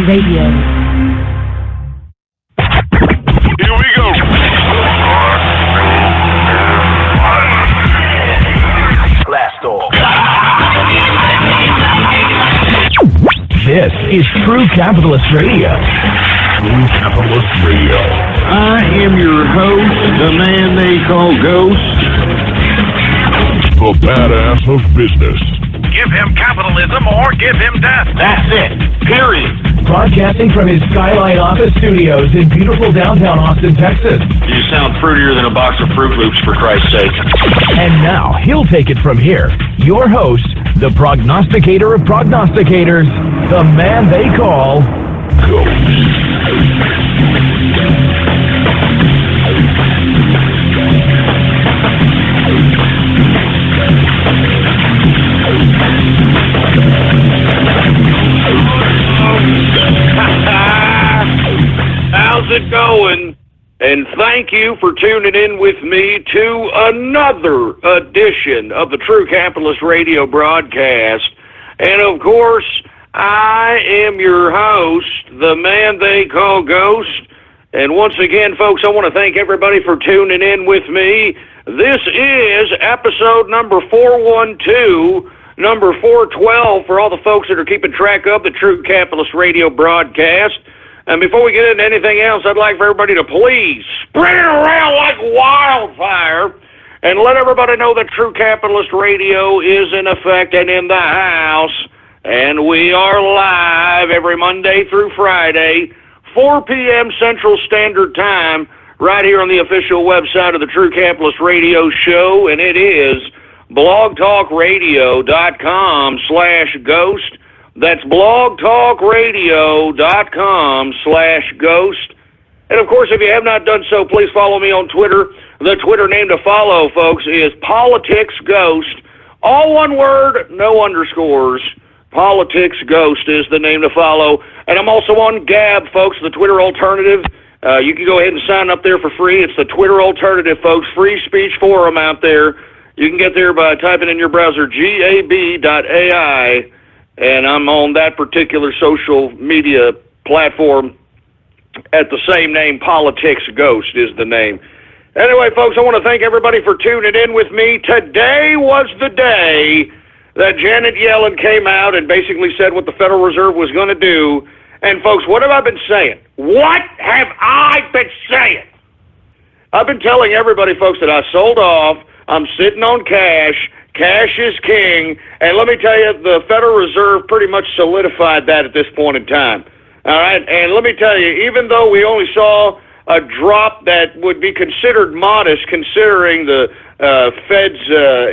Radio. Here we go. Blast off. This is True Capitalist Radio. True Capitalist Radio. I am your host, the man they call Ghost. The badass of business. Give him capitalism or give him death. That's it. Period. Broadcasting from his Skyline office studios in beautiful downtown Austin, Texas. You sound fruitier than a box of Fruit Loops, for Christ's sake. And now, he'll take it from here. Your host, the prognosticator of prognosticators, the man they call Ghost. How's it going? And thank you for tuning in with me to another edition of the True Capitalist Radio broadcast. And of course, I am your host, the man they call Ghost. And once again, folks, I want to thank everybody for tuning in with me. This is episode number 412, number 412 for all the folks that are keeping track of the True Capitalist Radio broadcast. And before we get into anything else, I'd like for everybody to please spread it around like wildfire and let everybody know that True Capitalist Radio is in effect and in the house. And we are live every Monday through Friday, 4 p.m. Central Standard Time, right here on the official website of the True Capitalist Radio Show, and it is blogtalkradio.com/ghost. That's blogtalkradio.com/ghost. And of course, if you have not done so, please follow me on Twitter. The Twitter name to follow, folks, is Politics Ghost. All one word, no underscores. Politics Ghost is the name to follow. And I'm also on Gab, folks, the Twitter alternative. You can go ahead and sign up there for free. It's the Twitter alternative, folks. Free speech forum out there. You can get there by typing in your browser gab.ai. And I'm on that particular social media platform at the same name. Politics Ghost is the name. Anyway, folks, I want to thank everybody for tuning in with me. Today was the day that Janet Yellen came out and basically said what the Federal Reserve was going to do. And, folks, what have I been saying? What have I been saying? I've been telling everybody, folks, that I sold off. I'm sitting on cash. Cash is king. And let me tell you, the Federal Reserve pretty much solidified that at this point in time. All right? And let me tell you, even though we only saw a drop that would be considered modest considering the Fed's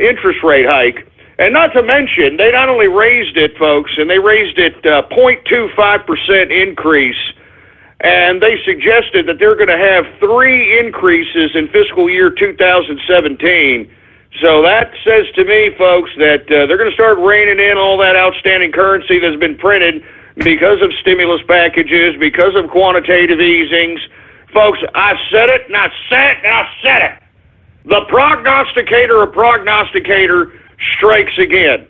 interest rate hike, and not to mention, they not only raised it, folks, and they raised it 0.25% increase, and they suggested that they're going to have 3 increases in fiscal year 2017. So that says to me, folks, that they're going to start reining in all that outstanding currency that's been printed because of stimulus packages, because of quantitative easings. Folks, I said it, and I said it, and I said it. The prognosticator of prognosticator strikes again.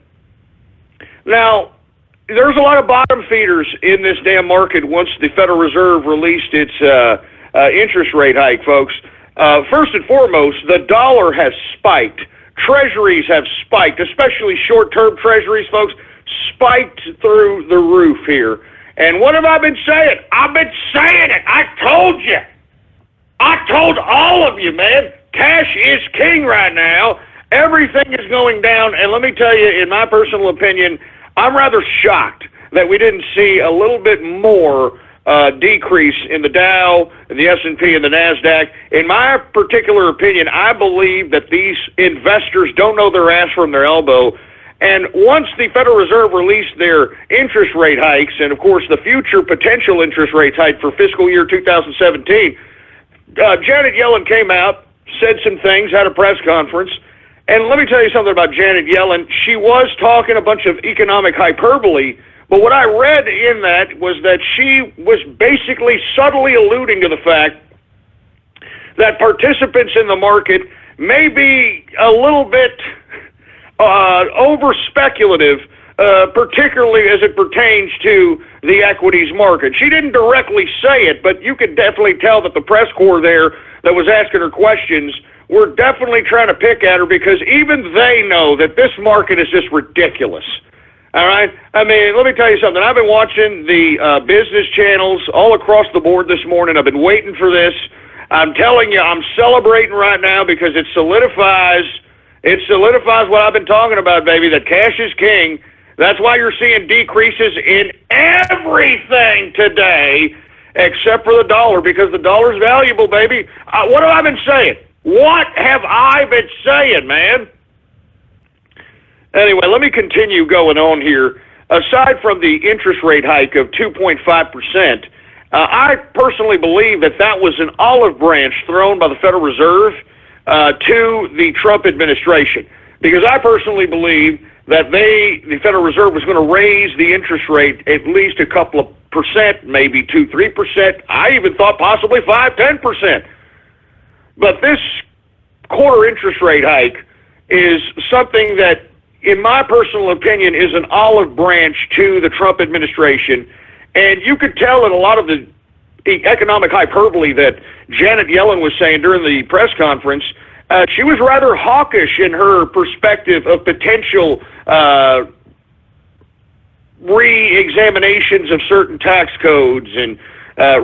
Now, there's a lot of bottom feeders in this damn market once the Federal Reserve released its interest rate hike, folks. First and foremost, the dollar has spiked. Treasuries have spiked, especially short-term treasuries, folks, spiked through the roof here. And what have I been saying? I've been saying it. I told you. I told all of you, man. Cash is king right now. Everything is going down, and let me tell you, in my personal opinion, I'm rather shocked that we didn't see a little bit more decrease in the Dow, the S&P, and the NASDAQ. In my particular opinion, I believe that these investors don't know their ass from their elbow, and once the Federal Reserve released their interest rate hikes, and of course the future potential interest rate hike for fiscal year 2017, Janet Yellen came out, said some things, had a press conference. And let me tell you something about Janet Yellen. She was talking a bunch of economic hyperbole, but what I read in that was that she was basically subtly alluding to the fact that participants in the market may be a little bit over-speculative particularly as it pertains to the equities market. She didn't directly say it, but you could definitely tell that the press corps there that was asking her questions were definitely trying to pick at her, because even they know that this market is just ridiculous. All right? I mean, let me tell you something. I've been watching the business channels all across the board this morning. I've been waiting for this. I'm telling you, I'm celebrating right now because it solidifies what I've been talking about, baby, that cash is king. That's why you're seeing decreases in everything today except for the dollar, because the dollar's valuable, baby. What have I been saying? What have I been saying, man? Anyway, let me continue going on here. Aside from the interest rate hike of 2.5%, I personally believe that that was an olive branch thrown by the Federal Reserve to the Trump administration, because I personally believe that the Federal Reserve was going to raise the interest rate at least a couple of percent, maybe 2-3%. I even thought possibly 5-10%. But this quarter interest rate hike is something that, in my personal opinion, is an olive branch to the Trump administration. And you could tell in a lot of the economic hyperbole that Janet Yellen was saying during the press conference, she was rather hawkish in her perspective of potential re-examinations of certain tax codes and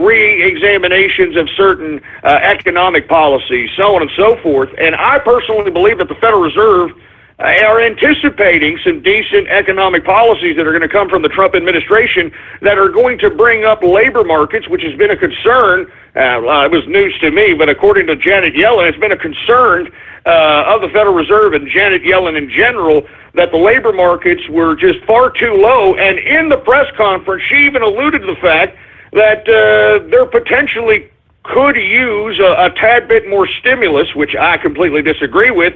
re-examinations of certain economic policies, so on and so forth. And I personally believe that the Federal Reserve are anticipating some decent economic policies that are going to come from the Trump administration that are going to bring up labor markets, which has been a concern. It was news to me, but according to Janet Yellen, it's been a concern of the Federal Reserve and Janet Yellen in general that the labor markets were just far too low. And in the press conference, she even alluded to the fact that they're potentially could use a tad bit more stimulus, which I completely disagree with.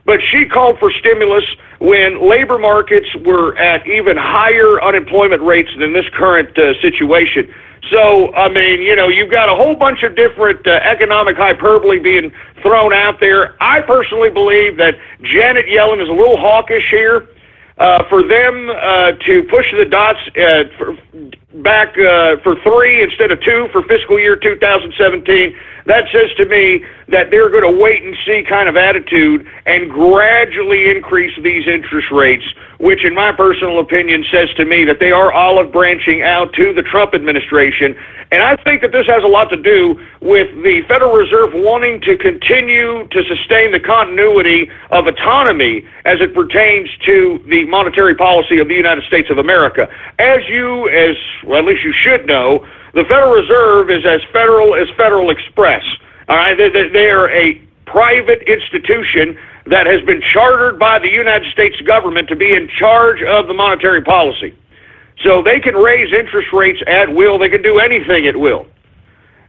But she called for stimulus when labor markets were at even higher unemployment rates than this current situation. So, I mean, you know, you've got a whole bunch of different economic hyperbole being thrown out there. I personally believe that Janet Yellen is a little hawkish here. For them to push the dots back for 3 instead of 2 for fiscal year 2017, that says to me that they're going to wait and see kind of attitude and gradually increase these interest rates, which in my personal opinion says to me that they are olive branching out to the Trump administration. And I think that this has a lot to do with the Federal Reserve wanting to continue to sustain the continuity of autonomy as it pertains to the monetary policy of the United States of America. As well, at least you should know, the Federal Reserve is as federal as Federal Express. All right, they are a private institution that has been chartered by the United States government to be in charge of the monetary policy. So they can raise interest rates at will. They can do anything at will.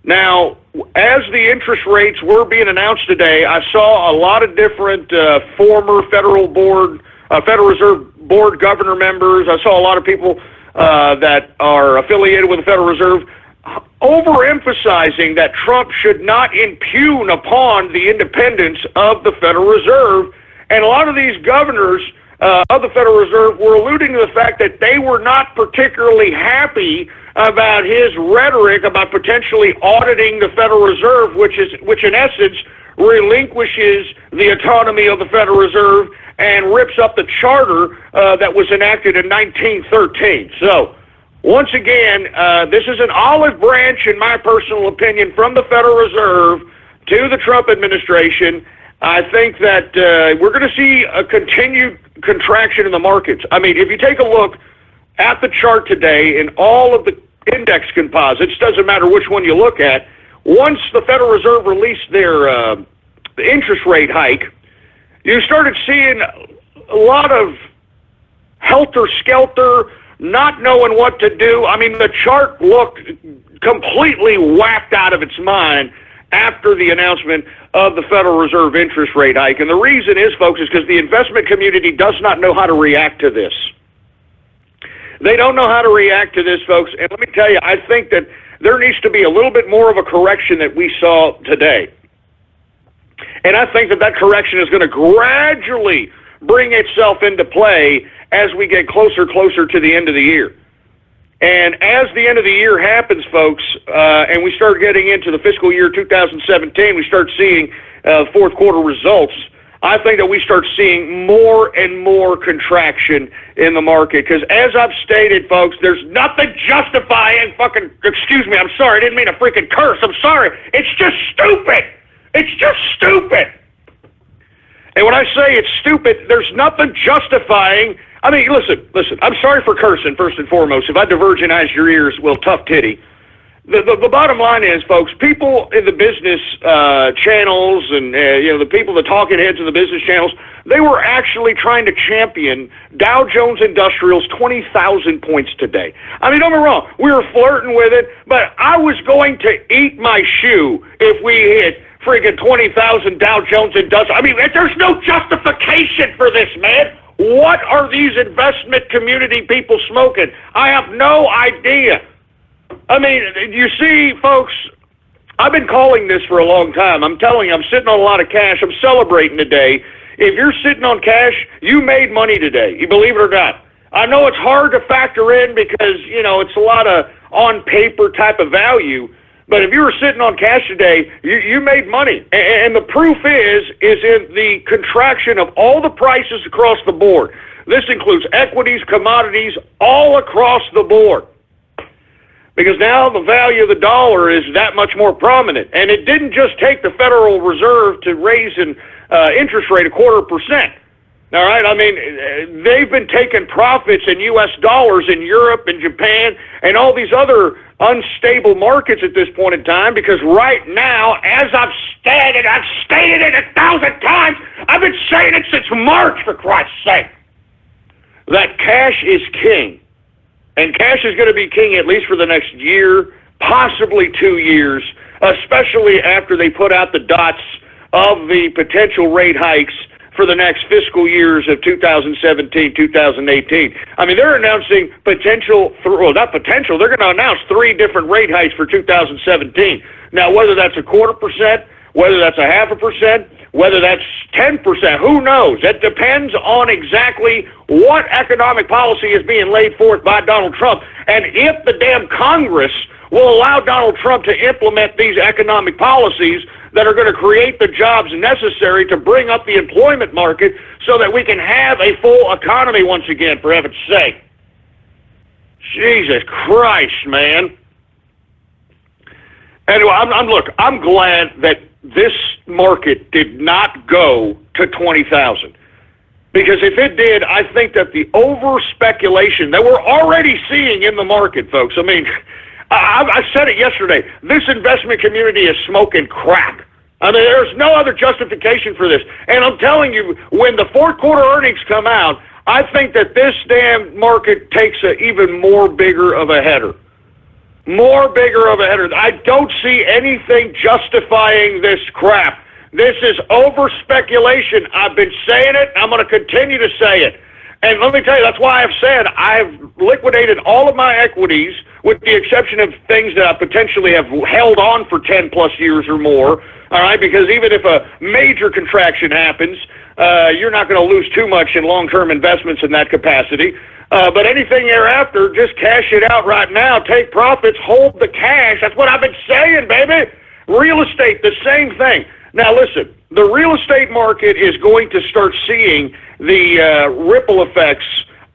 Now, as the interest rates were being announced today, I saw a lot of different former Federal Reserve Board governor members. I saw a lot of people that are affiliated with the Federal Reserve overemphasizing that Trump should not impugn upon the independence of the Federal Reserve. And a lot of these governors of the Federal Reserve were alluding to the fact that they were not particularly happy about his rhetoric about potentially auditing the Federal Reserve, which in essence relinquishes the autonomy of the Federal Reserve and rips up the charter that was enacted in 1913. So, once again, this is an olive branch, in my personal opinion, from the Federal Reserve to the Trump administration. I think that we're going to see a continued contraction in the markets. I mean, if you take a look at the chart today in all of the index composites, doesn't matter which one you look at, once the Federal Reserve released their interest rate hike, you started seeing a lot of helter-skelter, not knowing what to do. I mean, the chart looked completely whacked out of its mind after the announcement of the Federal Reserve interest rate hike. And the reason is, folks, is because the investment community does not know how to react to this. They don't know how to react to this, folks. And let me tell you, I think that there needs to be a little bit more of a correction that we saw today. And I think that that correction is going to gradually bring itself into play as we get closer to the end of the year. And as the end of the year happens, folks, and we start getting into the fiscal year 2017, we start seeing fourth quarter results, I think that we start seeing more and more contraction in the market. Because as I've stated, folks, there's nothing justifying excuse me, I'm sorry, I didn't mean to freaking curse. I'm sorry. It's just stupid. It's just stupid. And when I say it's stupid, there's nothing justifying. I mean, listen, I'm sorry for cursing, first and foremost. If I divergenize your ears, well, tough titty. The bottom line is, folks, people in the business channels and, the people, the talking heads of the business channels, they were actually trying to champion Dow Jones Industrial's 20,000 points today. I mean, don't get me wrong, we were flirting with it, but I was going to eat my shoe if we hit freaking 20,000 Dow Jones Industrial. I mean, there's no justification for this, man. What are these investment community people smoking? I have no idea. I mean, you see, folks, I've been calling this for a long time. I'm telling you, I'm sitting on a lot of cash. I'm celebrating today. If you're sitting on cash, you made money today. You believe it or not. I know it's hard to factor in because, it's a lot of on-paper type of value. But if you were sitting on cash today, you made money. And the proof is in the contraction of all the prices across the board. This includes equities, commodities, all across the board. Because now the value of the dollar is that much more prominent. And it didn't just take the Federal Reserve to raise an interest rate 0.25%. All right, I mean, they've been taking profits in U.S. dollars in Europe and Japan and all these other unstable markets at this point in time, because right now, as I've stated it 1,000 times, I've been saying it since March, for Christ's sake, that cash is king. And cash is going to be king at least for the next year, possibly 2 years, especially after they put out the dots of the potential rate hikes for the next fiscal years of 2017, 2018. I mean, they're announcing they're going to announce 3 different rate hikes for 2017. Now, whether that's 0.25%, whether that's 0.5%, whether that's 10%, who knows? That depends on exactly what economic policy is being laid forth by Donald Trump, and if the damn Congress will allow Donald Trump to implement these economic policies that are going to create the jobs necessary to bring up the employment market so that we can have a full economy once again, for heaven's sake. Jesus Christ, man. Anyway, I'm glad that this market did not go to 20,000. Because if it did, I think that the over-speculation that we're already seeing in the market, folks, I mean, I said it yesterday, this investment community is smoking crack. I mean, there's no other justification for this. And I'm telling you, when the fourth quarter earnings come out, I think that this damn market takes an even more bigger of a header. More bigger of a header. I don't see anything justifying this crap. This is over-speculation. I've been saying it. I'm going to continue to say it. And let me tell you, that's why I've said I've liquidated all of my equities, with the exception of things that I potentially have held on for 10-plus years or more, all right, because even if a major contraction happens, you're not going to lose too much in long-term investments in that capacity. But anything thereafter, just cash it out right now, take profits, hold the cash. That's what I've been saying, baby. Real estate, the same thing. Now, listen, the real estate market is going to start seeing the ripple effects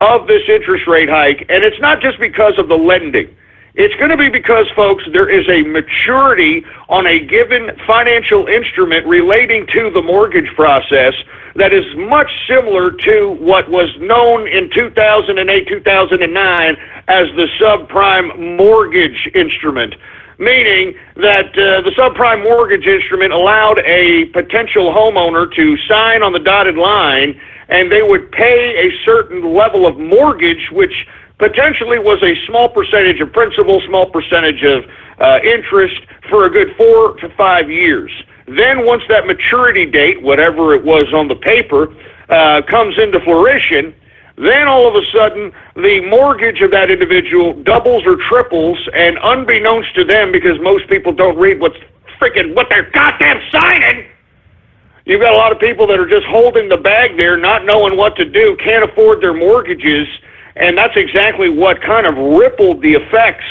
of this interest rate hike, and it's not just because of the lending. It's going to be because, folks, there is a maturity on a given financial instrument relating to the mortgage process that is much similar to what was known in 2008, 2009 as the subprime mortgage instrument, meaning that the subprime mortgage instrument allowed a potential homeowner to sign on the dotted line, and they would pay a certain level of mortgage, which potentially was a small percentage of principal, small percentage of interest for a good 4 to 5 years. Then once that maturity date, whatever it was on the paper, comes into fruition, then all of a sudden the mortgage of that individual doubles or triples, and unbeknownst to them, because most people don't read what they're goddamn signing, You've got a lot of people that are just holding the bag there, not knowing what to do, can't afford their mortgages, and that's exactly what kind of rippled the effects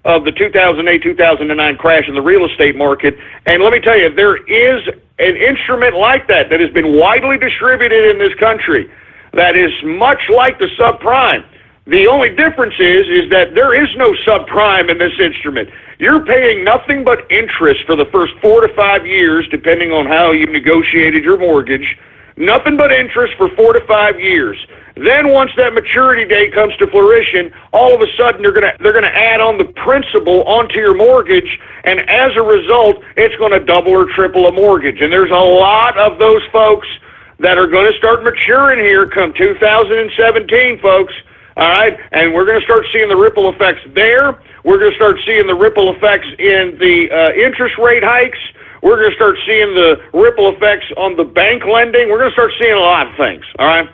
of the 2008-2009 crash in the real estate market. And let me tell you, there is an instrument like that that has been widely distributed in this country that is much like the subprime. The only difference is that there is no subprime in this instrument. You're paying nothing but interest for the first 4 to 5 years, depending on how you negotiated your mortgage. Nothing but interest for 4 to 5 years. Then once that maturity date comes to fruition, all of a sudden they're gonna add on the principal onto your mortgage, and as a result, it's going to double or triple a mortgage. And there's a lot of those folks that are going to start maturing here come 2017, folks. All right, and we're going to start seeing the ripple effects there. We're going to start seeing the ripple effects in the interest rate hikes. We're going to start seeing the ripple effects on the bank lending. We're going to start seeing a lot of things, all right?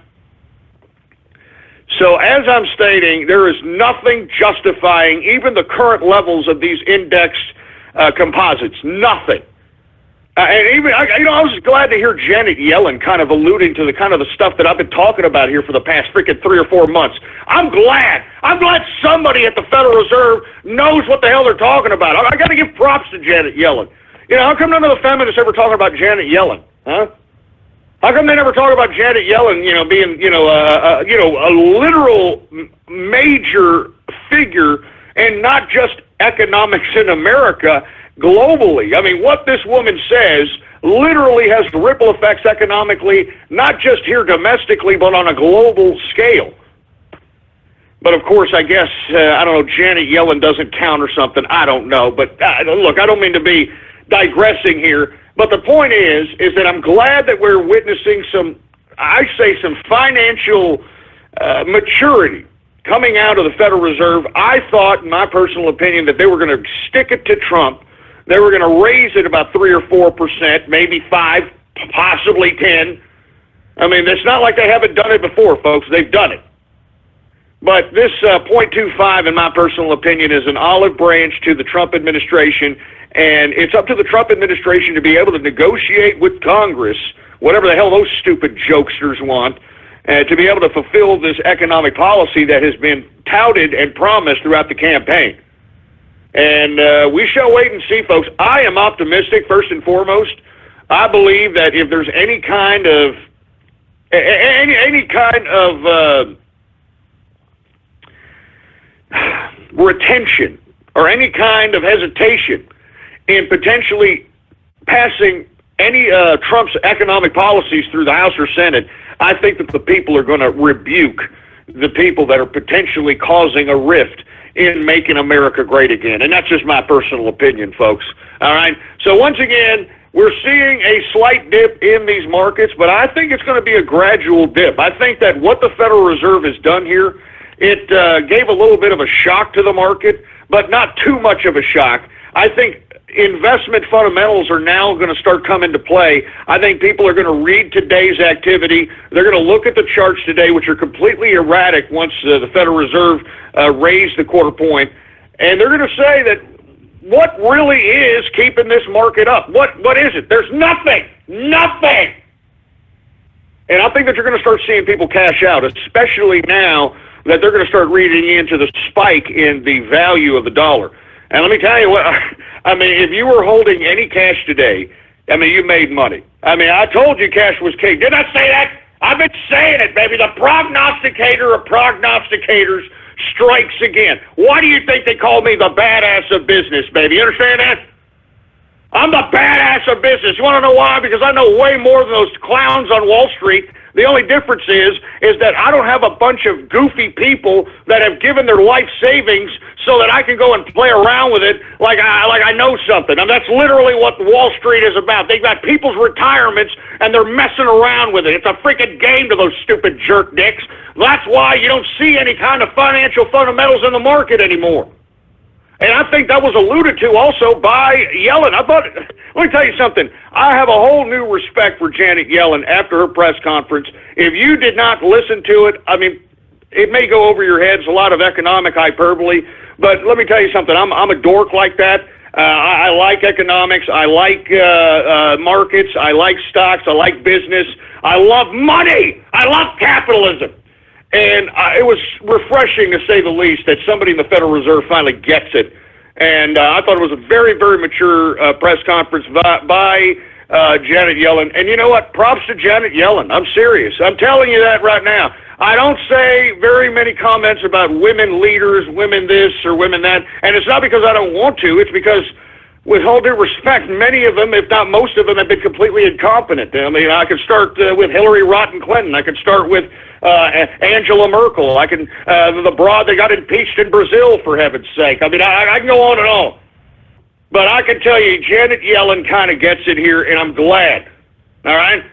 So as I'm stating, there is nothing justifying even the current levels of these indexed composites. Nothing. And even, I was glad to hear Janet Yellen kind of alluding to the kind of the stuff that I've been talking about here for the past freaking 3 or 4 months. I'm glad somebody at the Federal Reserve knows what the hell they're talking about. I got to give props to Janet Yellen. You know, how come none of the feminists ever talking about Janet Yellen? Huh? How come they never talk about Janet Yellen, being, a literal major figure and not just economics in America, globally? I mean, what this woman says literally has ripple effects economically, not just here domestically, but on a global scale. But of course, I guess, I don't know, Janet Yellen doesn't count or something. I don't know. But look, I don't mean to be digressing here. But the point is that I'm glad that we're witnessing some financial maturity coming out of the Federal Reserve. I thought, in my personal opinion, that they were going to stick it to Trump. They were going to raise it about 3 or 4%, maybe 5, possibly 10. I mean, it's not like they haven't done it before, folks. They've done it. But this 0.25, in my personal opinion, is an olive branch to the Trump administration, and it's up to the Trump administration to be able to negotiate with Congress, whatever the hell those stupid jokesters want, to be able to fulfill this economic policy that has been touted and promised throughout the campaign. And we shall wait and see, folks. I am optimistic, first and foremost. I believe that if there's any kind of retention or any kind of hesitation in potentially passing any Trump's economic policies through the House or Senate, I think that the people are going to rebuke the people that are potentially causing a rift in making America great again. And that's just my personal opinion, folks. All right? So once again, we're seeing a slight dip in these markets, but I think it's going to be a gradual dip. I think that what the Federal Reserve has done here, it gave a little bit of a shock to the market, but not too much of a shock. I think investment fundamentals are now going to start coming to play. I think people are going to read today's activity. They're going to look at the charts today, which are completely erratic once the Federal Reserve raised the quarter point, and they're going to say that what really is keeping this market up? What is it? There's nothing. Nothing. And I think that you're going to start seeing people cash out, especially now that they're going to start reading into the spike in the value of the dollar. And let me tell you what, I mean, if you were holding any cash today, I mean, you made money. I mean, I told you cash was king. Did I say that? I've been saying it, baby. The prognosticator of prognosticators strikes again. Why do you think they call me the badass of business, baby? You understand that? I'm the badass of business. You want to know why? Because I know way more than those clowns on Wall Street. The only difference is that I don't have a bunch of goofy people that have given their life savings so that I can go and play around with it like I know something. I mean, that's literally what Wall Street is about. They've got people's retirements, and they're messing around with it. It's a freaking game to those stupid jerk dicks. That's why you don't see any kind of financial fundamentals in the market anymore. And I think that was alluded to also by Yellen. Let me tell you something. I have a whole new respect for Janet Yellen after her press conference. If you did not listen to it, I mean, it may go over your heads, a lot of economic hyperbole, but let me tell you something. I'm a dork like that. I like economics. I like markets. I like stocks. I like business. I love money. I love capitalism. And it was refreshing, to say the least, that somebody in the Federal Reserve finally gets it. And I thought it was a very, very mature press conference by Janet Yellen. And you know what? Props to Janet Yellen. I'm serious. I'm telling you that right now. I don't say very many comments about women leaders, women this or women that. And it's not because I don't want to. It's because, with all due respect, many of them, if not most of them, have been completely incompetent. I mean, I could start with Hillary Rodham Clinton. I could start with Angela Merkel. I can the broad that got impeached in Brazil, for heaven's sake. I mean, I can go on and on. But I can tell you, Janet Yellen kind of gets it here, and I'm glad. All right?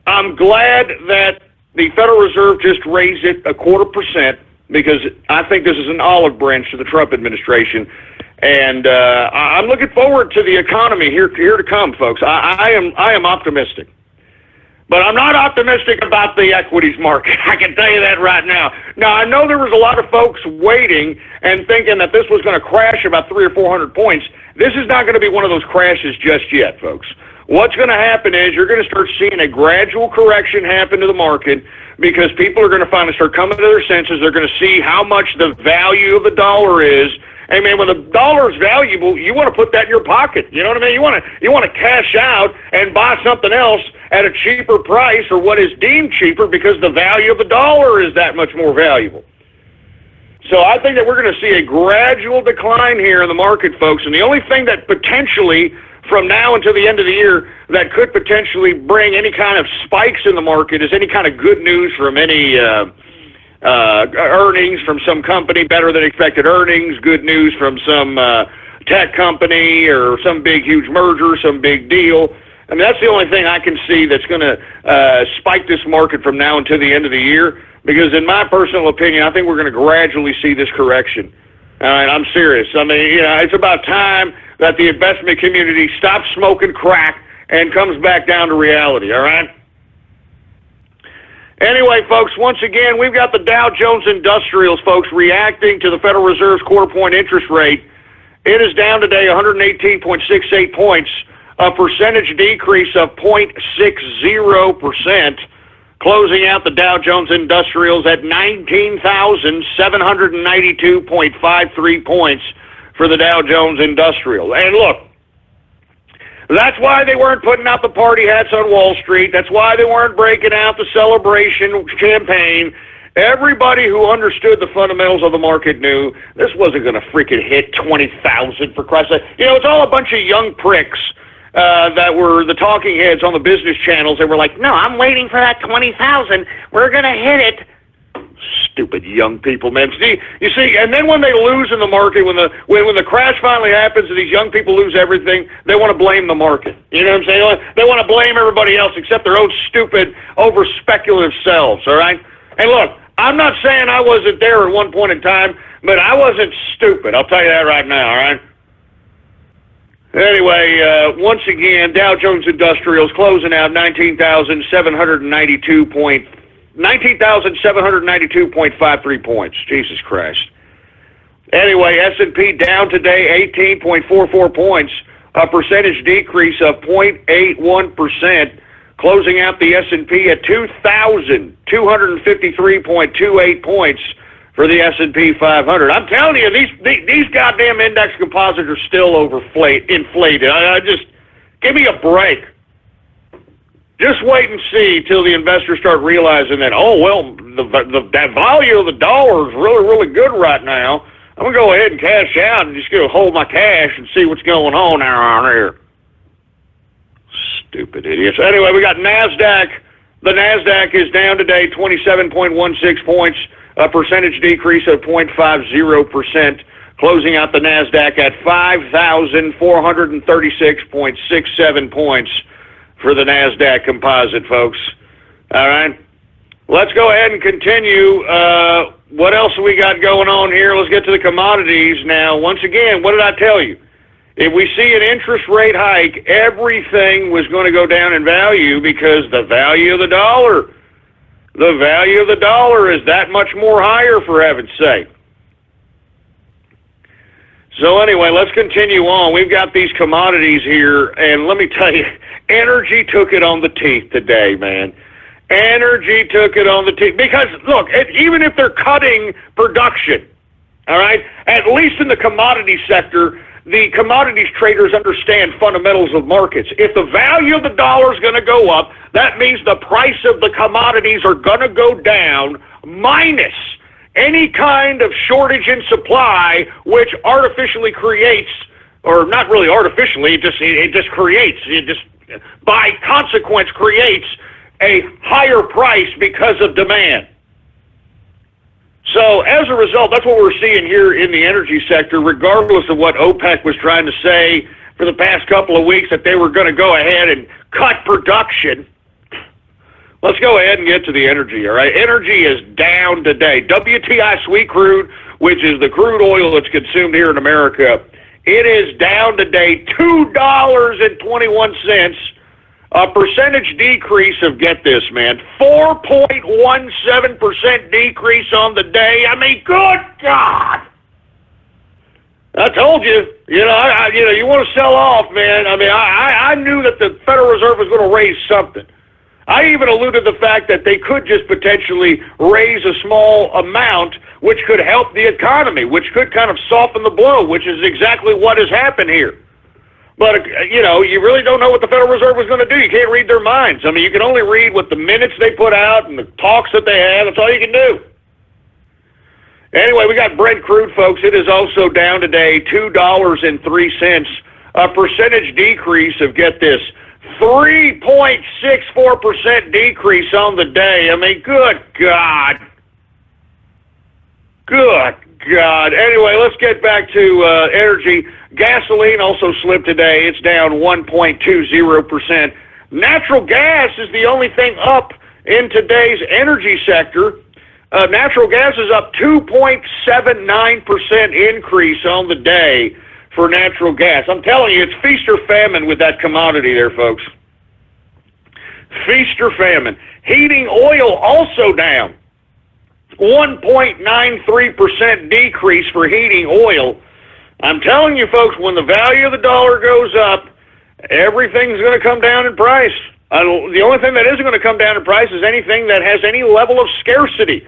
I'm glad that the Federal Reserve just raised it 0.25%, because I think this is an olive branch to the Trump administration. And I'm looking forward to the economy here to come, folks. I am optimistic. But I'm not optimistic about the equities market. I can tell you that right now. Now, I know there was a lot of folks waiting and thinking that this was going to crash about 300 or 400 points. This is not going to be one of those crashes just yet, folks. What's going to happen is you're going to start seeing a gradual correction happen to the market, because people are going to finally start coming to their senses. They're going to see how much the value of the dollar is. Hey, man, when the dollar's valuable, you want to put that in your pocket. You know what I mean? You want to cash out and buy something else at a cheaper price, or what is deemed cheaper, because the value of the dollar is that much more valuable. So I think that we're going to see a gradual decline here in the market, folks. And the only thing that potentially, from now until the end of the year, that could potentially bring any kind of spikes in the market is any kind of good news from any earnings from some company, better than expected earnings, good news from some tech company, or some big, huge merger, some big deal. I mean, that's the only thing I can see that's going to spike this market from now until the end of the year, because in my personal opinion, I think we're going to gradually see this correction. And I'm serious. I mean, you know, it's about time that the investment community stops smoking crack and comes back down to reality, all right? Anyway, folks, once again, we've got the Dow Jones Industrials, folks, reacting to the Federal Reserve's quarter-point interest rate. It is down today 118.68 points, a percentage decrease of 0.60%, closing out the Dow Jones Industrials at 19,792.53 points for the Dow Jones Industrial. And look, that's why they weren't putting out the party hats on Wall Street. That's why they weren't breaking out the celebration champagne. Everybody who understood the fundamentals of the market knew this wasn't going to freaking hit 20,000, for Christ's sake. You know, it's all a bunch of young pricks that were the talking heads on the business channels. They were like, no, I'm waiting for that 20,000. We're going to hit it. Stupid young people, man. You see, and then when they lose in the market, when the crash finally happens and these young people lose everything, they want to blame the market. You know what I'm saying? They want to blame everybody else except their own stupid, over-speculative selves, all right? And look, I'm not saying I wasn't there at one point in time, but I wasn't stupid. I'll tell you that right now, all right? Anyway, once again, Dow Jones Industrials closing out 19,792.53 points. Jesus Christ. Anyway, S&P down today 18.44 points, a percentage decrease of 0.81%, closing out the S&P at 2,253.28 points for the S&P 500. I'm telling you, these goddamn index composites are still inflated. I just, give me a break. Just wait and see till the investors start realizing that, oh, well, that value of the dollar is really, really good right now. I'm going to go ahead and cash out and just go hold my cash and see what's going on around here. Stupid idiots. Anyway, we got NASDAQ. The NASDAQ is down today 27.16 points, a percentage decrease of 0.50%, closing out the NASDAQ at 5,436.67 points for the NASDAQ composite, folks. All right? Let's go ahead and continue. What else we got going on here? Let's get to the commodities now. Once again, what did I tell you? If we see an interest rate hike, everything was going to go down in value, because the value of the dollar is that much more higher, for heaven's sake. So anyway, let's continue on. We've got these commodities here, and let me tell you, energy took it on the teeth today, man. Energy took it on the teeth. Because, look, even if they're cutting production, all right, at least in the commodity sector, the commodities traders understand fundamentals of markets. If the value of the dollar is going to go up, that means the price of the commodities are going to go down, minus any kind of shortage in supply, which artificially creates, or not really artificially, it just creates, by consequence creates a higher price because of demand. So as a result, that's what we're seeing here in the energy sector, regardless of what OPEC was trying to say for the past couple of weeks, that they were going to go ahead and cut production. Let's go ahead and get to the energy, all right? Energy is down today. WTI sweet crude, which is the crude oil that's consumed here in America, it is down today $2.21, a percentage decrease of, get this, man, 4.17% decrease on the day. I mean, good God. I told you, you want to sell off, man. I mean, I knew that the Federal Reserve was going to raise something. I even alluded to the fact that they could just potentially raise a small amount, which could help the economy, which could kind of soften the blow, which is exactly what has happened here. But, you really don't know what the Federal Reserve was going to do. You can't read their minds. I mean, you can only read what the minutes they put out and the talks that they have. That's all you can do. Anyway, we got Brent crude, folks. It is also down today, $2.03, a percentage decrease of, get this, 3.64% decrease on the day. I mean, good God. Good God. Anyway, let's get back to energy. Gasoline also slipped today. It's down 1.20%. Natural gas is the only thing up in today's energy sector. Natural gas is up 2.79% increase on the day for natural gas. I'm telling you, it's feast or famine with that commodity there, folks. Feast or famine. Heating oil also down. 1.93% decrease for heating oil. I'm telling you, folks, when the value of the dollar goes up, everything's going to come down in price. The only thing that isn't going to come down in price is anything that has any level of scarcity.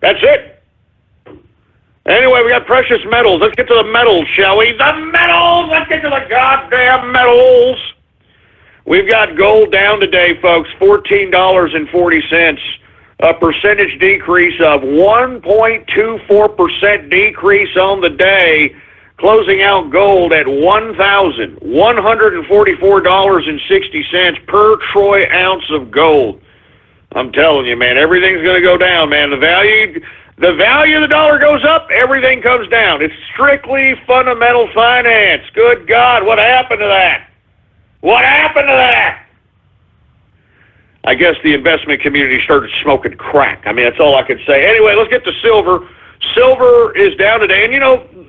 That's it. Anyway, we got precious metals. Let's get to the metals, shall we? The metals! Let's get to the goddamn metals! We've got gold down today, folks, $14.40. A percentage decrease of 1.24% decrease on the day, closing out gold at $1,144.60 per troy ounce of gold. I'm telling you, man, everything's going to go down, man. The value of the dollar goes up, everything comes down. It's strictly fundamental finance. Good God, what happened to that? What happened to that? I guess the investment community started smoking crack. I mean, that's all I can say. Anyway, let's get to silver. Silver is down today. And,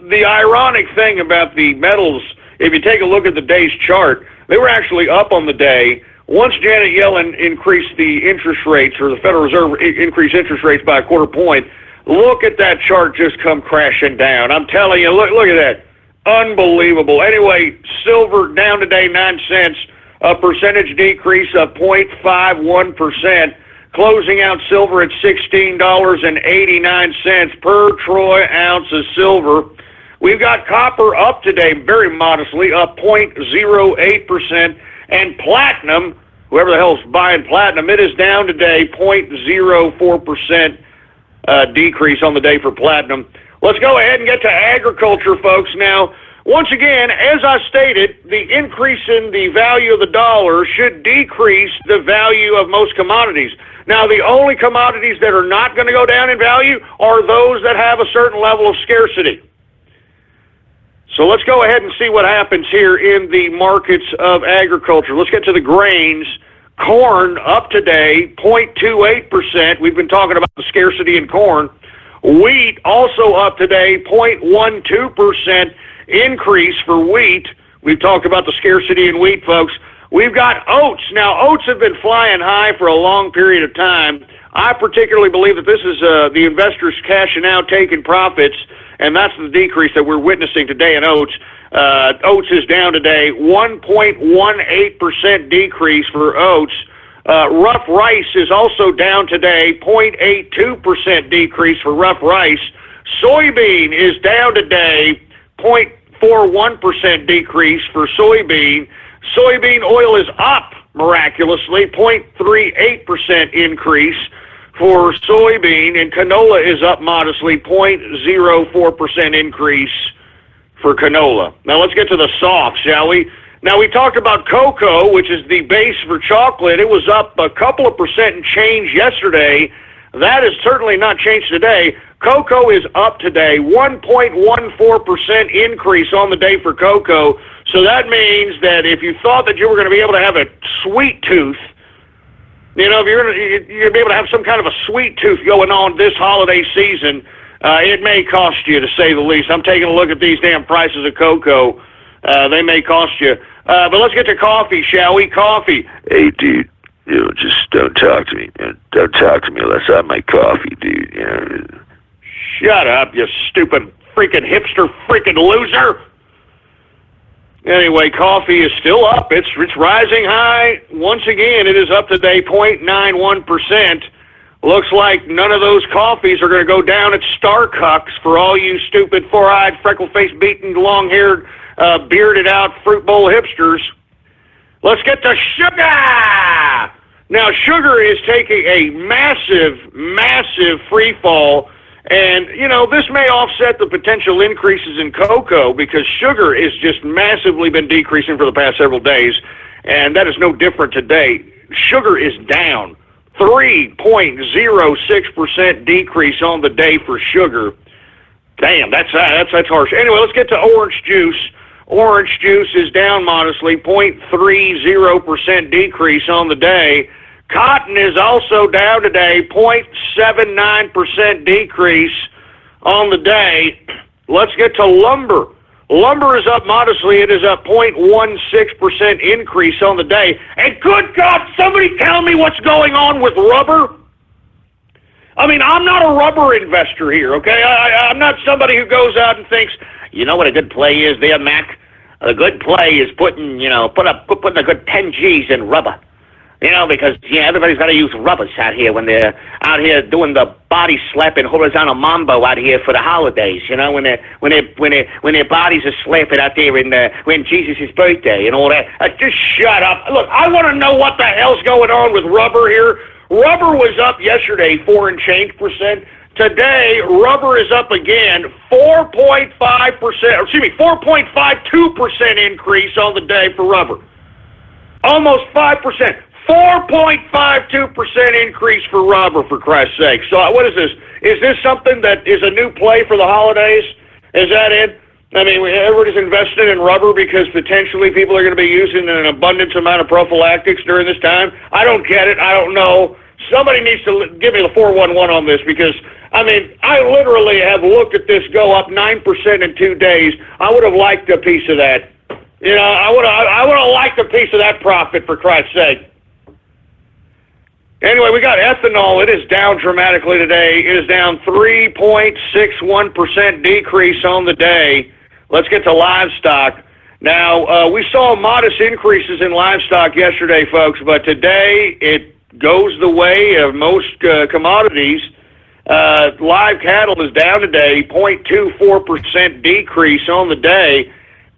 the ironic thing about the metals, if you take a look at the day's chart, they were actually up on the day. Once Janet Yellen increased the interest rates, or the Federal Reserve increased interest rates by a quarter point, look at that chart just come crashing down. I'm telling you, look at that. Unbelievable. Anyway, silver down today 9 cents, a percentage decrease of 0.51%, closing out silver at $16.89 per troy ounce of silver. We've got copper up today very modestly, up 0.08%, and platinum, whoever the hell's buying platinum, it is down today 0.04% decrease on the day for platinum. Let's go ahead and get to agriculture, folks. Now, once again, as I stated, the increase in the value of the dollar should decrease the value of most commodities. Now, the only commodities that are not going to go down in value are those that have a certain level of scarcity. So let's go ahead and see what happens here in the markets of agriculture. Let's get to the grains. Corn up today, 0.28%. We've been talking about the scarcity in corn. Wheat also up today, 0.12% increase for wheat. We've talked about the scarcity in wheat, folks. We've got oats. Now, oats have been flying high for a long period of time. I particularly believe that this is the investors cashing out, taking profits, and that's the decrease that we're witnessing today in oats. Oats is down today, 1.18% decrease for oats. Rough rice is also down today, 0.82% decrease for rough rice. Soybean is down today, 0.41% decrease for soybean. Soybean oil is up miraculously, 0.38% increase for soybean, and canola is up modestly, 0.04% increase for canola. Now let's get to the soft, shall we? Now we talked about cocoa, which is the base for chocolate. It was up a couple of percent and change yesterday. That has certainly not changed today. Cocoa is up today, 1.14% increase on the day for cocoa. So that means that if you thought that you were going to be able to have a sweet tooth, if you're going to be able to have some kind of a sweet tooth going on this holiday season, it may cost you, to say the least. I'm taking a look at these damn prices of cocoa. They may cost you. But let's get to coffee, shall we? Coffee. Hey, dude. Just don't talk to me. Don't talk to me unless I have my coffee, dude. Shut up, you stupid freaking hipster freaking loser. Anyway, coffee is still up. It's rising high. Once again, it is up today, 0.91%. Looks like none of those coffees are going to go down at Starbucks for all you stupid, four-eyed, freckle-faced, beaten, long-haired, bearded-out fruit bowl hipsters. Let's get to sugar! Now, sugar is taking a massive, massive free fall, and, this may offset the potential increases in cocoa because sugar has just massively been decreasing for the past several days, and that is no different today. Sugar is down, 3.06% decrease on the day for sugar. Damn, that's harsh. Anyway, let's get to orange juice. Orange juice is down modestly, 0.30% decrease on the day. Cotton is also down today, 0.79% decrease on the day. Let's get to lumber. Lumber is up modestly. It is up 0.16% increase on the day. And good God, somebody tell me what's going on with rubber. I mean, I'm not a rubber investor here, okay? I'm not somebody who goes out and thinks, you know what a good play is there, Mac? A good play is putting a good 10 G's in rubber. Because everybody's got to use rubbers out here when they're out here doing the body slapping horizontal mambo out here for the holidays. When their bodies are slapping out there when Jesus' birthday and all that. Just shut up. Look, I want to know what the hell's going on with rubber here. Rubber was up yesterday 4 and change percent. Today, rubber is up again, 4.52% increase on the day for rubber. Almost 5%. 4.52% increase for rubber, for Christ's sake. So what is this? Is this something that is a new play for the holidays? Is that it? I mean, everybody's invested in rubber because potentially people are going to be using an abundance amount of prophylactics during this time. I don't get it. I don't know. Somebody needs to give me the 411 on this because, I mean, I literally have looked at this go up 9% in 2 days. I would have liked a piece of that. I would have liked a piece of that profit, for Christ's sake. Anyway, we got ethanol. It is down dramatically today. It is down 3.61% decrease on the day. Let's get to livestock. Now, we saw modest increases in livestock yesterday, folks, but today it goes the way of most commodities. Live cattle is down today, 0.24% decrease on the day.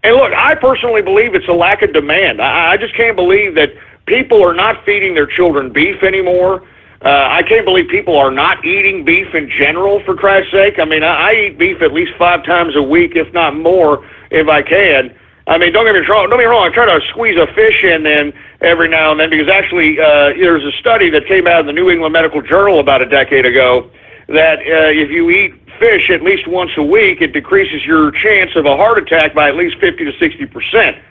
And look, I personally believe it's a lack of demand. I just can't believe that people are not feeding their children beef anymore. I can't believe people are not eating beef in general, for Christ's sake. I mean, I eat beef at least 5 times a week, if not more, if I can. I mean, don't get me wrong. I try to squeeze a fish in then every now and then because actually there's a study that came out in the New England Medical Journal about a decade ago that if you eat fish at least once a week, it decreases your chance of a heart attack by at least 50 to 60%.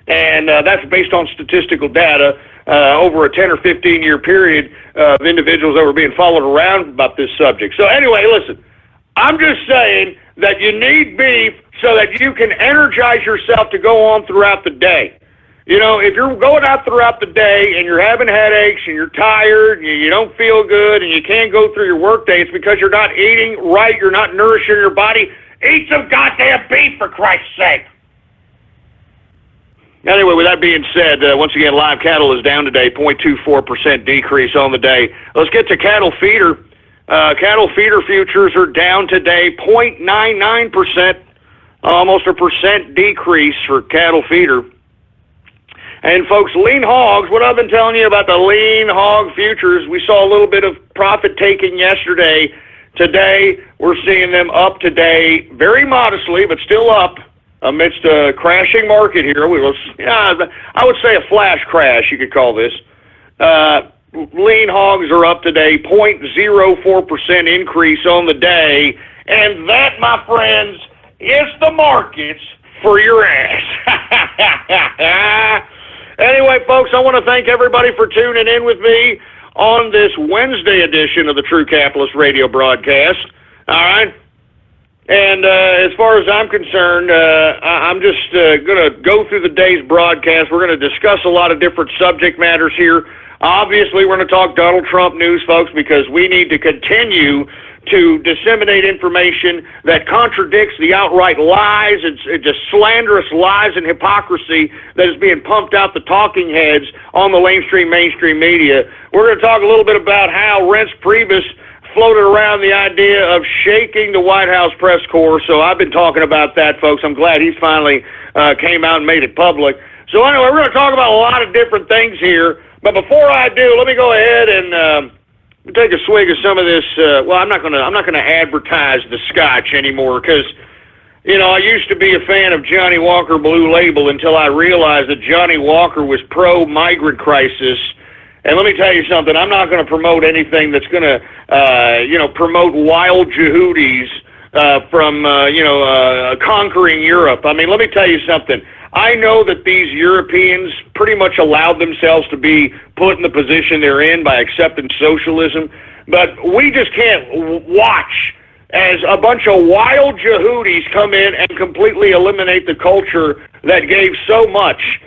And that's based on statistical data over a 10 or 15-year period of individuals that were being followed around about this subject. So anyway, listen, I'm just saying that you need beef so that you can energize yourself to go on throughout the day. If you're going out throughout the day and you're having headaches and you're tired and you don't feel good and you can't go through your work day, it's because you're not eating right, you're not nourishing your body. Eat some goddamn beef, for Christ's sake. Anyway, with that being said, once again, live cattle is down today, 0.24% decrease on the day. Let's get to cattle feeder. Cattle feeder futures are down today, 0.99%, almost a percent decrease for cattle feeder. And folks, lean hogs, what I've been telling you about the lean hog futures, we saw a little bit of profit taking yesterday. Today, we're seeing them up today, very modestly, but still up amidst a crashing market here. I would say a flash crash, you could call this. Lean hogs are up today, 0.04% increase on the day. And that, my friends, is the markets for your ass. Anyway, folks, I want to thank everybody for tuning in with me on this Wednesday edition of the True Capitalist Radio broadcast. All right? And as far as I'm concerned, I'm just going to go through the day's broadcast. We're going to discuss a lot of different subject matters here. Obviously, we're going to talk Donald Trump news, folks, because we need to continue to disseminate information that contradicts the outright lies and just slanderous lies and hypocrisy that is being pumped out the talking heads on the mainstream media. We're going to talk a little bit about how Reince Priebus floated around the idea of shaking the White House press corps, so I've been talking about that, folks. I'm glad he's finally came out and made it public. So anyway, we're going to talk about a lot of different things here, but before I do, let me go ahead and take a swig of some of this. I'm not going to advertise the scotch anymore because, I used to be a fan of Johnny Walker Blue Label until I realized that Johnny Walker was pro-migrant crisis. And let me tell you something, I'm not going to promote anything that's going to, promote wild Yehudis from conquering Europe. I mean, let me tell you something. I know that these Europeans pretty much allowed themselves to be put in the position they're in by accepting socialism, but we just can't watch as a bunch of wild Yehudis come in and completely eliminate the culture that gave so much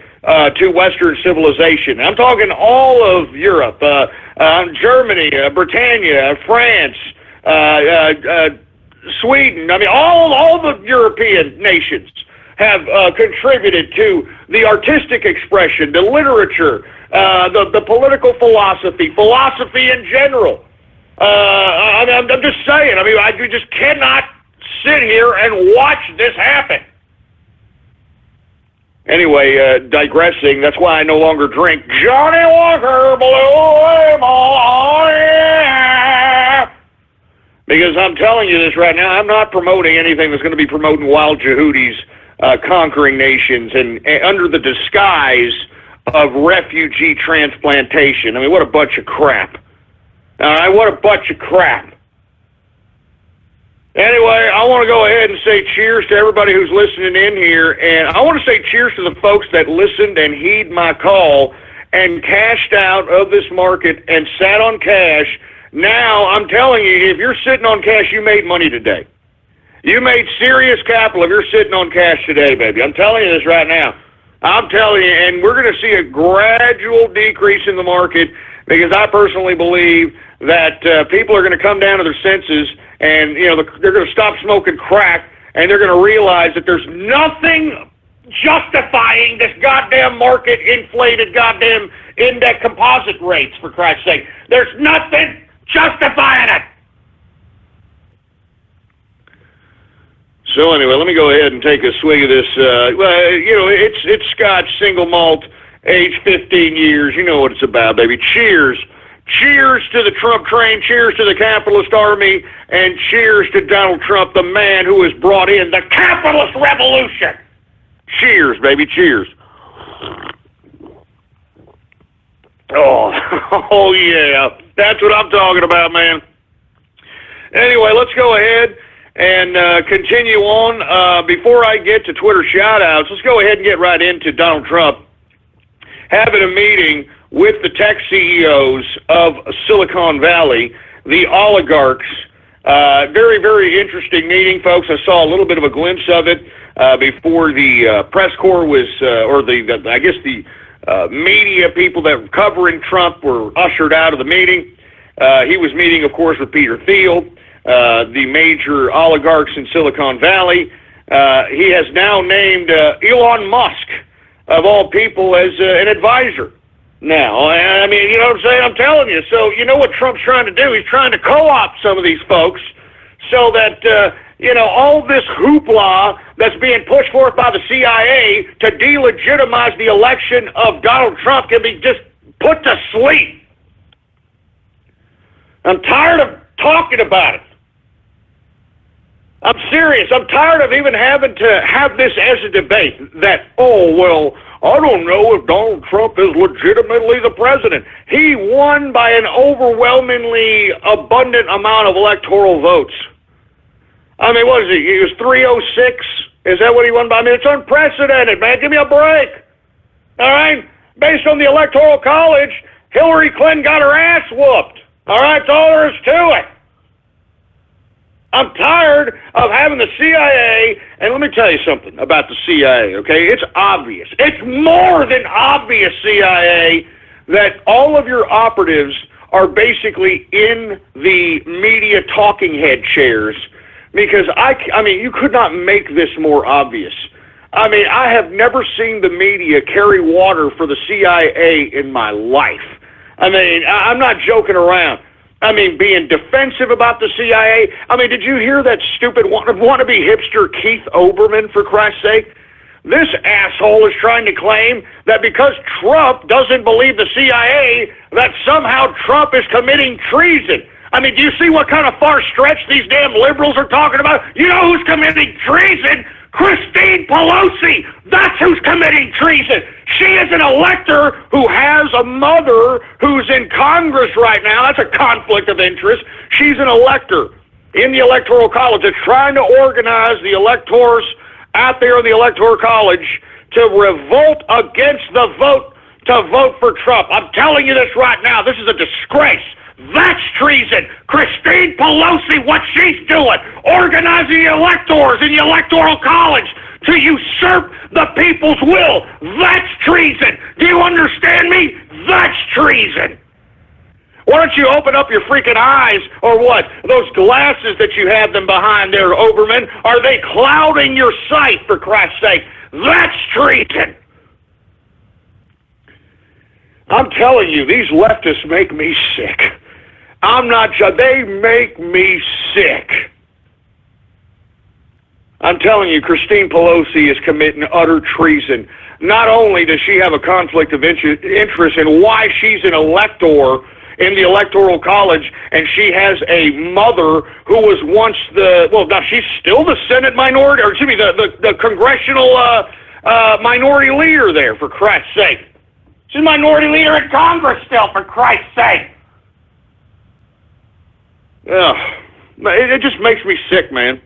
to Western civilization. I'm talking all of Europe, Germany, Britannia, France, Sweden. I mean, all the European nations have contributed to the artistic expression, the literature, the political philosophy in general. I'm just saying. I mean, you just cannot sit here and watch this happen. Anyway, digressing, that's why I no longer drink Johnny Walker Blue Label, yeah! Because I'm telling you this right now, I'm not promoting anything that's going to be promoting wild Yehudis conquering nations and under the disguise of refugee transplantation. I mean, what a bunch of crap. All right, what a bunch of crap. Anyway, I want to go ahead and say cheers to everybody who's listening in here, and I want to say cheers to the folks that listened and heed my call and cashed out of this market and sat on cash. Now, I'm telling you, if you're sitting on cash, you made money today. You made serious capital if you're sitting on cash today, baby. I'm telling you this right now. I'm telling you, and we're going to see a gradual decrease in the market because I personally believe that people are going to come down to their senses and, they're going to stop smoking crack and they're going to realize that there's nothing justifying this goddamn market inflated goddamn index composite rates, for Christ's sake. There's nothing justifying it. So anyway, let me go ahead and take a swig of this. It's Scotch single malt, age 15 years. You know what it's about, baby. Cheers. Cheers to the Trump train. Cheers to the capitalist army. And cheers to Donald Trump, the man who has brought in the capitalist revolution. Cheers, baby. Cheers. Oh, yeah. That's what I'm talking about, man. Anyway, let's go ahead and continue on. Before I get to Twitter shout-outs, let's go ahead and get right into Donald Trump having a meeting with the tech CEOs of Silicon Valley, the oligarchs. Very, very interesting meeting, folks. I saw a little bit of a glimpse of it before the press corps was, the media people that were covering Trump were ushered out of the meeting. He was meeting, of course, with Peter Thiel. the major oligarchs in Silicon Valley. He has now named Elon Musk, of all people, as an advisor. Now, I mean, you know what I'm saying? I'm telling you. So, you know what Trump's trying to do? He's trying to co-opt some of these folks so that, all this hoopla that's being pushed forth by the CIA to delegitimize the election of Donald Trump can be just put to sleep. I'm tired of talking about it. I'm serious. I'm tired of even having to have this as a debate that, I don't know if Donald Trump is legitimately the president. He won by an overwhelmingly abundant amount of electoral votes. I mean, what is he? He was 306. Is that what he won by? I mean, it's unprecedented, man. Give me a break. All right? Based on the Electoral College, Hillary Clinton got her ass whooped. All right? That's all there is to it. I'm tired of having the CIA, and let me tell you something about the CIA, okay? It's obvious. It's more than obvious, CIA, that all of your operatives are basically in the media talking head chairs because, I mean, you could not make this more obvious. I mean, I have never seen the media carry water for the CIA in my life. I mean, I'm not joking around. I mean, being defensive about the CIA. I mean, did you hear that stupid wannabe hipster Keith Olbermann, for Christ's sake? This asshole is trying to claim that because Trump doesn't believe the CIA, that somehow Trump is committing treason. I mean, do you see what kind of far stretch these damn liberals are talking about? You know who's committing treason? Christine Pelosi! That's who's committing treason! She is an elector who has a mother who's in Congress right now. That's a conflict of interest. She's an elector in the Electoral College that's trying to organize the electors out there in the Electoral College to revolt against the vote to vote for Trump. I'm telling you this right now. This is a disgrace. That's treason. Christine Pelosi, what she's doing, organizing the electors in the Electoral College to usurp the people's will. That's treason. Do you understand me? That's treason. Why don't you open up your freaking eyes, or what? Those glasses that you have them behind there, Oberman, are they clouding your sight, for Christ's sake? That's treason. I'm telling you, these leftists make me sick. I'm not sure. They make me sick. I'm telling you, Christine Pelosi is committing utter treason. Not only does she have a conflict of interest in why she's an elector in the Electoral College, and she has a mother who was once she's still the Senate minority, or excuse me, the congressional minority leader there, for Christ's sake. She's a minority leader in Congress still, for Christ's sake. Ugh. It just makes me sick, man.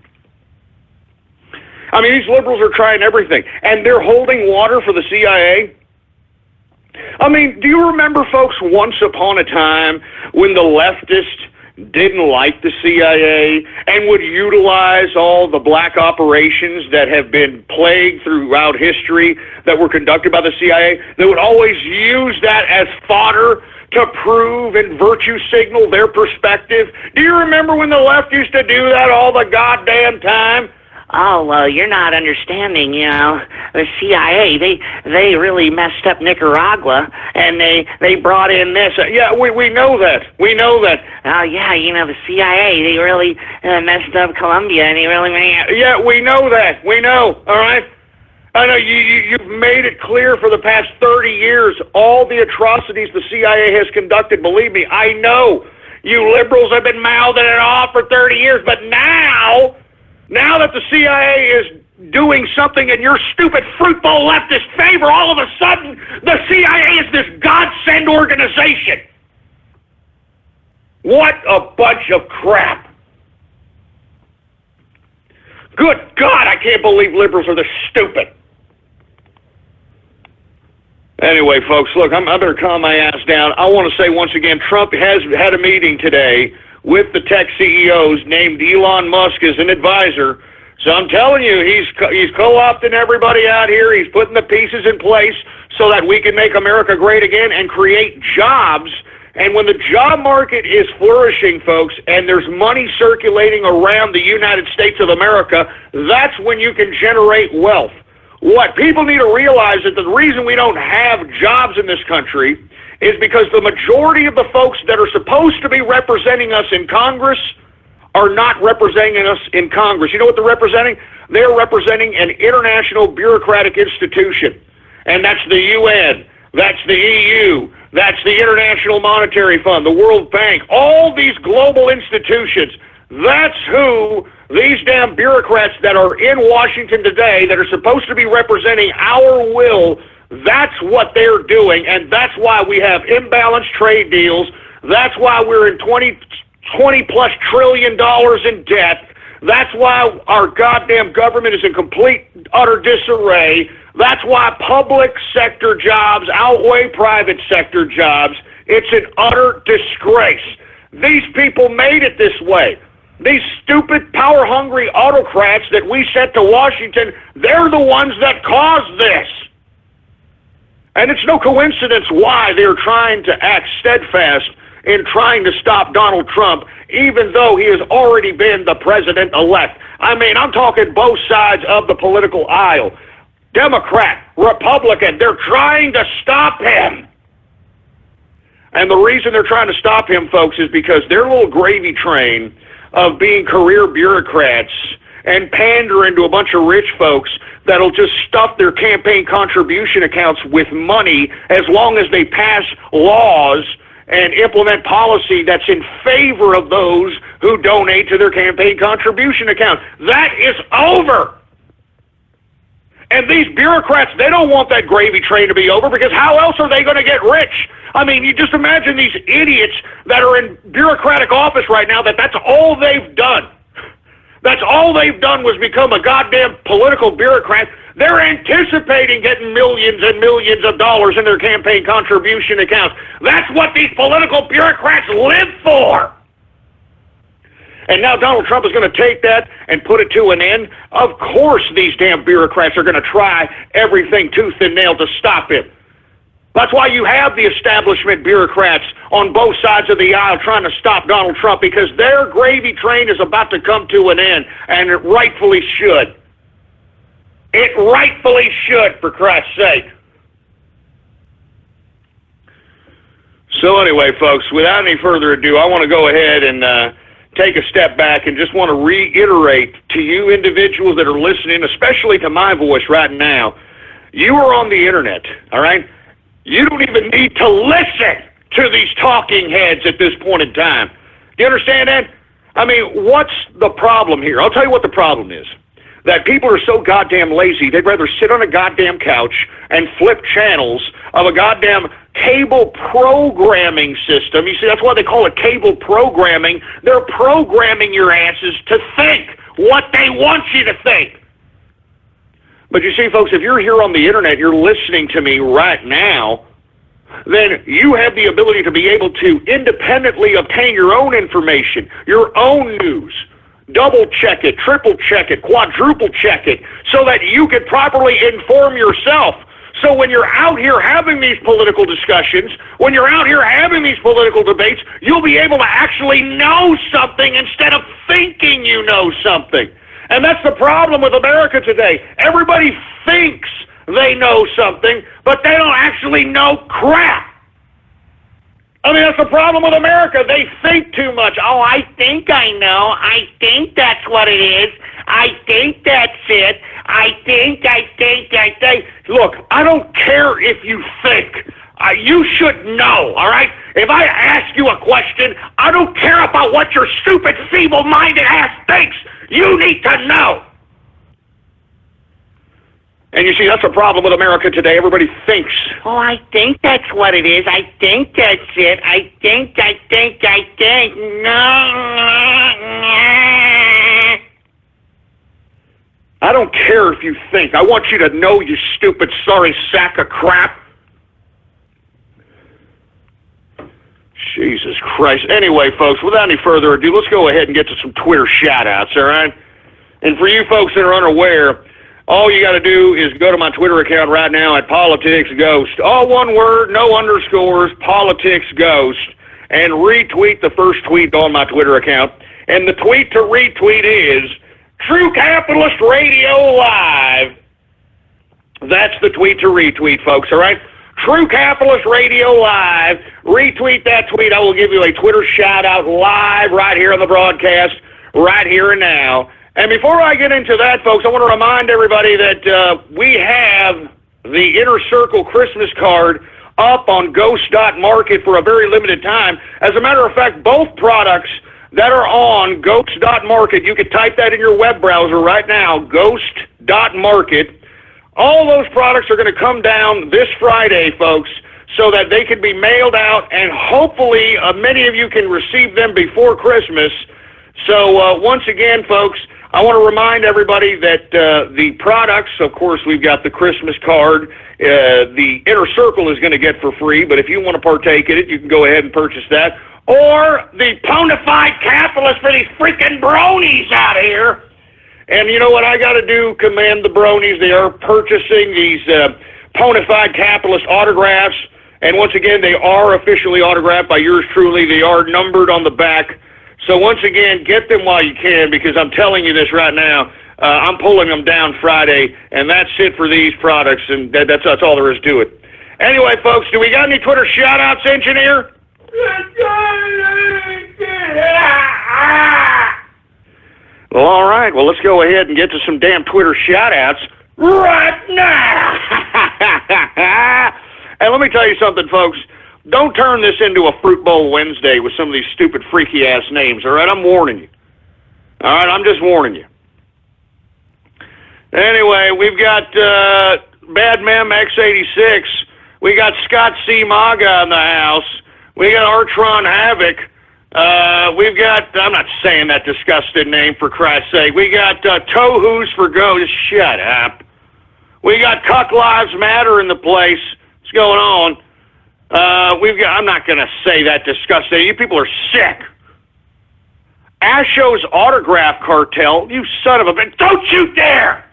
I mean, these liberals are trying everything, and they're holding water for the CIA. I mean, do you remember, folks, once upon a time when the leftists didn't like the CIA and would utilize all the black operations that have been plagued throughout history that were conducted by the CIA? They would always use that as fodder to prove and virtue signal their perspective. Do you remember when the left used to do that all the goddamn time? Oh, well, you're not understanding, the CIA, they really messed up Nicaragua, and they brought in this. Yeah, we know that. We know that. Oh, yeah, the CIA, they really messed up Colombia, and they really made... Yeah, we know that. We know, all right? I know you've made it clear for the past 30 years all the atrocities the CIA has conducted. Believe me, I know. You liberals have been mouthing it off for 30 years, but now that the CIA is doing something in your stupid fruitful leftist favor, all of a sudden the CIA is this godsend organization. What a bunch of crap. Good God, I can't believe liberals are this stupid. Anyway, folks, look, I better calm my ass down. I want to say once again, Trump has had a meeting today with the tech CEOs, named Elon Musk as an advisor. So I'm telling you, he's co-opting everybody out here. He's putting the pieces in place so that we can make America great again and create jobs And when the job market is flourishing, folks, and there's money circulating around the United States of America, that's when you can generate wealth. What people need to realize is that the reason we don't have jobs in this country is because the majority of the folks that are supposed to be representing us in Congress are not representing us in Congress. You know what they're representing? They're representing an international bureaucratic institution, and that's the UN, that's the EU, that's the International Monetary Fund, the World Bank, all these global institutions. That's who these damn bureaucrats that are in Washington today that are supposed to be representing our will, that's what they're doing, and that's why we have imbalanced trade deals. That's why we're in $20+ trillion in debt. That's why our goddamn government is in complete, utter disarray. That's why public sector jobs outweigh private sector jobs. It's an utter disgrace. These people made it this way. These stupid, power-hungry autocrats that we sent to Washington, they're the ones that caused this. And it's no coincidence why they're trying to act steadfast in trying to stop Donald Trump, even though he has already been the president-elect. I mean, I'm talking both sides of the political aisle. Democrat, Republican, they're trying to stop him. And the reason they're trying to stop him, folks, is because their little gravy train of being career bureaucrats and pandering to a bunch of rich folks that'll just stuff their campaign contribution accounts with money as long as they pass laws and implement policy that's in favor of those who donate to their campaign contribution account. That is over. And these bureaucrats, they don't want that gravy train to be over, because how else are they going to get rich? I mean, you just imagine these idiots that are in bureaucratic office right now, that's all they've done. That's all they've done was become a goddamn political bureaucrat. They're anticipating getting millions and millions of dollars in their campaign contribution accounts. That's what these political bureaucrats live for. And now Donald Trump is going to take that and put it to an end. Of course these damn bureaucrats are going to try everything tooth and nail to stop him. That's why you have the establishment bureaucrats on both sides of the aisle trying to stop Donald Trump, because their gravy train is about to come to an end, and it rightfully should. It rightfully should, for Christ's sake. So anyway, folks, without any further ado, I want to go ahead and take a step back and just want to reiterate to you individuals that are listening, especially to my voice right now, you are on the internet, all right? You don't even need to listen to these talking heads at this point in time. Do you understand that? I mean, what's the problem here? I'll tell you what the problem is. That people are so goddamn lazy, they'd rather sit on a goddamn couch and flip channels of a goddamn cable programming system. You see, that's why they call it cable programming. They're programming your asses to think what they want you to think. But you see, folks, if you're here on the internet, you're listening to me right now, then you have the ability to be able to independently obtain your own information, your own news. Double check it, triple check it, quadruple check it, so that you can properly inform yourself. So when you're out here having these political discussions, when you're out here having these political debates, you'll be able to actually know something instead of thinking you know something. And that's the problem with America today. Everybody thinks they know something, but they don't actually know crap. I mean, that's the problem with America. They think too much. Oh, I think I know. I think that's what it is. I think that's it. I think. Look, I don't care if you think. You should know, all right? If I ask you a question, I don't care about what your stupid, feeble-minded ass thinks. You need to know. And you see, that's the problem with America today. Everybody thinks. Oh, I think that's what it is. I think that's it. I think. No. I don't care if you think. I want you to know, you stupid, sorry sack of crap. Jesus Christ. Anyway, folks, without any further ado, let's go ahead and get to some Twitter shout-outs, all right? And for you folks that are unaware, all you got to do is go to my Twitter account right now at Politics Ghost. All one word, no underscores, Politics Ghost. and retweet the first tweet on my Twitter account. And the tweet to retweet is True Capitalist Radio Live. That's the tweet to retweet, folks, all right? True Capitalist Radio Live. Retweet that tweet. I will give you a Twitter shout-out live right here on the broadcast, right here and now. And before I get into that, folks, I want to remind everybody that we have the Inner Circle Christmas card up on Ghost.market for a very limited time. As a matter of fact, both products that are on Ghost.market, you can type that in your web browser right now, Ghost.market. All those products are going to come down this Friday, folks, so that they can be mailed out, and hopefully many of you can receive them before Christmas. So once again, folks, I want to remind everybody that the products, of course, we've got the Christmas card, the Inner Circle is going to get for free, but if you want to partake in it, you can go ahead and purchase that. Or the Pontified Capitalist for these freaking bronies out here. And you know what I got to do? Command the bronies. They are purchasing these Pontified Capitalist autographs. And once again, they are officially autographed by yours truly. They are numbered on the back. So once again, get them while you can, because I'm telling you this right now. I'm pulling them down Friday, and that's it for these products, and that's all there is to it. Anyway, folks, do we got any Twitter shout-outs, engineer? Well, all right. Well, let's go ahead and get to some damn Twitter shout-outs right now. And let me tell you something, folks. Don't turn this into a Fruit Bowl Wednesday with some of these stupid, freaky-ass names, all right? I'm warning you. All right? I'm just warning you. Anyway, we've got Bad Mem X86. We got Scott C. Maga in the house. We got Artron Havoc. We've got, I'm not saying that disgusting name for Christ's sake. We got Tohus for Go. Just shut up. We got Cuck Lives Matter in the place. What's going on? We've got, I'm not going to say that disgusting. You people are sick. Asho's Autograph Cartel. You son of a bitch. Don't you dare!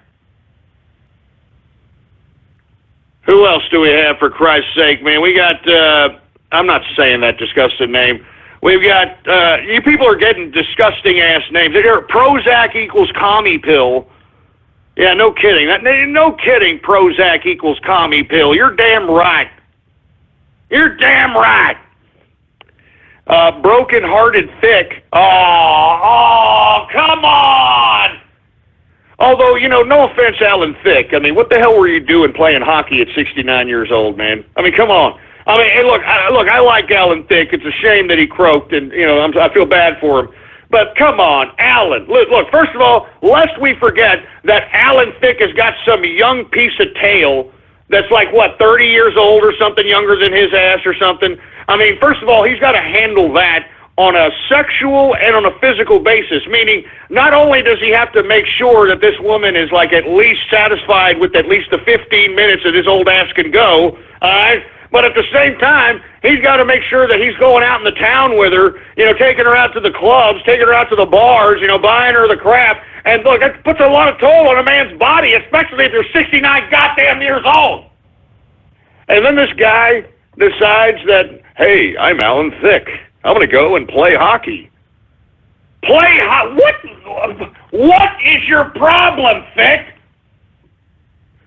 Who else do we have, for Christ's sake, man? We got, I'm not saying that disgusting name. We've got, you people are getting disgusting-ass names. They're Prozac equals commie pill. Yeah, no kidding. No kidding, Prozac equals commie pill. You're damn right. You're damn right. Broken-hearted thick. Oh, come on! Although, you know, no offense, Alan Thicke. I mean, what the hell were you doing playing hockey at 69 years old, man? I mean, come on. I mean, hey, look, I like Alan Thicke. It's a shame that he croaked, and, you know, I feel bad for him. But come on, Alan. Look, first of all, lest we forget that Alan Thicke has got some young piece of tail that's like, what, 30 years old or something, younger than his ass or something. I mean, first of all, he's got to handle that on a sexual and on a physical basis, meaning not only does he have to make sure that this woman is like at least satisfied with at least the 15 minutes that his old ass can go, all right? But at the same time, he's got to make sure that he's going out in the town with her, you know, taking her out to the clubs, taking her out to the bars, you know, buying her the crap. And look, that puts a lot of toll on a man's body, especially if you're 69 goddamn years old. And then this guy decides that, hey, I'm Alan Thicke. I'm going to go and play hockey. What is your problem, Thicke?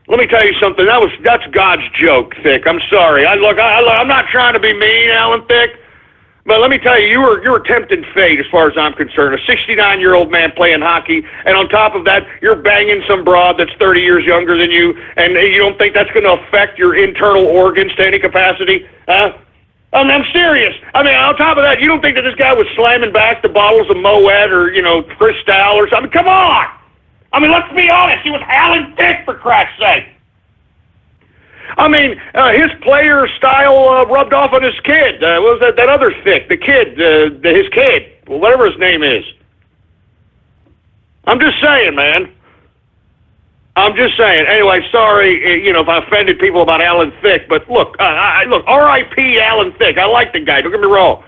Let me tell you something. That's God's joke, Thicke. I'm sorry. I'm not trying to be mean, Alan Thicke, but let me tell you, you're tempting fate as far as I'm concerned. A 69-year-old man playing hockey, and on top of that, you're banging some broad that's 30 years younger than you, and you don't think that's going to affect your internal organs to any capacity? I'm serious. I mean, on top of that, you don't think that this guy was slamming back the bottles of Moet or, you know, Cristal or something? Come on! I mean, let's be honest. He was Alan Thicke, for Christ's sake. I mean, his player style rubbed off on his kid. What was that other Thicke? The kid, his kid, whatever his name is. I'm just saying, man. I'm just saying. Anyway, sorry, you know, if I offended people about Alan Thicke, but look, look, R.I.P. Alan Thicke. I like the guy. Don't get me wrong.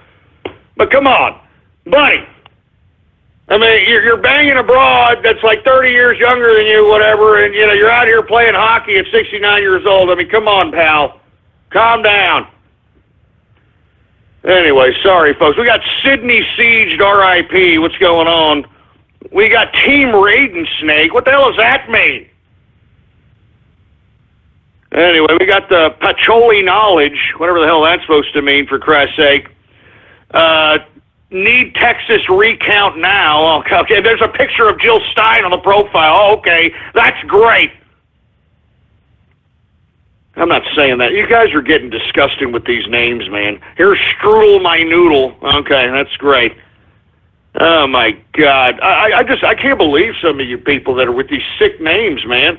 But come on, buddy. I mean, you're banging a broad that's like 30 years younger than you, whatever, and, you know, you're out here playing hockey at 69 years old. I mean, come on, pal. Calm down. Anyway, sorry, folks. We got Sydney Sieged R.I.P. What's going on? We got Team Raiden Snake. What the hell does that mean? Anyway, we got the Patchouli Knowledge, whatever the hell that's supposed to mean, for Christ's sake. Need Texas recount now. Okay, there's a picture of Jill Stein on the profile. Oh, okay, that's great. I'm not saying that. You guys are getting disgusting with these names, man. Here's Strudel My Noodle. Okay, that's great. Oh, my God. I can't believe some of you people that are with these sick names, man.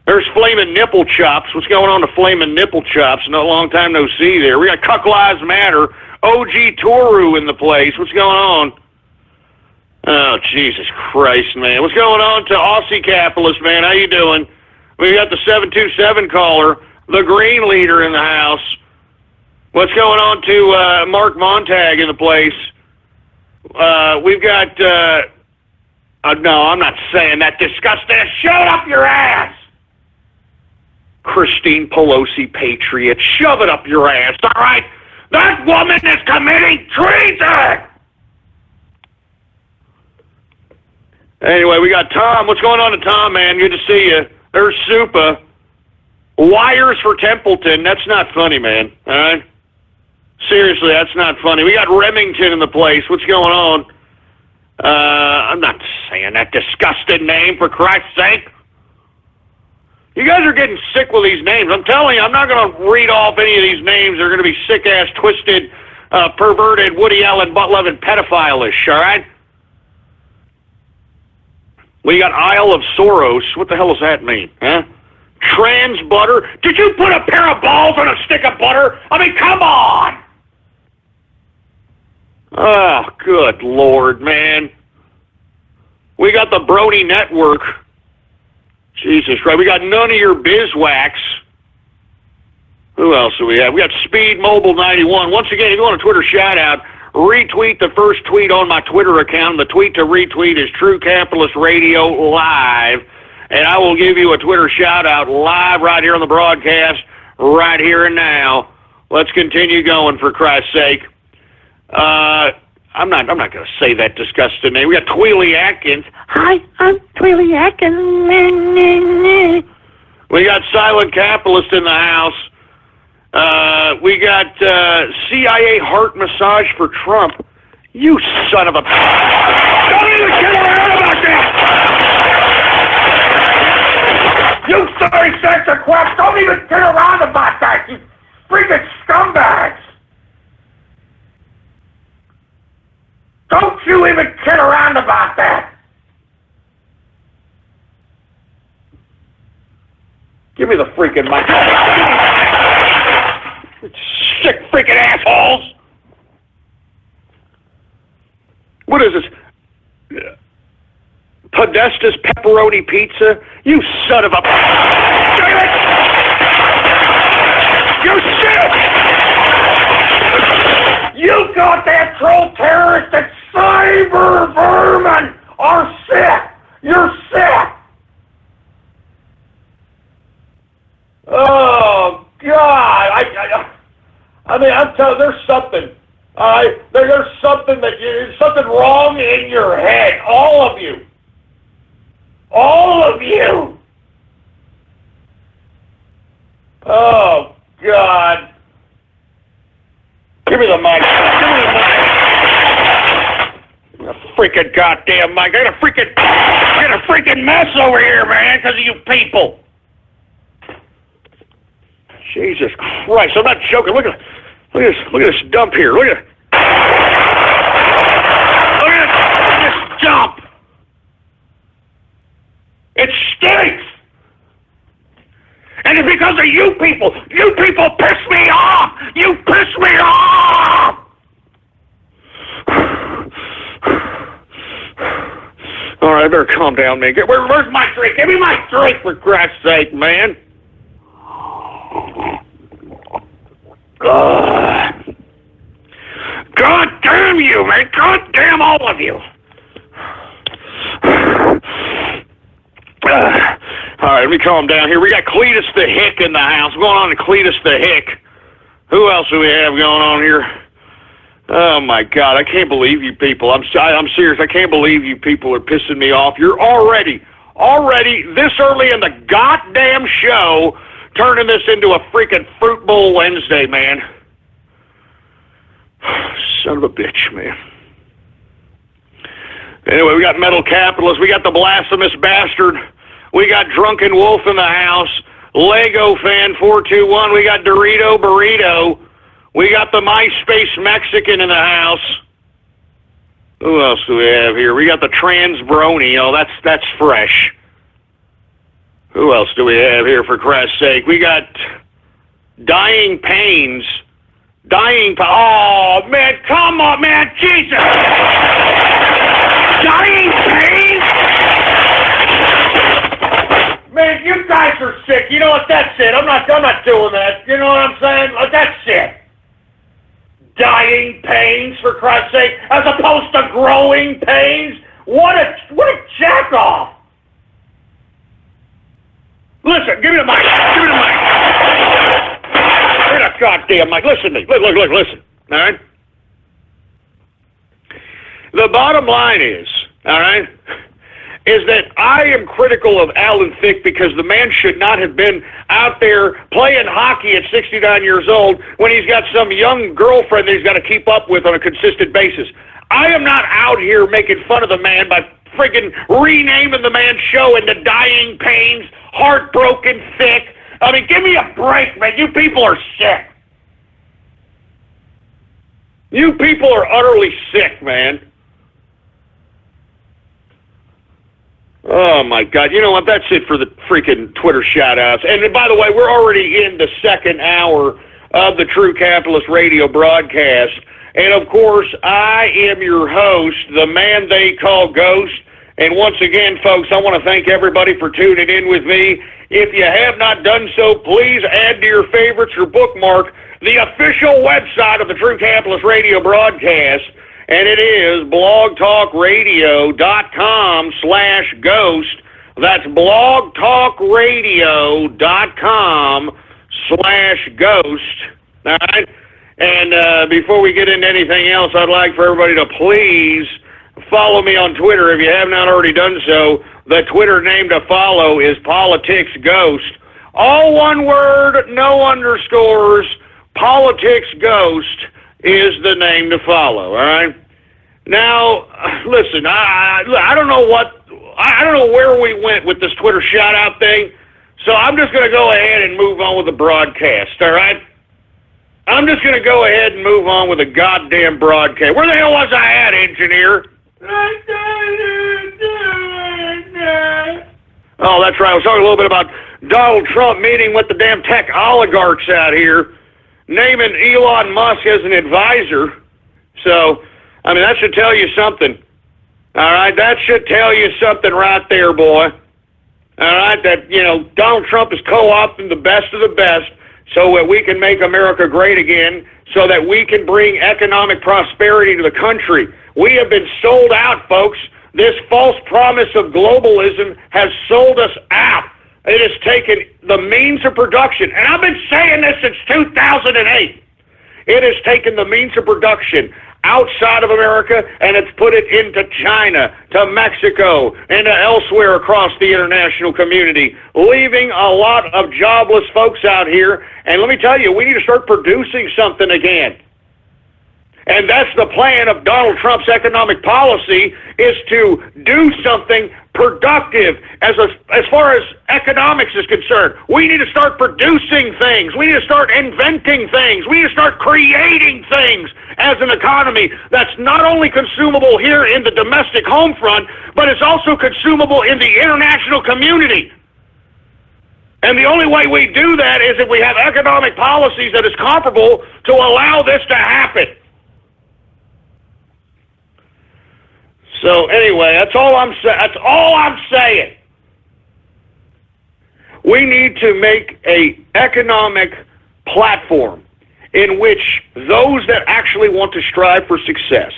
There's Flamin' Nipple Chops. What's going on to Flamin' Nipple Chops? No, long time no see there. We got Cuck Lives Matter. OG Toru in the place. What's going on? Oh, Jesus Christ, man. What's going on to Aussie Capitalist, man? How you doing? We got the 727 caller, the Green Leader in the house. What's going on to Mark Montag in the place? We've got, no, I'm not saying that disgusting. Shut up your ass! Christine Pelosi patriot. Shove it up your ass, all right? That woman is committing treason! Anyway, we got Tom. What's going on to Tom, man? Good to see you. There's Supa. Wires for Templeton. That's not funny, man. All right? Seriously, that's not funny. We got Remington in the place. What's going on? I'm not saying that disgusting name, for Christ's sake. You guys are getting sick with these names. I'm telling you, I'm not going to read off any of these names. They're going to be sick-ass, twisted, perverted, Woody Allen, butt-loving, pedophile-ish, all right? We got Isle of Soros. What the hell does that mean, huh? Trans butter? Did you put a pair of balls on a stick of butter? I mean, come on! Oh, good Lord, man. We got the Brony Network. Jesus Christ. We got None of Your Bizwax. Who else do we have? We got Speed Mobile 91. Once again, if you want a Twitter shout-out, retweet the first tweet on my Twitter account. The tweet to retweet is True Capitalist Radio Live. And I will give you a Twitter shout-out live right here on the broadcast, right here and now. Let's continue going, for Christ's sake. I'm not going to say that disgusting name. We got Tweely Atkins. Hi, I'm Tweely Atkins. We got Silent Capitalist in the house. We got CIA heart massage for Trump. You son of a... Don't even get around about that! You 36 of quacks, don't even get around about that, you freaking scumbags! Don't you even kid around about that! Give me the freaking mic. Sick freaking assholes! What is this? Podesta's pepperoni pizza? You son of a... Damn it! You shit! You goddamn troll terrorists and cyber vermin are sick! You're sick! Oh, God! I mean, I'm telling you, there's something. There's something there's something wrong in your head. All of you. All of you. Oh, God. Give me the mic. Give me the mic. A freaking goddamn mic. I got a freaking mess over here, man, because of you people. Jesus Christ, I'm not joking. Look at this dump here. Look at this dump. It stinks. And it's because of you people. You people piss me off. You piss me off. All right, I better calm down, man. Where's my drink? Give me my drink, for Christ's sake, man. God damn you, man. God damn all of you. All right, let me calm down here. We got Cletus the Hick in the house. What's going on to Cletus the Hick? Who else do we have going on here? Oh my God, I can't believe you people. I'm serious. I can't believe you people are pissing me off. You're already this early in the goddamn show turning this into a freaking Fruit Bowl Wednesday, man. Son of a bitch, man. Anyway, we got Metal Capitalist. We got the Blasphemous Bastard. We got Drunken Wolf in the house. Lego Fan 421. We got Dorito Burrito. We got the MySpace Mexican in the house. Who else do we have here? We got the Trans Brony. Oh, that's fresh. Who else do we have here, for Christ's sake? We got Dying Pains. Oh, man, come on, man, Jesus! Dying Pains? Man, you guys are sick. You know what? That's it. I'm not doing that. You know what I'm saying? That's it. Dying pains, for Christ's sake, as opposed to growing pains. What a jack off! Listen, give me the mic. Give me the mic. Give me the goddamn mic. Listen to me. Look, listen. All right. The bottom line is, all right, is that I am critical of Alan Thicke because the man should not have been out there playing hockey at 69 years old when he's got some young girlfriend that he's got to keep up with on a consistent basis. I am not out here making fun of the man by friggin' renaming the man's show into Dying Pains, Heartbroken Thick. I mean, give me a break, man. You people are sick. You people are utterly sick, man. Oh, my God. You know what? That's it for the freaking Twitter shout-outs. And, by the way, we're already in the second hour of the True Capitalist Radio broadcast. And, of course, I am your host, the man they call Ghost. And once again, folks, I want to thank everybody for tuning in with me. If you have not done so, please add to your favorites or bookmark the official website of the True Capitalist Radio broadcast. And it is blogtalkradio.com/ghost. That's blogtalkradio.com/ghost. All right? And before we get into anything else, I'd like for everybody to please follow me on Twitter if you have not already done so. The Twitter name to follow is Politics Ghost. All one word, no underscores. Politics Ghost is the name to follow, all right? Now, listen, I don't know where we went with this Twitter shout-out thing, so I'm just going to go ahead and move on with the broadcast, all right? I'm just going to go ahead and move on with the goddamn broadcast. Where the hell was I at, engineer? Oh, that's right. I was talking a little bit about Donald Trump meeting with the damn tech oligarchs out here, naming Elon Musk as an advisor. So, I mean, that should tell you something. All right? That should tell you something right there, boy. All right? That, you know, Donald Trump is co-opting the best of the best so that we can make America great again, so that we can bring economic prosperity to the country. We have been sold out, folks. This false promise of globalism has sold us out. It has taken the means of production, and I've been saying this since 2008. It has taken the means of production outside of America, and it's put it into China, to Mexico, and to elsewhere across the international community, leaving a lot of jobless folks out here. And let me tell you, we need to start producing something again. And that's the plan of Donald Trump's economic policy, is to do something productive as far as economics is concerned. We need to start producing things. We need to start inventing things. We need to start creating things as an economy that's not only consumable here in the domestic home front, but it's also consumable in the international community. And the only way we do that is if we have economic policies that is comparable to allow this to happen. So anyway, that's all I'm saying. We need to make an economic platform in which those that actually want to strive for success,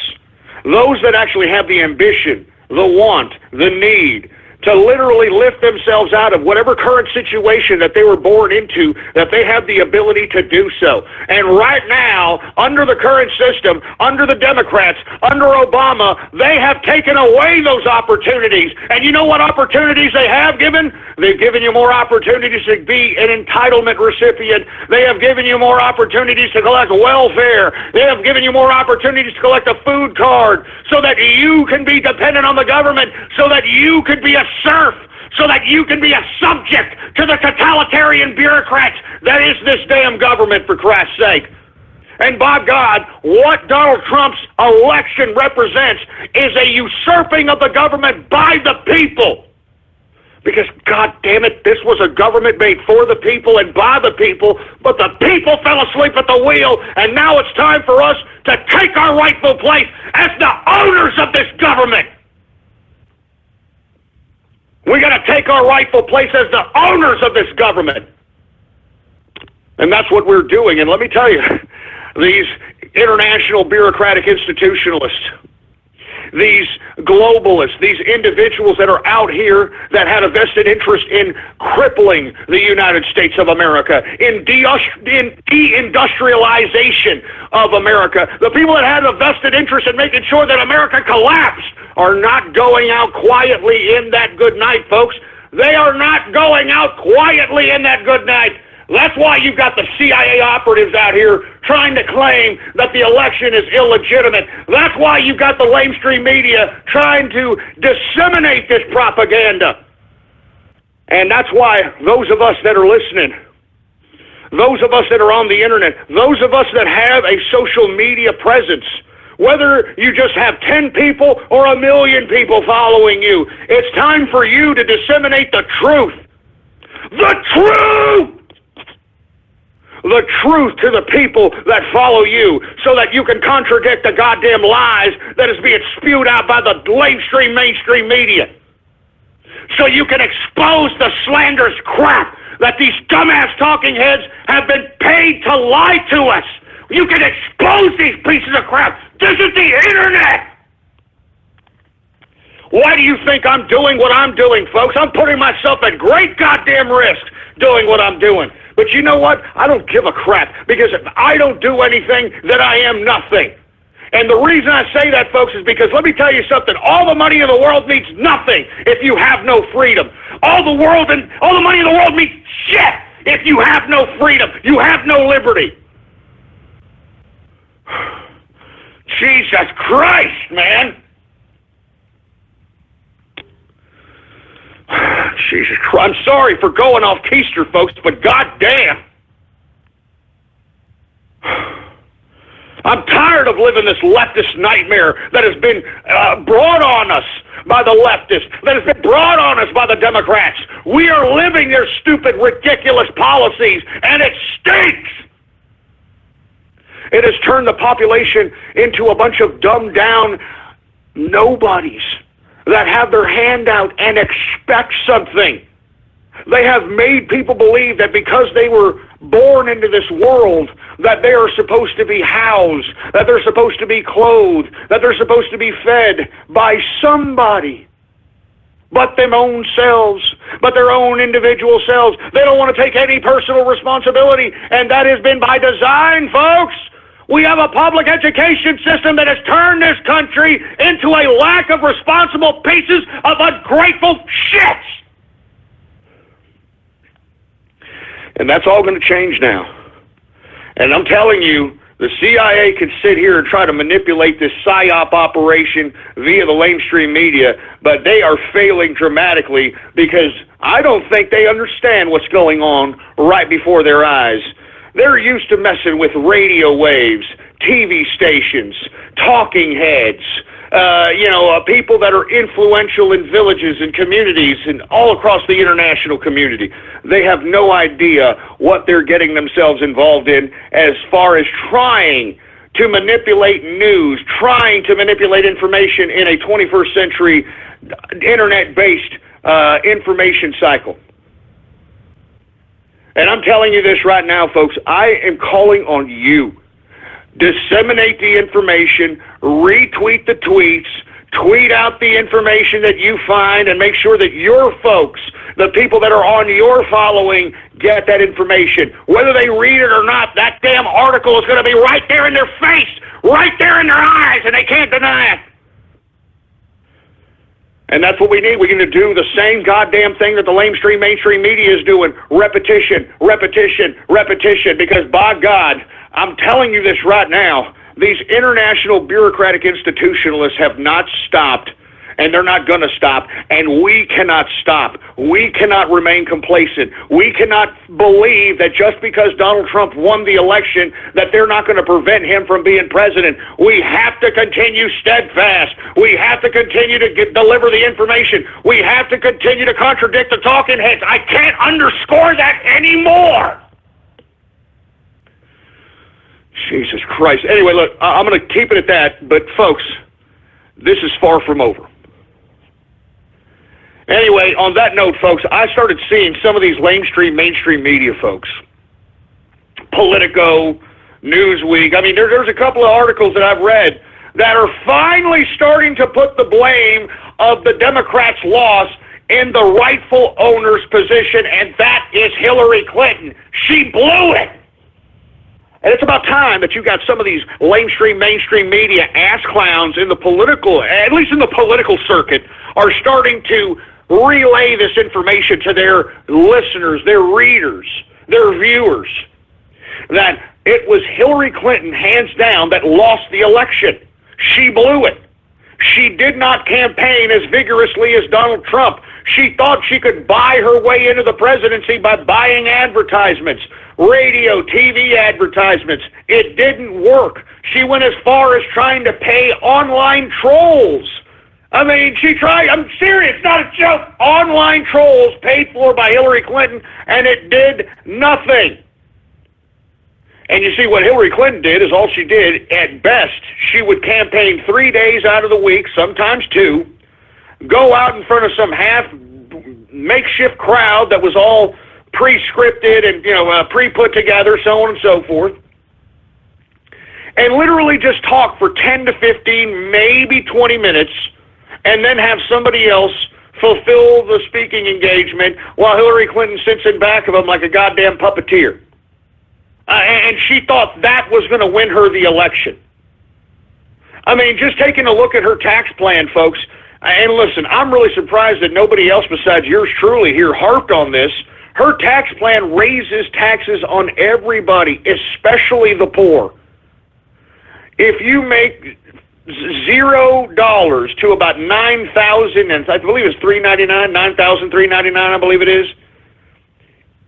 those that actually have the ambition, the want, the need to literally lift themselves out of whatever current situation that they were born into, that they have the ability to do so. And right now, under the current system, under the Democrats, under Obama, they have taken away those opportunities. And you know what opportunities they have given? They've given you more opportunities to be an entitlement recipient. They have given you more opportunities to collect welfare. They have given you more opportunities to collect a food card so that you can be dependent on the government, so that you could be a serf, so that you can be a subject to the totalitarian bureaucrats that is this damn government, for Christ's sake. And by God, what Donald Trump's election represents is a usurping of the government by the people. Because, God damn it, this was a government made for the people and by the people, but the people fell asleep at the wheel, and now it's time for us to take our rightful place as the owners of this government. We got to take our rightful place as the owners of this government. And that's what we're doing. And let me tell you, these international bureaucratic institutionalists, these globalists, these individuals that are out here that had a vested interest in crippling the United States of America, in deindustrialization of America, the people that had a vested interest in making sure that America collapsed are not going out quietly in that good night, folks. They are not going out quietly in that good night. That's why you've got the CIA operatives out here trying to claim that the election is illegitimate. That's why you've got the lamestream media trying to disseminate this propaganda. And that's why those of us that are listening, those of us that are on the internet, those of us that have a social media presence, whether you just have 10 people or 1 million people following you, it's time for you to disseminate the truth. The truth! The truth to the people that follow you, so that you can contradict the goddamn lies that is being spewed out by the lamestream mainstream media. So you can expose the slanderous crap that these dumbass talking heads have been paid to lie to us. You can expose these pieces of crap. This is the internet. Why do you think I'm doing what I'm doing, folks? I'm putting myself at great goddamn risk doing what I'm doing. But you know what? I don't give a crap, because if I don't do anything, then I am nothing. And the reason I say that, folks, is because let me tell you something. All the money in the world means nothing if you have no freedom. All the money in the world means shit if you have no freedom. You have no liberty. Jesus Christ, man. Jesus Christ. I'm sorry for going off keister, folks, but goddamn. I'm tired of living this leftist nightmare that has been brought on us by the leftists, that has been brought on us by the Democrats. We are living their stupid, ridiculous policies, and it stinks. It has turned the population into a bunch of dumbed-down nobodies that have their hand out and expect something. They have made people believe that because they were born into this world, that they are supposed to be housed, that they're supposed to be clothed, that they're supposed to be fed by somebody but their own selves, but their own individual selves. They don't want to take any personal responsibility, and that has been by design, folks. We have a public education system that has turned this country into a lack of responsible pieces of ungrateful shit. And that's all going to change now. And I'm telling you, the CIA can sit here and try to manipulate this PSYOP operation via the lamestream media, but they are failing dramatically, because I don't think they understand what's going on right before their eyes. They're used to messing with radio waves, TV stations, talking heads, people that are influential in villages and communities and all across the international community. They have no idea what they're getting themselves involved in as far as trying to manipulate news, trying to manipulate information in a 21st century internet-based information cycle. And I'm telling you this right now, folks, I am calling on you. Disseminate the information, retweet the tweets, Tweet out the information that you find and make sure that your folks, the people that are on your following, get that information. Whether they read it or not, that damn article is going to be right there in their face, right there in their eyes, and they can't deny it. And that's what we need. We're going to do the same goddamn thing that the mainstream media is doing. Repetition, repetition, repetition. Because by God, I'm telling you this right now, these international bureaucratic institutionalists have not stopped, and they're not going to stop, and we cannot stop. We cannot remain complacent. We cannot believe that just because Donald Trump won the election that they're not going to prevent him from being president. We have to continue steadfast. We have to continue to deliver the information. We have to continue to contradict the talking heads. I can't underscore that anymore. Jesus Christ. Anyway, look, I'm going to keep it at that, but folks, this is far from over. Anyway, on that note, folks, I started seeing some of these mainstream media folks, Politico, Newsweek. I mean, there's a couple of articles that I've read that are finally starting to put the blame of the Democrats' loss in the rightful owner's position, and that is Hillary Clinton. She blew it. And it's about time that you got some of these mainstream media ass clowns in the political, at least in the political circuit, are starting to relay this information to their listeners, their readers, their viewers, that it was Hillary Clinton, hands down, that lost the election. She blew it. She did not campaign as vigorously as Donald Trump. She thought she could buy her way into the presidency by buying advertisements, radio, TV advertisements. It didn't work. She went as far as trying to pay online trolls. I mean, she tried, I'm serious, not a joke, online trolls paid for by Hillary Clinton, and it did nothing. And you see, what Hillary Clinton did is all she did, at best, she would campaign 3 days out of the week, sometimes 2, go out in front of some half makeshift crowd that was all pre-scripted and, pre-put together, so on and so forth, and literally just talk for 10 to 15, maybe 20 minutes, and then have somebody else fulfill the speaking engagement while Hillary Clinton sits in back of him like a goddamn puppeteer. And she thought that was going to win her the election. I mean, just taking a look at her tax plan, folks, and listen, I'm really surprised that nobody else besides yours truly here harped on this. Her tax plan raises taxes on everybody, especially the poor. If you make $0 to about $9,000, and I believe it's $399, $9,399, I believe it is.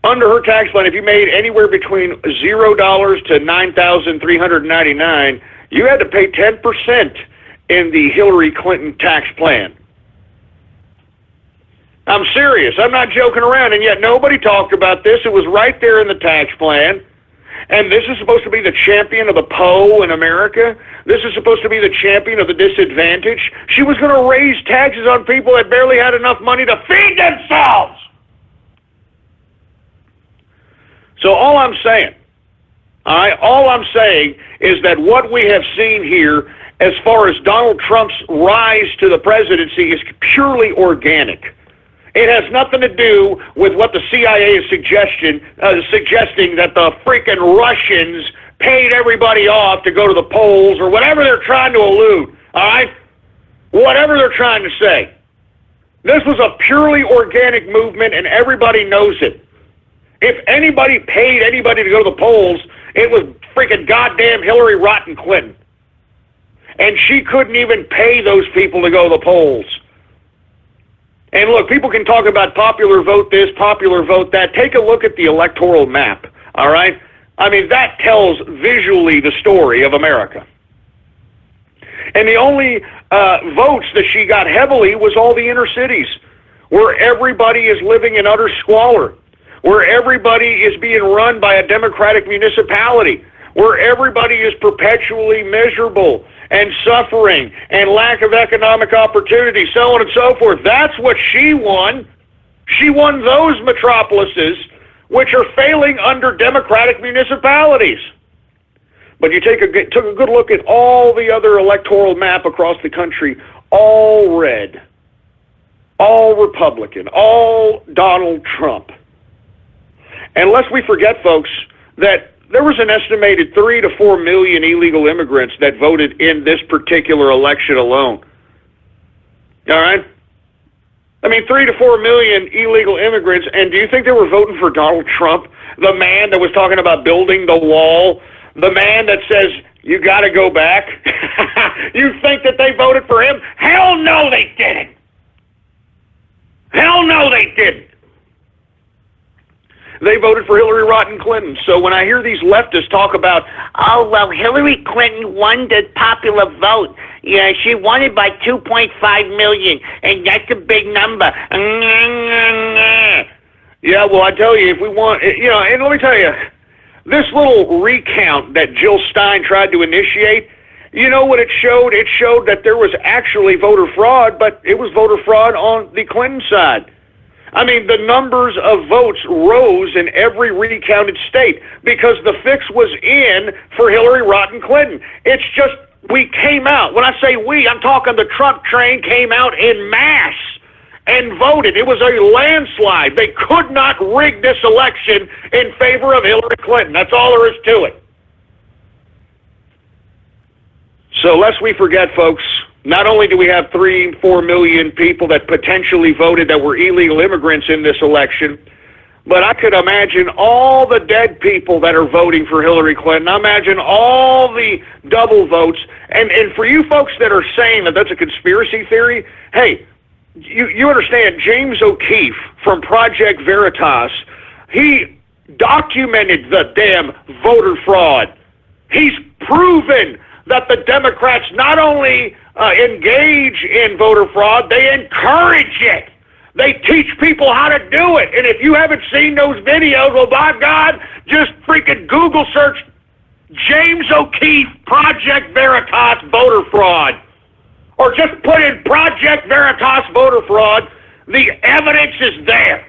Under her tax plan, if you made anywhere between $0 to $9,399, you had to pay 10% in the Hillary Clinton tax plan. I'm serious. I'm not joking around, and yet nobody talked about this. It was right there in the tax plan. And this is supposed to be the champion of the poor in America. This is supposed to be the champion of the disadvantaged. She was going to raise taxes on people that barely had enough money to feed themselves. So all I'm saying is that what we have seen here as far as Donald Trump's rise to the presidency is purely organic. It has nothing to do with what the CIA is suggesting that the freaking Russians paid everybody off to go to the polls or whatever they're trying to allude, all right? Whatever they're trying to say. This was a purely organic movement, and everybody knows it. If anybody paid anybody to go to the polls, it was freaking goddamn Hillary Rotten Clinton. And she couldn't even pay those people to go to the polls. And look, people can talk about popular vote this, popular vote that. Take a look at the electoral map, all right? I mean, that tells visually the story of America. And the only votes that she got heavily was all the inner cities, where everybody is living in utter squalor, where everybody is being run by a Democratic municipality, where everybody is perpetually miserable and suffering and lack of economic opportunity, so on and so forth. That's what she won. She won those metropolises, which are failing under Democratic municipalities. But you took a good look at all the other electoral map across the country. all red, all Republican, all Donald Trump. And lest we forget, folks, that there was an estimated 3 to 4 million illegal immigrants that voted in this particular election alone. All right? I mean, 3 to 4 million illegal immigrants, and do you think they were voting for Donald Trump, the man that was talking about building the wall, the man that says, you got to go back? You think that they voted for him? Hell no, they didn't. Hell no, they didn't. They voted for Hillary Rodham Clinton. So when I hear these leftists talk about, oh, well, Hillary Clinton won the popular vote. Yeah, she won it by 2.5 million, and that's a big number. Yeah, well, I tell you, if we want, you know, and let me tell you, this little recount that Jill Stein tried to initiate, you know what it showed? It showed that there was actually voter fraud, but it was voter fraud on the Clinton side. I mean, the numbers of votes rose in every recounted state because the fix was in for Hillary Rodham Clinton. It's just, we came out. When I say we, I'm talking the Trump train came out en masse and voted. It was a landslide. They could not rig this election in favor of Hillary Clinton. That's all there is to it. So lest we forget, folks, not only do we have 3-4 million people that potentially voted that were illegal immigrants in this election, but I could imagine all the dead people that are voting for Hillary Clinton. I imagine all the double votes. And for you folks that are saying that that's a conspiracy theory, hey, you understand, James O'Keefe from Project Veritas, he documented the damn voter fraud. He's proven that the Democrats not only engage in voter fraud, they encourage it. They teach people how to do it. And if you haven't seen those videos, well, by God, just freaking Google search James O'Keefe Project Veritas voter fraud. Or just put in Project Veritas voter fraud. The evidence is there.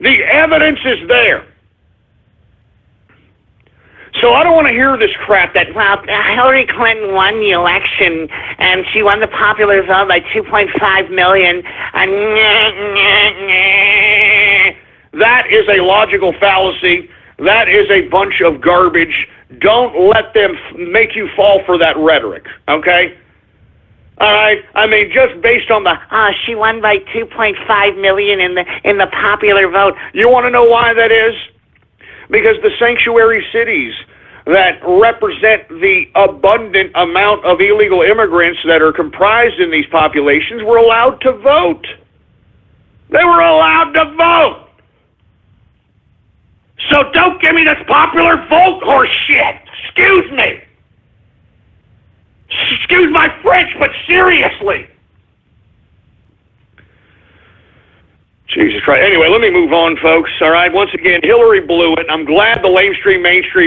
The evidence is there. So I don't want to hear this crap that, well, Hillary Clinton won the election, and she won the popular vote by 2.5 million. That is a logical fallacy. That is a bunch of garbage. Don't let them make you fall for that rhetoric, okay? All right? I mean, just based on the, she won by 2.5 million in the popular vote. You want to know why that is? Because the sanctuary cities that represent the abundant amount of illegal immigrants that are comprised in these populations were allowed to vote. They were allowed to vote. So don't give me this popular vote horse shit. Excuse me. Excuse my French, but seriously. Jesus Christ. Anyway, let me move on, folks. All right. Once again, Hillary blew it. I'm glad the mainstream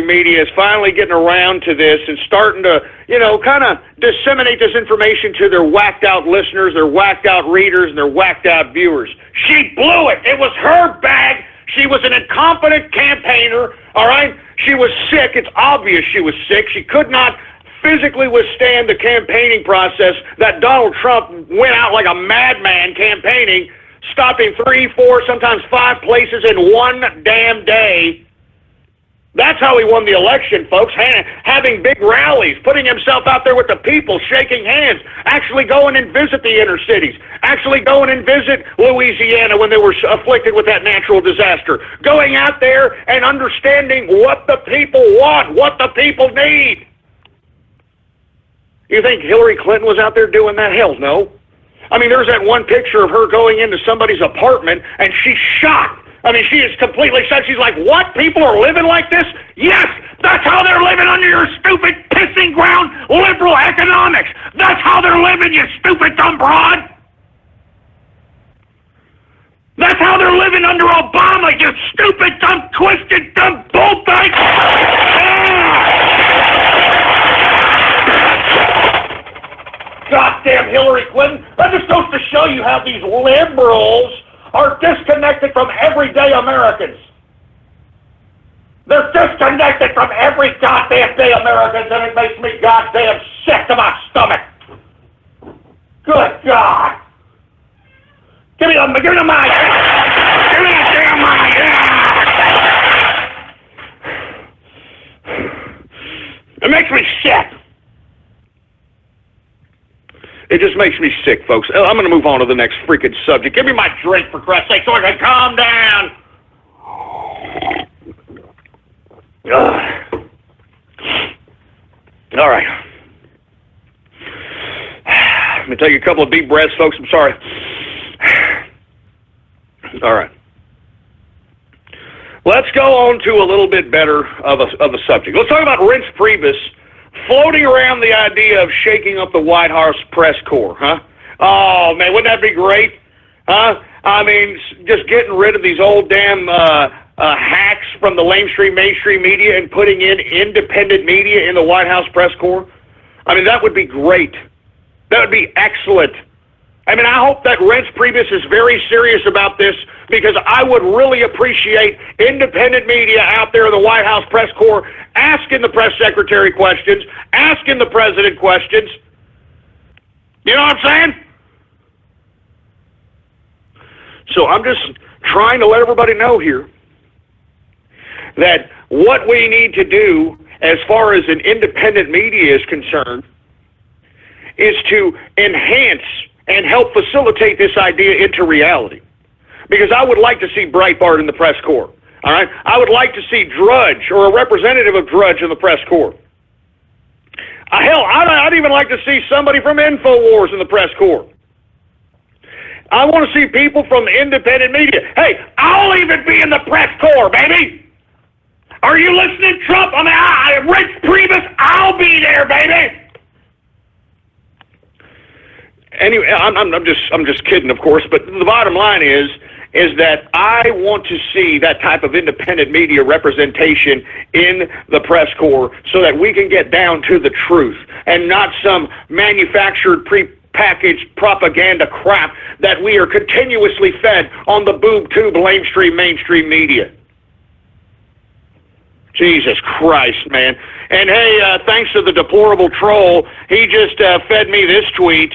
media is finally getting around to this and starting to, you know, kind of disseminate this information to their whacked-out listeners, their whacked-out readers, and their whacked-out viewers. She blew it. It was her bag. She was an incompetent campaigner. All right. She was sick. It's obvious she was sick. She could not physically withstand the campaigning process that Donald Trump went out like a madman campaigning, stopping 3, 4, sometimes 5 places in one damn day. That's how he won the election, folks, having big rallies, putting himself out there with the people, shaking hands, actually going and visit the inner cities, actually going and visit Louisiana when they were afflicted with that natural disaster, going out there and understanding what the people want, what the people need. You think Hillary Clinton was out there doing that? Hell no. I mean, there's that one picture of her going into somebody's apartment, and she's shocked. I mean, she is completely shocked. She's like, what? People are living like this? Yes, that's how they're living under your stupid pissing ground liberal economics. That's how they're living, you stupid dumb broad. That's how they're living under Obama, you stupid, dumb, twisted, dumb bullbag. Goddamn Hillary Clinton. That just goes to show you how these liberals are disconnected from everyday Americans. They're disconnected from every goddamn day Americans, and it makes me goddamn sick to my stomach. Good God! Give me the mic! Give me that damn mic! It makes me sick. It just makes me sick, folks. I'm going to move on to the next freaking subject. Give me my drink, for Christ's sake, so I can calm down. All right. Let me take a couple of deep breaths, folks. I'm sorry. All right. Let's go on to a little bit better of a subject. Let's talk about Reince Priebus floating around the idea of shaking up the White House press corps, huh? Oh, man, wouldn't that be great? Huh? I mean, just getting rid of these old damn hacks from the mainstream media and putting in independent media in the White House press corps. I mean, that would be great. That would be excellent. I mean, I hope that Reince Priebus is very serious about this, because I would really appreciate independent media out there in the White House press corps asking the press secretary questions, asking the president questions. You know what I'm saying? So I'm just trying to let everybody know here that what we need to do as far as an independent media is concerned is to enhance and help facilitate this idea into reality. Because I would like to see Breitbart in the press corps. All right? I would like to see Drudge or a representative of Drudge in the press corps. Hell, I'd even like to see somebody from InfoWars in the press corps. I want to see people from independent media. Hey, I'll even be in the press corps, baby. Are you listening, Trump? I mean, Reince Priebus, I'll be there, baby. Anyway, I'm just kidding, of course, but the bottom line is that I want to see that type of independent media representation in the press corps so that we can get down to the truth and not some manufactured, pre-packaged propaganda crap that we are continuously fed on the boob tube mainstream media. Jesus Christ, man. And hey, thanks to the deplorable troll, he just fed me this tweet.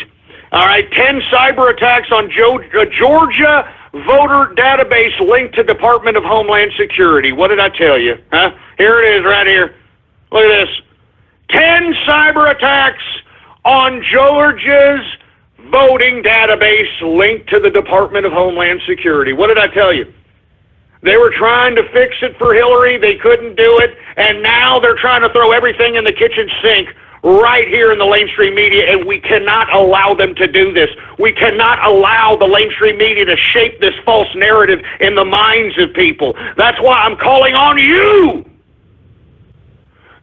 All right, 10 cyber attacks on Georgia voter database linked to Department of Homeland Security. What did I tell you? Huh? Here it is right here. Look at this. 10 cyber attacks on Georgia's voting database linked to the Department of Homeland Security. What did I tell you? They were trying to fix it for Hillary. They couldn't do it. And now they're trying to throw everything in the kitchen sink right here in the mainstream media, and we cannot allow them to do this. We cannot allow the mainstream media to shape this false narrative in the minds of people. That's why I'm calling on you.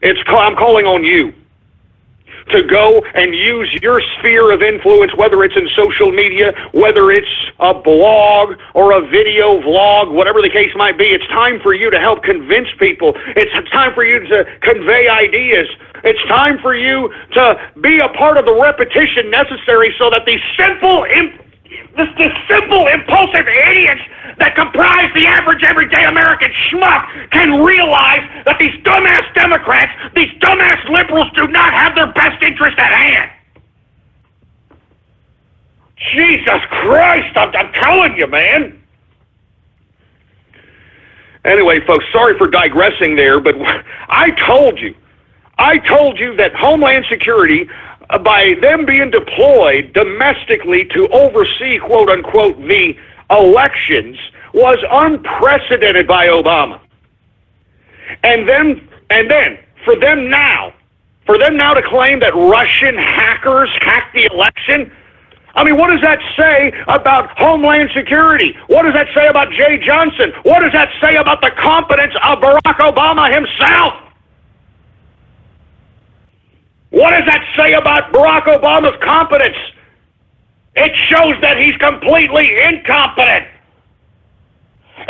I'm calling on you to go and use your sphere of influence, whether it's in social media, whether it's a blog or a video vlog, whatever the case might be. It's time for you to help convince people. It's time for you to convey ideas. It's time for you to be a part of the repetition necessary so that these simple, impulsive idiots that comprise the average everyday American schmuck can realize that these dumbass Democrats, these dumbass liberals do not have their best interest at hand. Jesus Christ, I'm telling you, man. Anyway, folks, sorry for digressing there, but I told you that Homeland Security, by them being deployed domestically to oversee, quote unquote, the elections, was unprecedented by Obama. And then for them now to claim that Russian hackers hacked the election, I mean, what does that say about Homeland Security? What does that say about Jay Johnson? What does that say about the competence of Barack Obama himself? What does that say about Barack Obama's competence? It shows that he's completely incompetent.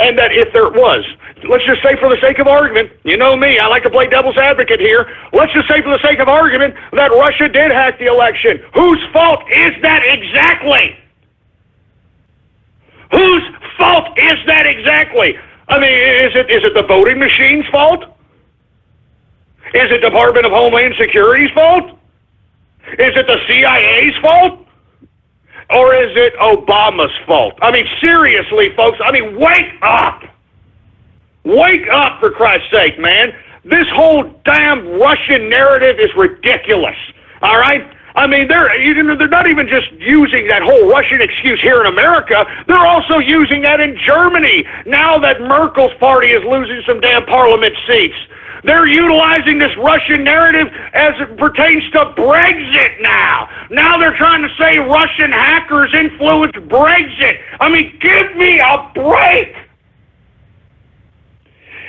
And that if there was, let's just say for the sake of argument, you know me, I like to play devil's advocate here. Let's just say for the sake of argument that Russia did hack the election. Whose fault is that exactly? Whose fault is that exactly? I mean, is it the voting machine's fault? Is it Department of Homeland Security's fault? Is it the CIA's fault? or is it Obama's fault? I mean, seriously, folks, I mean, wake up! Wake up, for Christ's sake, man. This whole damn Russian narrative is ridiculous, all right? I mean, they're not even just using that whole Russian excuse here in America. They're also using that in Germany, now that Merkel's party is losing some damn parliament seats. They're utilizing this Russian narrative as it pertains to Brexit now. Now they're trying to say Russian hackers influenced Brexit. I mean, give me a break.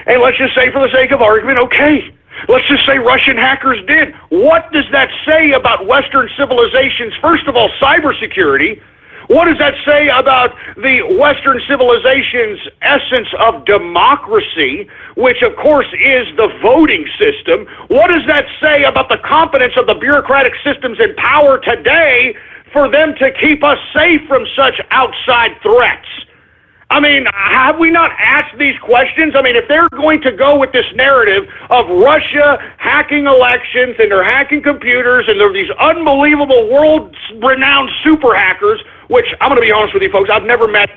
And let's just say, for the sake of argument, okay, let's just say Russian hackers did. What does that say about Western civilization's, first of all, cybersecurity? What does that say about the Western civilization's essence of democracy, which of course is the voting system? What does that say about the competence of the bureaucratic systems in power today for them to keep us safe from such outside threats? I mean, have we not asked these questions? I mean, if they're going to go with this narrative of Russia hacking elections and they're hacking computers and they're these unbelievable world-renowned super hackers, which I'm going to be honest with you folks, I've never met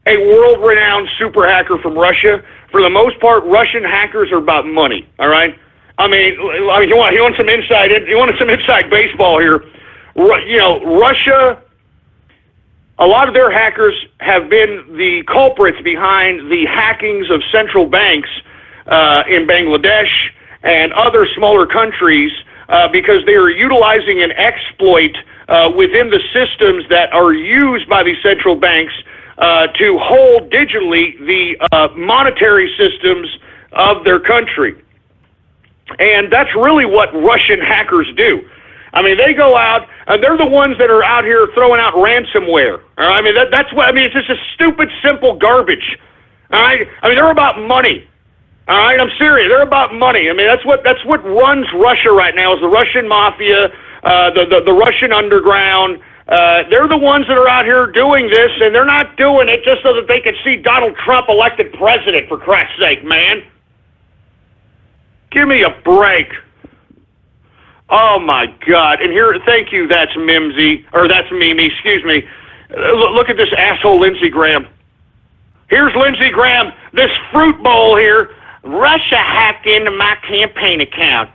a world-renowned super hacker from Russia. For the most part, Russian hackers are about money, all right? I mean, you want some inside? You want some inside baseball here? You know, Russia. A lot of their hackers have been the culprits behind the hackings of central banks in Bangladesh and other smaller countries because they are utilizing an exploit within the systems that are used by these central banks to hold digitally the monetary systems of their country. And that's really what Russian hackers do. I mean, they go out, and they're the ones that are out here throwing out ransomware. All right? I mean, that's what, I mean, it's just a stupid, simple garbage. All right? I mean, they're about money. All right? I'm serious. They're about money. I mean, that's what runs Russia right now is the Russian mafia, the Russian underground. They're the ones that are out here doing this, and they're not doing it just so that they can see Donald Trump elected president, for Christ's sake, man. Give me a break. Oh, my God. And here, thank you, that's Mimsy, or that's Mimi, excuse me. Look at this asshole Lindsey Graham. Here's Lindsey Graham, this fruit bowl here. Russia hacked into my campaign account.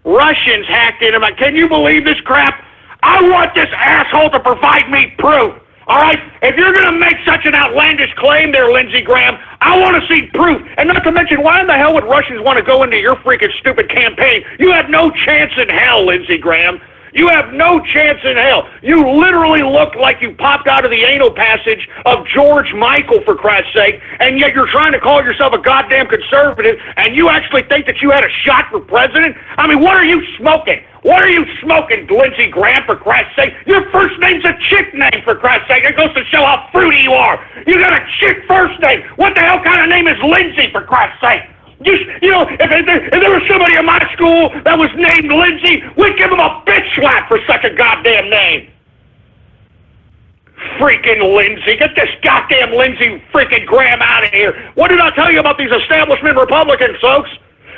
Russians hacked into my... Can you believe this crap? I want this asshole to provide me proof. All right? If you're going to make such an outlandish claim there, Lindsey Graham, I want to see proof. And not to mention, why in the hell would Russians want to go into your freaking stupid campaign? You have no chance in hell, Lindsey Graham. You have no chance in hell. You literally look like you popped out of the anal passage of George Michael, for Christ's sake, and yet you're trying to call yourself a goddamn conservative, and you actually think that you had a shot for president? I mean, what are you smoking? What are you smoking, Lindsey Graham, for Christ's sake? Your first name's a chick name, for Christ's sake. It goes to show how fruity you are. You got a chick first name. What the hell kind of name is Lindsey, for Christ's sake? You know, if there was somebody in my school that was named Lindsay, we'd give him a bitch slap for such a goddamn name. Freaking Lindsay. Get this goddamn Lindsey freaking Graham out of here. What did I tell you about these establishment Republicans, folks?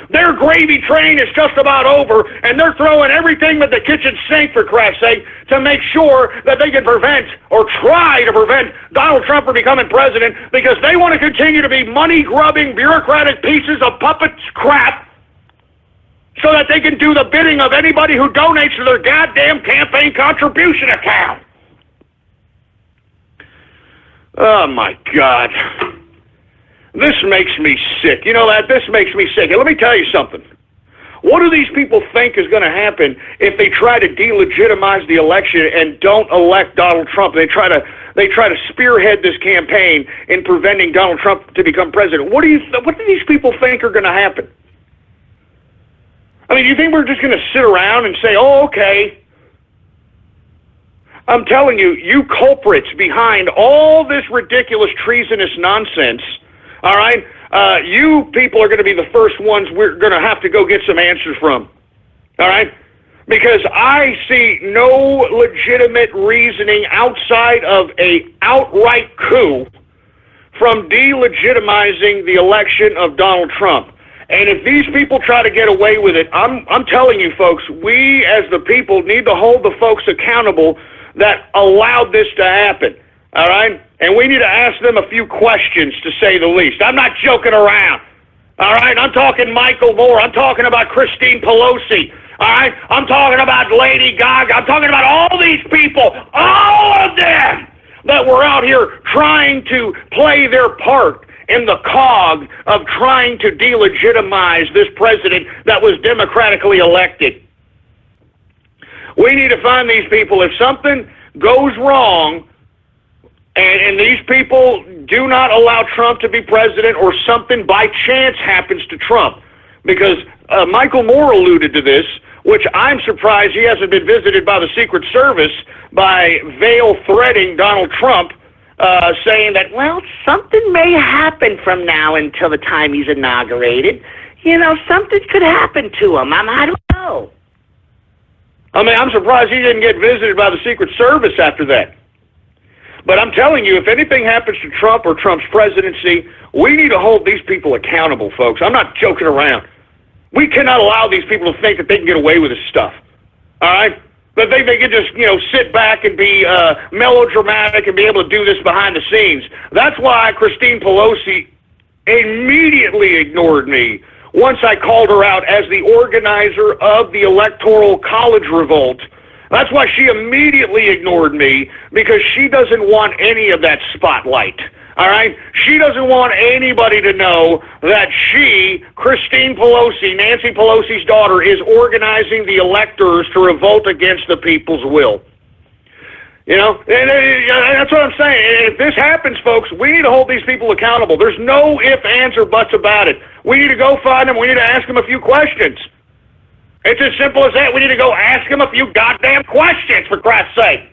Their gravy train is just about over, and they're throwing everything at the kitchen sink, for Christ's sake, to make sure that they can prevent, or try to prevent, Donald Trump from becoming president, because they want to continue to be money-grubbing, bureaucratic pieces of puppet crap, so that they can do the bidding of anybody who donates to their goddamn campaign contribution account. Oh, my God. This makes me sick. You know that? This makes me sick. And let me tell you something. What do these people think is going to happen if they try to delegitimize the election and don't elect Donald Trump? They try to spearhead this campaign in preventing Donald Trump to become president. What do these people think are going to happen? I mean, do you think we're just going to sit around and say, "Oh, okay"? I'm telling you, you culprits behind all this ridiculous treasonous nonsense. All right? You people are going to be the first ones we're going to have to go get some answers from. All right? Because I see no legitimate reasoning outside of a outright coup from delegitimizing the election of Donald Trump. And if these people try to get away with it, I'm telling you folks, we as the people need to hold the folks accountable that allowed this to happen, all right? And we need to ask them a few questions, to say the least. I'm not joking around, all right? I'm talking Michael Moore. I'm talking about Christine Pelosi, all right? I'm talking about Lady Gaga. I'm talking about all these people, all of them, that were out here trying to play their part in the cog of trying to delegitimize this president that was democratically elected. We need to find these people. If something goes wrong, and these people do not allow Trump to be president, or something by chance happens to Trump, because Michael Moore alluded to this, which I'm surprised he hasn't been visited by the Secret Service by veil-threading Donald Trump, saying that, well, something may happen from now until the time he's inaugurated. You know, something could happen to him. I don't know. I mean, I'm surprised he didn't get visited by the Secret Service after that. But I'm telling you, if anything happens to Trump or Trump's presidency, we need to hold these people accountable, folks. I'm not joking around. We cannot allow these people to think that they can get away with this stuff, all right? That they can just, sit back and be melodramatic and be able to do this behind the scenes. That's why Christine Pelosi immediately ignored me once I called her out as the organizer of the Electoral College Revolt. That's why she immediately ignored me, because she doesn't want any of that spotlight, all right? She doesn't want anybody to know that she, Christine Pelosi, Nancy Pelosi's daughter, is organizing the electors to revolt against the people's will. And that's what I'm saying. If this happens, folks, we need to hold these people accountable. There's no ifs, ands, or buts about it. We need to go find them. We need to ask them a few questions. It's as simple as that. We need to go ask them a few goddamn questions, for Christ's sake.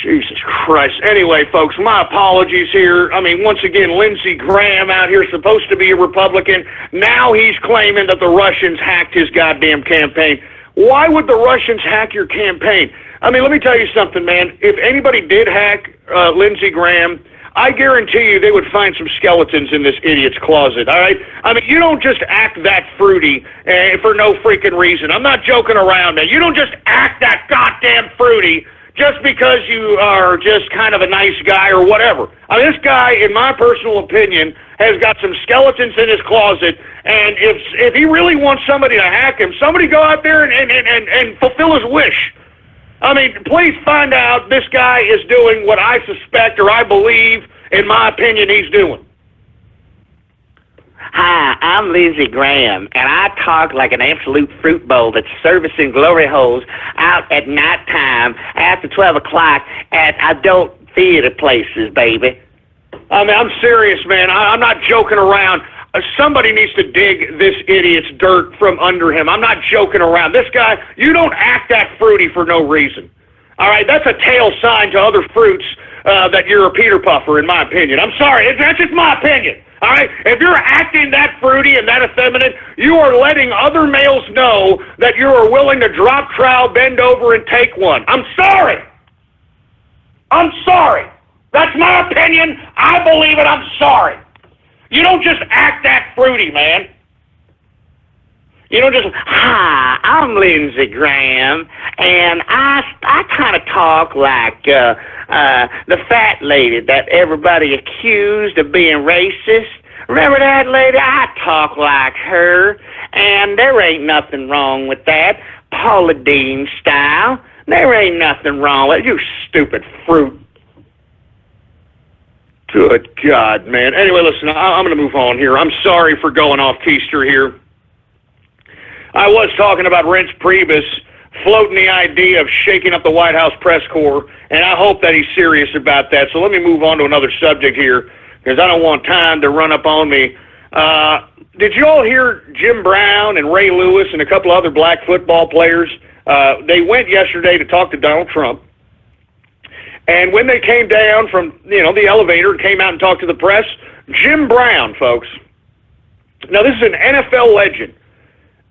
Jesus Christ. Anyway, folks, my apologies here. I mean, once again, Lindsey Graham out here, supposed to be a Republican. Now he's claiming that the Russians hacked his goddamn campaign. Why would the Russians hack your campaign? I mean, let me tell you something, man. If anybody did hack Lindsey Graham, I guarantee you they would find some skeletons in this idiot's closet, all right? I mean, you don't just act that fruity for no freaking reason. I'm not joking around now. You don't just act that goddamn fruity just because you are just kind of a nice guy or whatever. I mean, this guy, in my personal opinion, has got some skeletons in his closet, and if he really wants somebody to hack him, somebody go out there and fulfill his wish. I mean, please find out this guy is doing what I suspect, or I believe, in my opinion, he's doing. Hi, I'm Lindsey Graham, and I talk like an absolute fruit bowl that's servicing glory holes out at nighttime after 12 o'clock at adult theater places, baby. I mean, I'm serious, man. I'm not joking around. Somebody needs to dig this idiot's dirt from under him. I'm not joking around. This guy, you don't act that fruity for no reason. All right, that's a tail sign to other fruits that you're a Peter Puffer, in my opinion. I'm sorry, that's just my opinion. All right, if you're acting that fruity and that effeminate, you are letting other males know that you are willing to drop trowel, bend over, and take one. I'm sorry. I'm sorry. That's my opinion. I believe it. I'm sorry. You don't just act that fruity, man. You don't just, Hi, I'm Lindsey Graham, and I kind of talk like the fat lady that everybody accused of being racist. Remember that lady? I talk like her, and there ain't nothing wrong with that. Paula Deen style. There ain't nothing wrong with it. You stupid fruit. Good God, man. Anyway, listen, I'm going to move on here. I'm sorry for going off keister here. I was talking about Reince Priebus floating the idea of shaking up the White House press corps, and I hope that he's serious about that. So let me move on to another subject here, because I don't want time to run up on me. Did you all hear Jim Brown and Ray Lewis and a couple other black football players? They went yesterday to talk to Donald Trump. And when they came down from, the elevator and came out and talked to the press, Jim Brown, folks. Now, this is an NFL legend,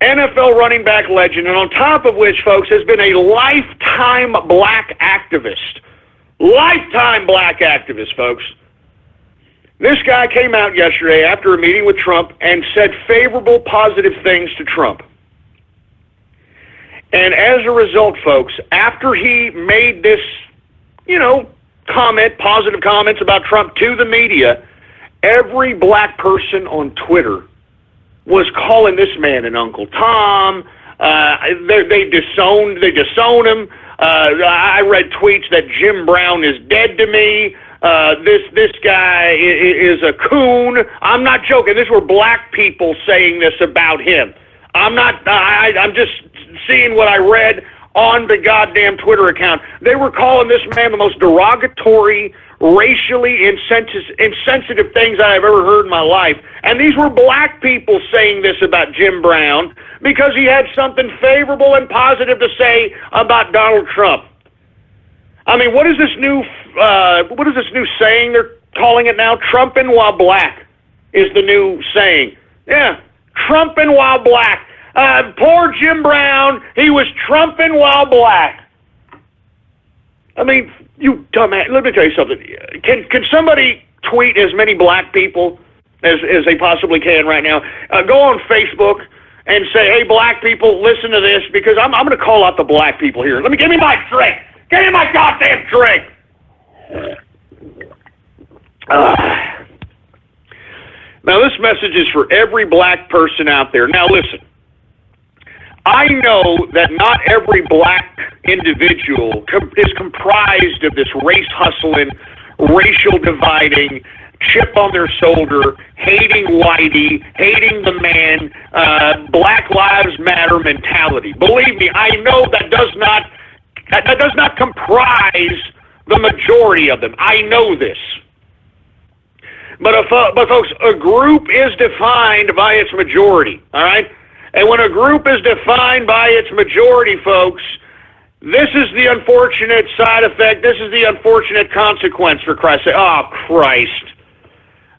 NFL running back legend, and on top of which, folks, has been a lifetime black activist. Lifetime black activist, folks. This guy came out yesterday after a meeting with Trump and said favorable, positive things to Trump. And as a result, folks, after he made this, positive comments about Trump to the media, every black person on Twitter was calling this man an Uncle Tom. They disown him. I read tweets that Jim Brown is dead to me. This guy is a coon. I'm not joking. These were black people saying this about him. I'm just seeing what I read on the goddamn Twitter account. They were calling this man the most derogatory, racially insensitive things I've ever heard in my life. And these were black people saying this about Jim Brown because he had something favorable and positive to say about Donald Trump. I mean, what is this new saying they're calling it now? Trumpin' while black is the new saying. Yeah, Trumpin' while black. Poor Jim Brown, he was trumping while black. I mean, you dumbass. Let me tell you something. Can somebody tweet as many black people as they possibly can right now? Go on Facebook and say, hey, black people, listen to this, because I'm going to call out the black people here. Give me my drink. Give me my goddamn drink. Now, this message is for every black person out there. Now, listen. I know that not every black individual is comprised of this race-hustling, racial dividing, chip on their shoulder, hating whitey, hating the man, Black Lives Matter mentality. Believe me, I know that does not comprise the majority of them. I know this. But folks, a group is defined by its majority, all right? And when a group is defined by its majority, folks, this is the unfortunate side effect. This is the unfortunate consequence, for Christ's sake. Oh, Christ.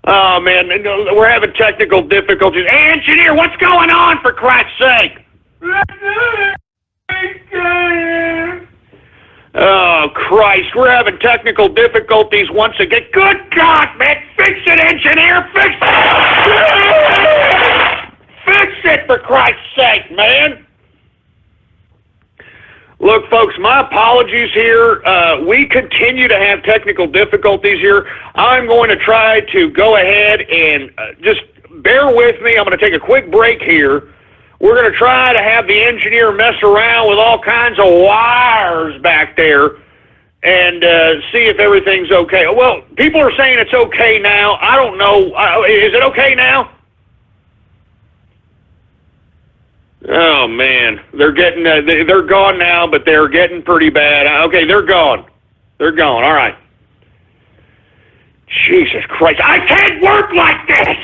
Oh, man, we're having technical difficulties. Hey, engineer, what's going on, for Christ's sake? Oh, Christ, we're having technical difficulties once again. Good God, man, fix it, engineer, fix it! Fix it, for Christ's sake, man! Look, folks, my apologies here. We continue to have technical difficulties here. I'm going to try to go ahead and just bear with me. I'm going to take a quick break here. We're going to try to have the engineer mess around with all kinds of wires back there and see if everything's okay. Well, people are saying it's okay now. I don't know. Is it okay now? Oh, man. They're getting, they're gone now, but they're getting pretty bad. Okay, they're gone. They're gone. All right. Jesus Christ. I can't work like this.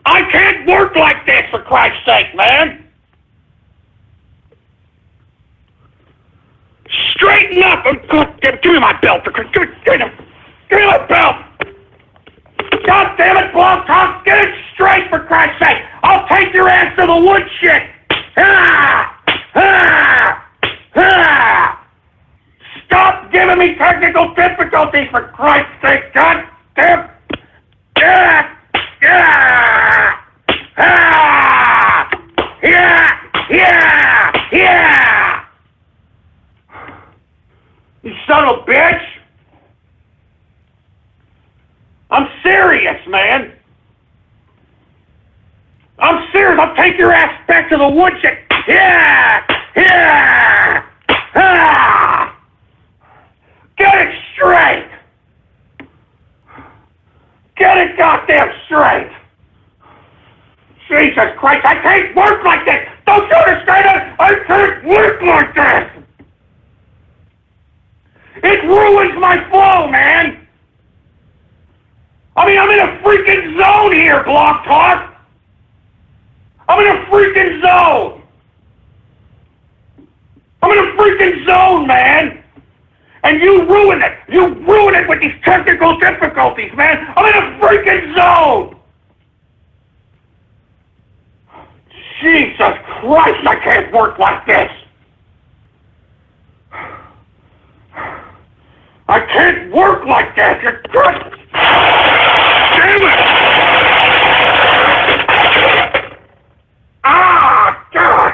I can't work like this, for Christ's sake, man. Straighten up. Give me my belt. Give me my belt. God damn it, Blog Talk. Get it straight, for Christ's sake. I'll take your ass to the woodshed. Stop giving me technical difficulties, for Christ's sake. God damn. Yeah. You son of a bitch. I'm serious, man. I'm serious. I'll take your ass back to the woodshed. Get it straight. Get it goddamn straight. Jesus Christ, I can't work like this. Don't you understand? I can't work like this. It ruins my flow, man. I mean, I'm in a freaking zone here, Blog Talk. I'm in a freaking zone. I'm in a freaking zone, man. And you ruin it. You ruin it with these technical difficulties, man. I'm in a freaking zone. Jesus Christ, I can't work like this. I can't work like that. You're good. Damn it! Ah, God!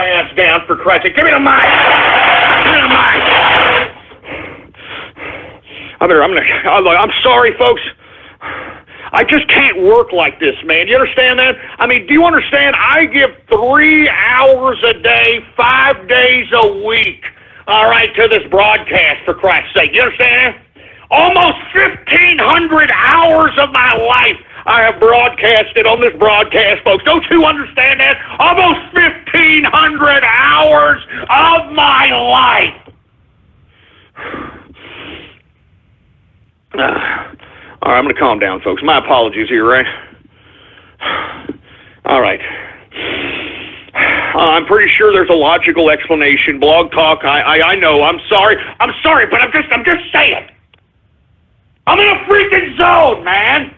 my ass down, for Christ's sake. Give me the mic! Give me the mic! I'm sorry, folks. I just can't work like this, man. You understand that? I mean, do you understand? I give 3 hours a day, 5 days a week, all right, to this broadcast, for Christ's sake. You understand that? Almost 1,500 hours of my life I have broadcasted on this broadcast, folks. Don't you understand that? Almost 1,500 hours of my life. All right, I'm going to calm down, folks. My apologies here, right? All right. I'm pretty sure there's a logical explanation. Blog Talk, I know. I'm sorry, but I'm just saying. I'm in a freaking zone, man.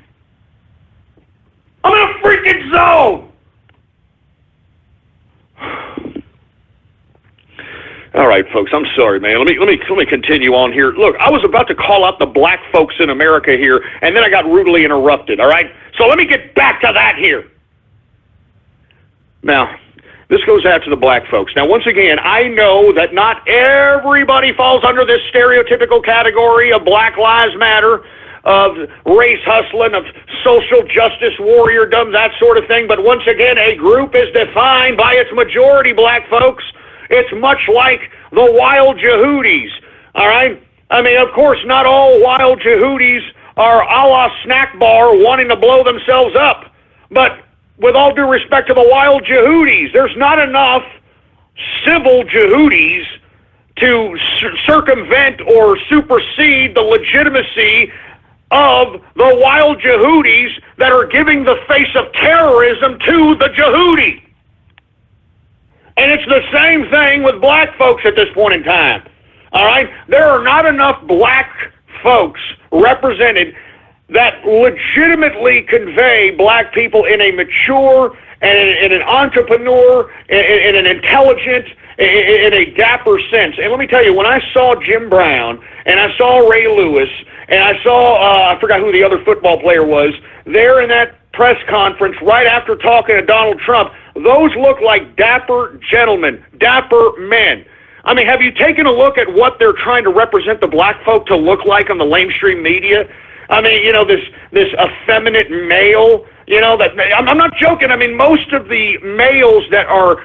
I'm in a freaking zone. All right, folks, I'm sorry, man. Let me continue on here. Look, I was about to call out the black folks in America here, and then I got rudely interrupted, all right? So let me get back to that here. Now, this goes out to the black folks. Now, once again, I know that not everybody falls under this stereotypical category of Black Lives Matter, of race hustling, of social justice warriordom, that sort of thing. But once again, a group is defined by its majority, black folks. It's much like the wild Yehudis, all right? I mean, of course, not all wild Yehudis are a la snack bar wanting to blow themselves up. But with all due respect to the wild Yehudis, there's not enough civil Yehudis to circumvent or supersede the legitimacy of the wild Yehudis that are giving the face of terrorism to the Yehudi. And it's the same thing with black folks at this point in time. All right? There are not enough black folks represented that legitimately convey black people in a mature and in an entrepreneur, in an intelligent, in a dapper sense. And let me tell you, when I saw Jim Brown and I saw Ray Lewis and I saw, I forgot who the other football player was, there in that press conference right after talking to Donald Trump, those look like dapper gentlemen, dapper men. I mean, have you taken a look at what they're trying to represent the black folk to look like on the lamestream media? I mean, you know, this effeminate male, you know, that I'm not joking. I mean, most of the males that are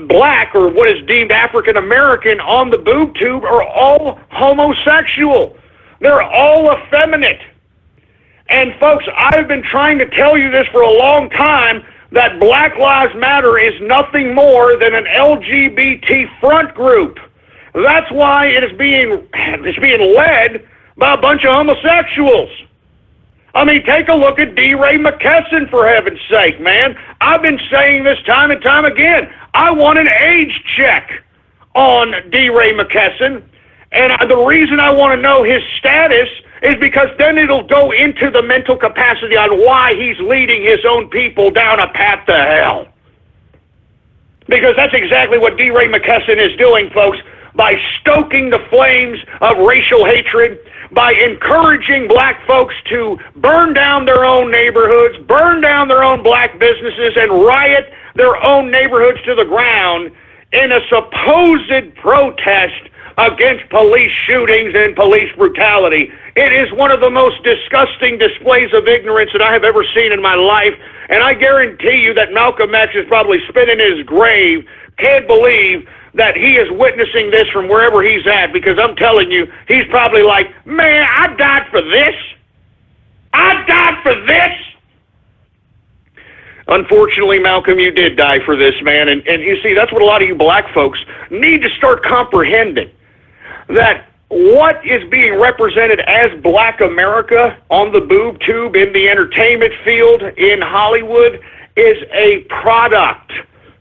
black or what is deemed African American on the boob tube are all homosexual. They're all effeminate. And folks, I've been trying to tell you this for a long time, that Black Lives Matter is nothing more than an LGBT front group. That's why it's being led by a bunch of homosexuals. I mean, take a look at D. Ray McKesson, for heaven's sake, man. I've been saying this time and time again. I want an age check on D. Ray McKesson, and the reason I want to know his status is because then it'll go into the mental capacity on why he's leading his own people down a path to hell. Because that's exactly what D. Ray McKesson is doing, folks, by stoking the flames of racial hatred, by encouraging black folks to burn down their own neighborhoods, burn down their own black businesses, and riot their own neighborhoods to the ground in a supposed protest against police shootings and police brutality. It is one of the most disgusting displays of ignorance that I have ever seen in my life, and I guarantee you that Malcolm X is probably spinning in his grave, can't believe that he is witnessing this from wherever he's at, because I'm telling you, he's probably like, man, I died for this. I died for this. Unfortunately, Malcolm, you did die for this, man, and you see, that's what a lot of you black folks need to start comprehending, that what is being represented as Black America on the boob tube, in the entertainment field, in Hollywood, is a product,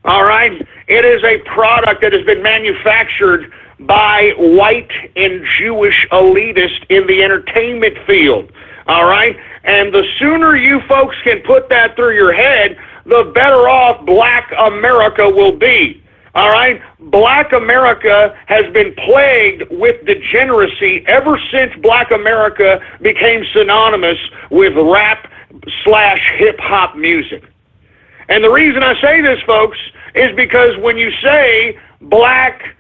all right? It is a product that has been manufactured by white and Jewish elitists in the entertainment field, all right? And the sooner you folks can put that through your head, the better off Black America will be. All right? Black America has been plagued with degeneracy ever since Black America became synonymous with rap/hip-hop music. And the reason I say this, folks, is because when you say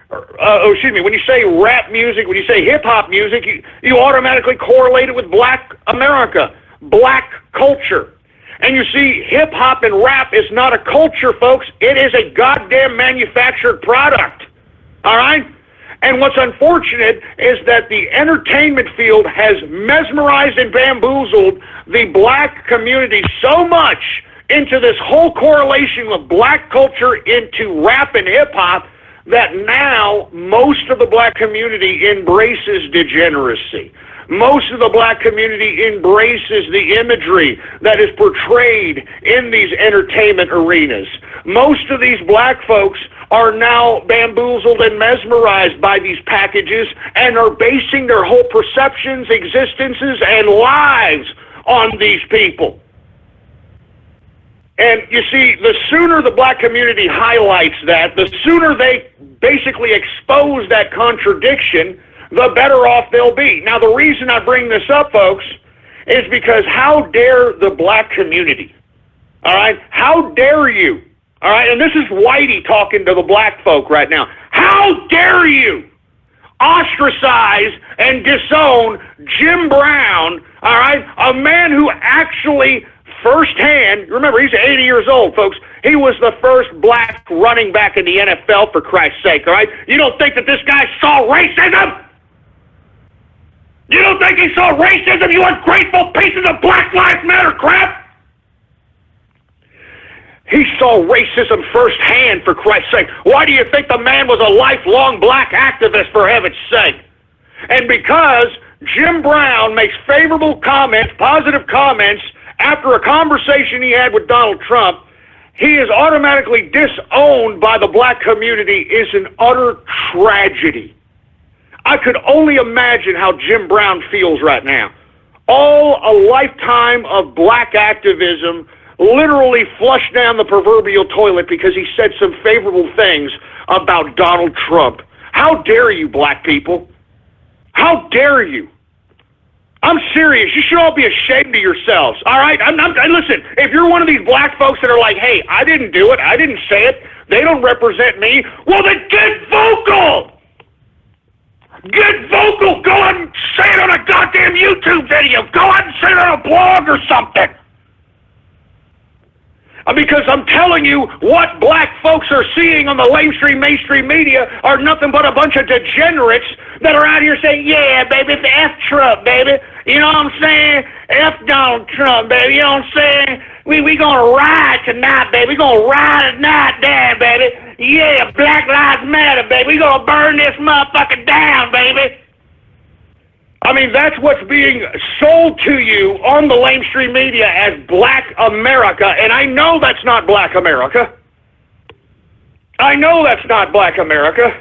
when you say rap music, when you say hip-hop music, you automatically correlate it with black America, black culture. And you see, hip-hop and rap is not a culture, folks. It is a goddamn manufactured product. All right? And what's unfortunate is that the entertainment field has mesmerized and bamboozled the black community so much into this whole correlation of black culture into rap and hip-hop that now most of the black community embraces degeneracy. Most of the black community embraces the imagery that is portrayed in these entertainment arenas. Most of these black folks are now bamboozled and mesmerized by these packages and are basing their whole perceptions, existences, and lives on these people. And you see, the sooner the black community highlights that, the sooner they basically expose that contradiction, the better off they'll be. Now, the reason I bring this up, folks, is because how dare the black community, all right? How dare you, all right? And this is Whitey talking to the black folk right now. How dare you ostracize and disown Jim Brown, all right? A man who actually firsthand, remember, he's 80 years old, folks. He was the first black running back in the NFL, for Christ's sake, all right? You don't think that this guy saw racism? You don't think he saw racism, you ungrateful pieces of Black Lives Matter crap? He saw racism firsthand, for Christ's sake. Why do you think the man was a lifelong black activist, for heaven's sake? And because Jim Brown makes favorable comments, positive comments, after a conversation he had with Donald Trump, he is automatically disowned by the black community is an utter tragedy. I could only imagine how Jim Brown feels right now. All a lifetime of black activism literally flushed down the proverbial toilet because he said some favorable things about Donald Trump. How dare you, black people? How dare you? I'm serious. You should all be ashamed of yourselves, all right? Listen, if you're one of these black folks that are like, hey, I didn't do it, I didn't say it, they don't represent me, well, then get vocal! Get vocal! Go out and say it on a goddamn YouTube video! Go out and say it on a blog or something! Because I'm telling you, what black folks are seeing on the mainstream media are nothing but a bunch of degenerates that are out here saying, yeah, baby, the F Trump, baby. You know what I'm saying? F Donald Trump, baby. You know what I'm saying? We gonna ride tonight, baby. We gonna ride tonight down, baby. Yeah, Black Lives Matter, baby. We gonna burn this motherfucker down, baby. I mean, that's what's being sold to you on the mainstream media as Black America, and I know that's not Black America. I know that's not Black America.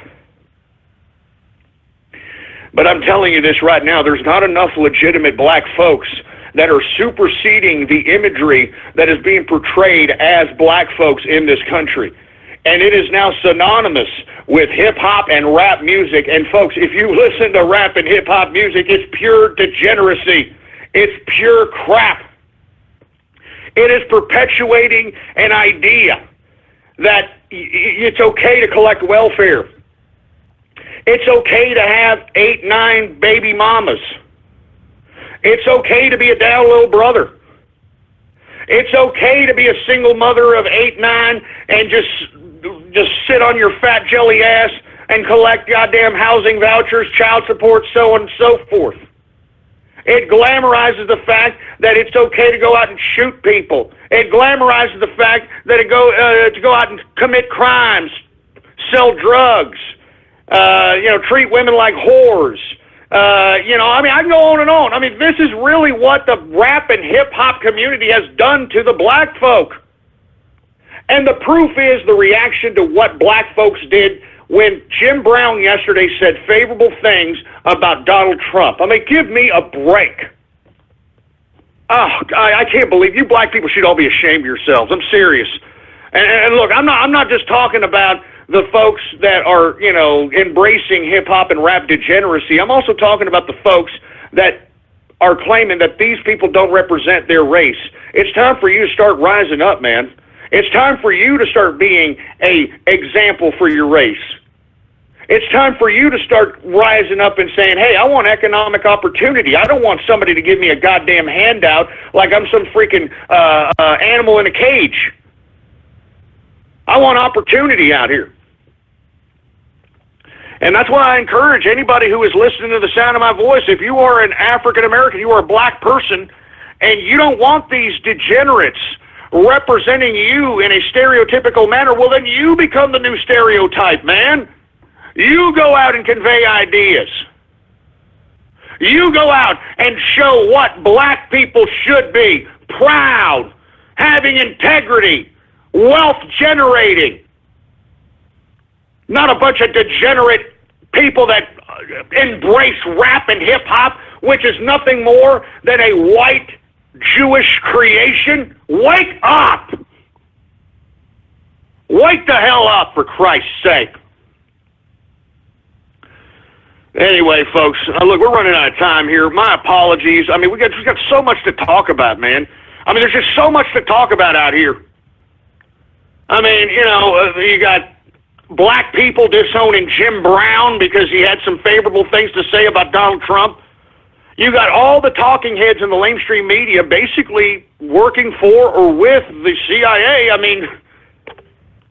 But I'm telling you this right now, there's not enough legitimate black folks that are superseding the imagery that is being portrayed as black folks in this country. And it is now synonymous with hip-hop and rap music. And folks, if you listen to rap and hip-hop music, it's pure degeneracy. It's pure crap. It is perpetuating an idea that it's okay to collect welfare. It's okay to have 8, 9 baby mamas. It's okay to be a down little brother. It's okay to be a single mother of 8, 9 and just sit on your fat jelly ass and collect goddamn housing vouchers, child support, so on and so forth. It glamorizes the fact that it's okay to go out and shoot people. It glamorizes the fact that to go out and commit crimes, sell drugs, treat women like whores. I can go on and on. I mean, this is really what the rap and hip-hop community has done to the black folk. And the proof is the reaction to what black folks did when Jim Brown yesterday said favorable things about Donald Trump. I mean, give me a break. Oh, I can't believe you black people should all be ashamed of yourselves. I'm serious. And look, I'm not just talking about the folks that are, embracing hip-hop and rap degeneracy. I'm also talking about the folks that are claiming that these people don't represent their race. It's time for you to start rising up, man. It's time for you to start being a example for your race. It's time for you to start rising up and saying, hey, I want economic opportunity. I don't want somebody to give me a goddamn handout like I'm some freaking animal in a cage. I want opportunity out here. And that's why I encourage anybody who is listening to the sound of my voice, if you are an African American, you are a black person, and you don't want these degenerates representing you in a stereotypical manner, well, then you become the new stereotype, man. You go out and convey ideas. You go out and show what black people should be: proud, having integrity, wealth generating. Not a bunch of degenerate people that embrace rap and hip hop, which is nothing more than a white Jewish creation. Wake up! Wake the hell up, for Christ's sake. Anyway, folks, look, we're running out of time here. My apologies. I mean, we got so much to talk about, man. I mean, there's just so much to talk about out here. I mean, you got black people disowning Jim Brown because he had some favorable things to say about Donald Trump. You got all the talking heads in the mainstream media basically working for or with the CIA. I mean,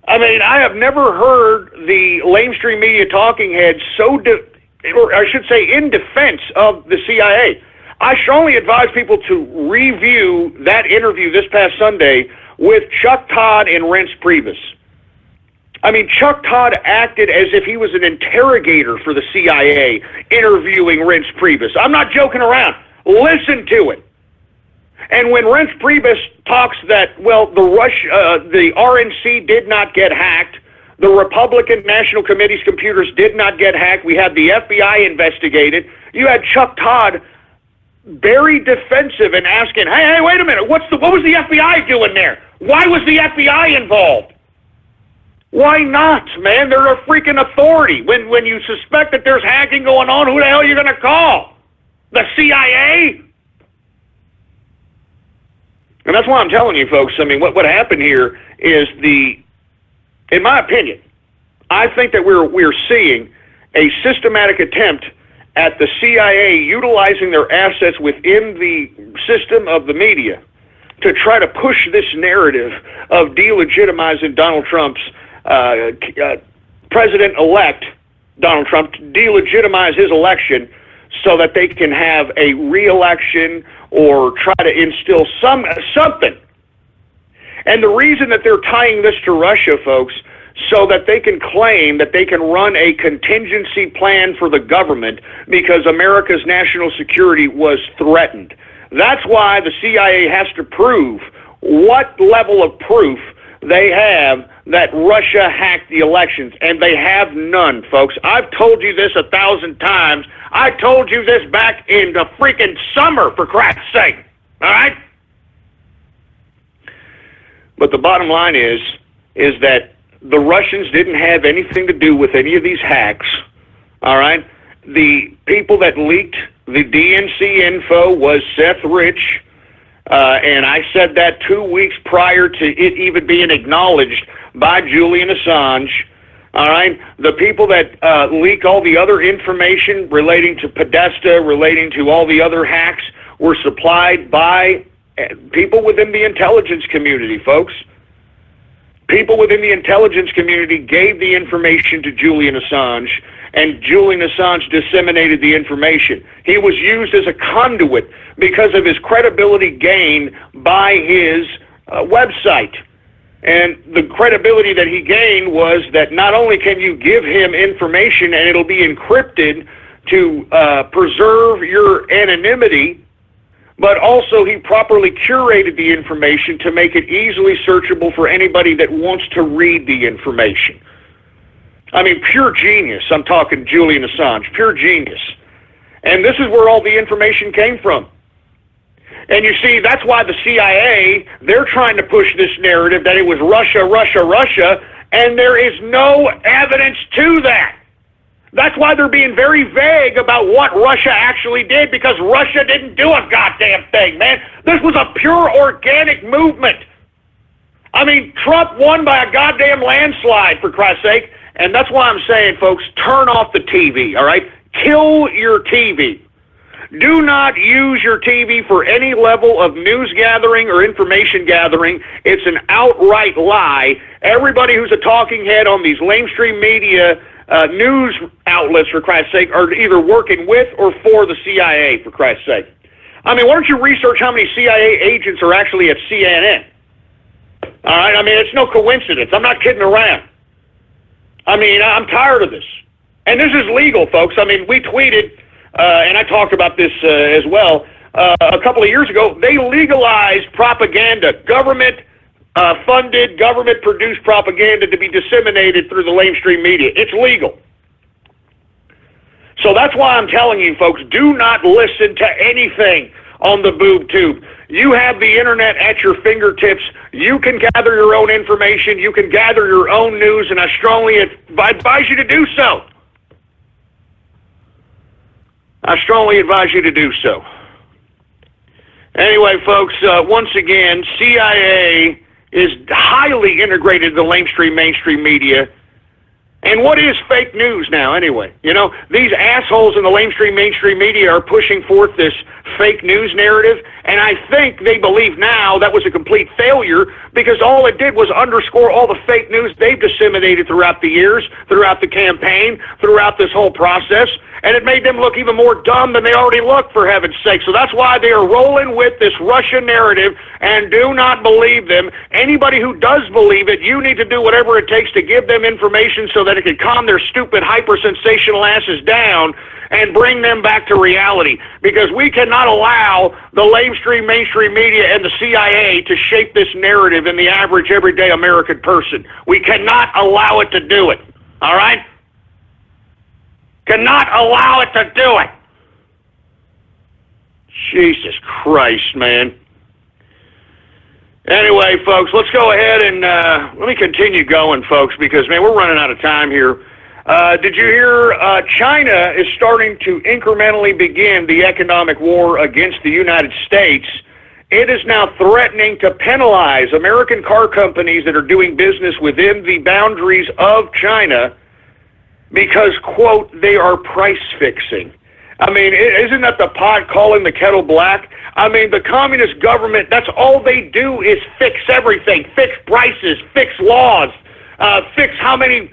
I have never heard the mainstream media talking heads or I should say in defense of the CIA. I strongly advise people to review that interview this past Sunday with Chuck Todd and Reince Priebus. I mean, Chuck Todd acted as if he was an interrogator for the CIA interviewing Reince Priebus. I'm not joking around. Listen to it. And when Reince Priebus talks that, well, the RNC did not get hacked, the Republican National Committee's computers did not get hacked, we had the FBI investigated, you had Chuck Todd very defensive and asking, hey, wait a minute, what was the FBI doing there? Why was the FBI involved? Why not, man? They're a freaking authority. When you suspect that there's hacking going on, who the hell are you going to call? The CIA? And that's why I'm telling you, folks, I mean, what happened here is in my opinion, I think that we're seeing a systematic attempt at the CIA utilizing their assets within the system of the media to try to push this narrative of delegitimizing Donald Trump's President-elect Donald Trump, to delegitimize his election so that they can have a re-election or try to instill something. And the reason that they're tying this to Russia, folks, so that they can claim that they can run a contingency plan for the government because America's national security was threatened. That's why the CIA has to prove what level of proof they have that Russia hacked the elections, and they have none, folks. I've told you this 1,000 times. I told you this back in the freaking summer, for Christ's sake, all right? But the bottom line is that the Russians didn't have anything to do with any of these hacks, all right? The people that leaked the DNC info was Seth Rich, and I said that 2 weeks prior to it even being acknowledged by Julian Assange, all right? The people that leak all the other information relating to Podesta, relating to all the other hacks, were supplied by people within the intelligence community, folks. People within the intelligence community gave the information to Julian Assange, and Julian Assange disseminated the information. He was used as a conduit because of his credibility gained by his website. And the credibility that he gained was that not only can you give him information and it'll be encrypted to preserve your anonymity, but also he properly curated the information to make it easily searchable for anybody that wants to read the information. I mean, pure genius. I'm talking Julian Assange, pure genius. And this is where all the information came from. And you see, that's why the CIA, they're trying to push this narrative that it was Russia, Russia, Russia, and there is no evidence to that. That's why they're being very vague about what Russia actually did, because Russia didn't do a goddamn thing, man. This was a pure organic movement. I mean, Trump won by a goddamn landslide, for Christ's sake. And that's why I'm saying, folks, turn off the TV, all right? Kill your TV. Do not use your TV for any level of news gathering or information gathering. It's an outright lie. Everybody who's a talking head on these lamestream media news outlets, for Christ's sake, are either working with or for the CIA, for Christ's sake. I mean, why don't you research how many CIA agents are actually at CNN? All right? I mean, it's no coincidence. I'm not kidding around. I mean, I'm tired of this. And this is legal, folks. I mean, we tweeted, and I talked about this as well, a couple of years ago. They legalized propaganda, government-funded, government-produced propaganda to be disseminated through the lamestream media. It's legal. So that's why I'm telling you, folks, do not listen to anything on the boob tube. You have the internet at your fingertips. You can gather your own information. You can gather your own news, and I strongly advise you to do so. I strongly advise you to do so. Anyway, folks, once again, CIA is highly integrated in the lamestream mainstream media. And what is fake news now, anyway? You know, these assholes in the lamestream mainstream media are pushing forth this fake news narrative, and I think they believe now that was a complete failure because all it did was underscore all the fake news they've disseminated throughout the years, throughout the campaign, throughout this whole process, and it made them look even more dumb than they already look, for heaven's sake. So that's why they are rolling with this Russian narrative, and do not believe them. Anybody who does believe it, you need to do whatever it takes to give them information so that it can calm their stupid, hyper-sensational asses down and bring them back to reality. Because we cannot allow the lamestream, mainstream media, and the CIA to shape this narrative in the average, everyday American person. We cannot allow it to do it. All right? Cannot allow it to do it. Jesus Christ, man. Anyway, folks, let's go ahead and let me continue going, folks, because, man, we're running out of time here. Did you hear China is starting to incrementally begin the economic war against the United States? It is now threatening to penalize American car companies that are doing business within the boundaries of China because, quote, they are price fixing. I mean, isn't that the pot calling the kettle black? I mean, the communist government, that's all they do is fix everything, fix prices, fix laws, fix how many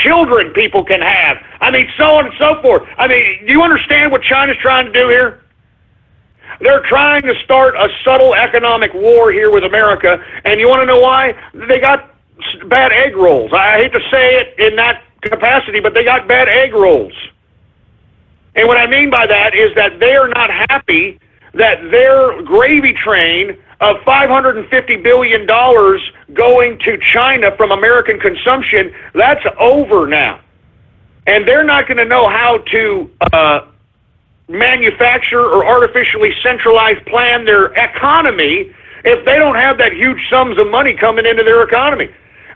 children people can have. I mean, so on and so forth. I mean, do you understand what China's trying to do here? They're trying to start a subtle economic war here with America, and you want to know why? They got bad egg rolls. I hate to say it in that capacity, but they got bad egg rolls. And what I mean by that is that they are not happy that their gravy train of $550 billion going to China from American consumption, that's over now. And they're not going to know how to manufacture or artificially centralize plan their economy if they don't have that huge sums of money coming into their economy.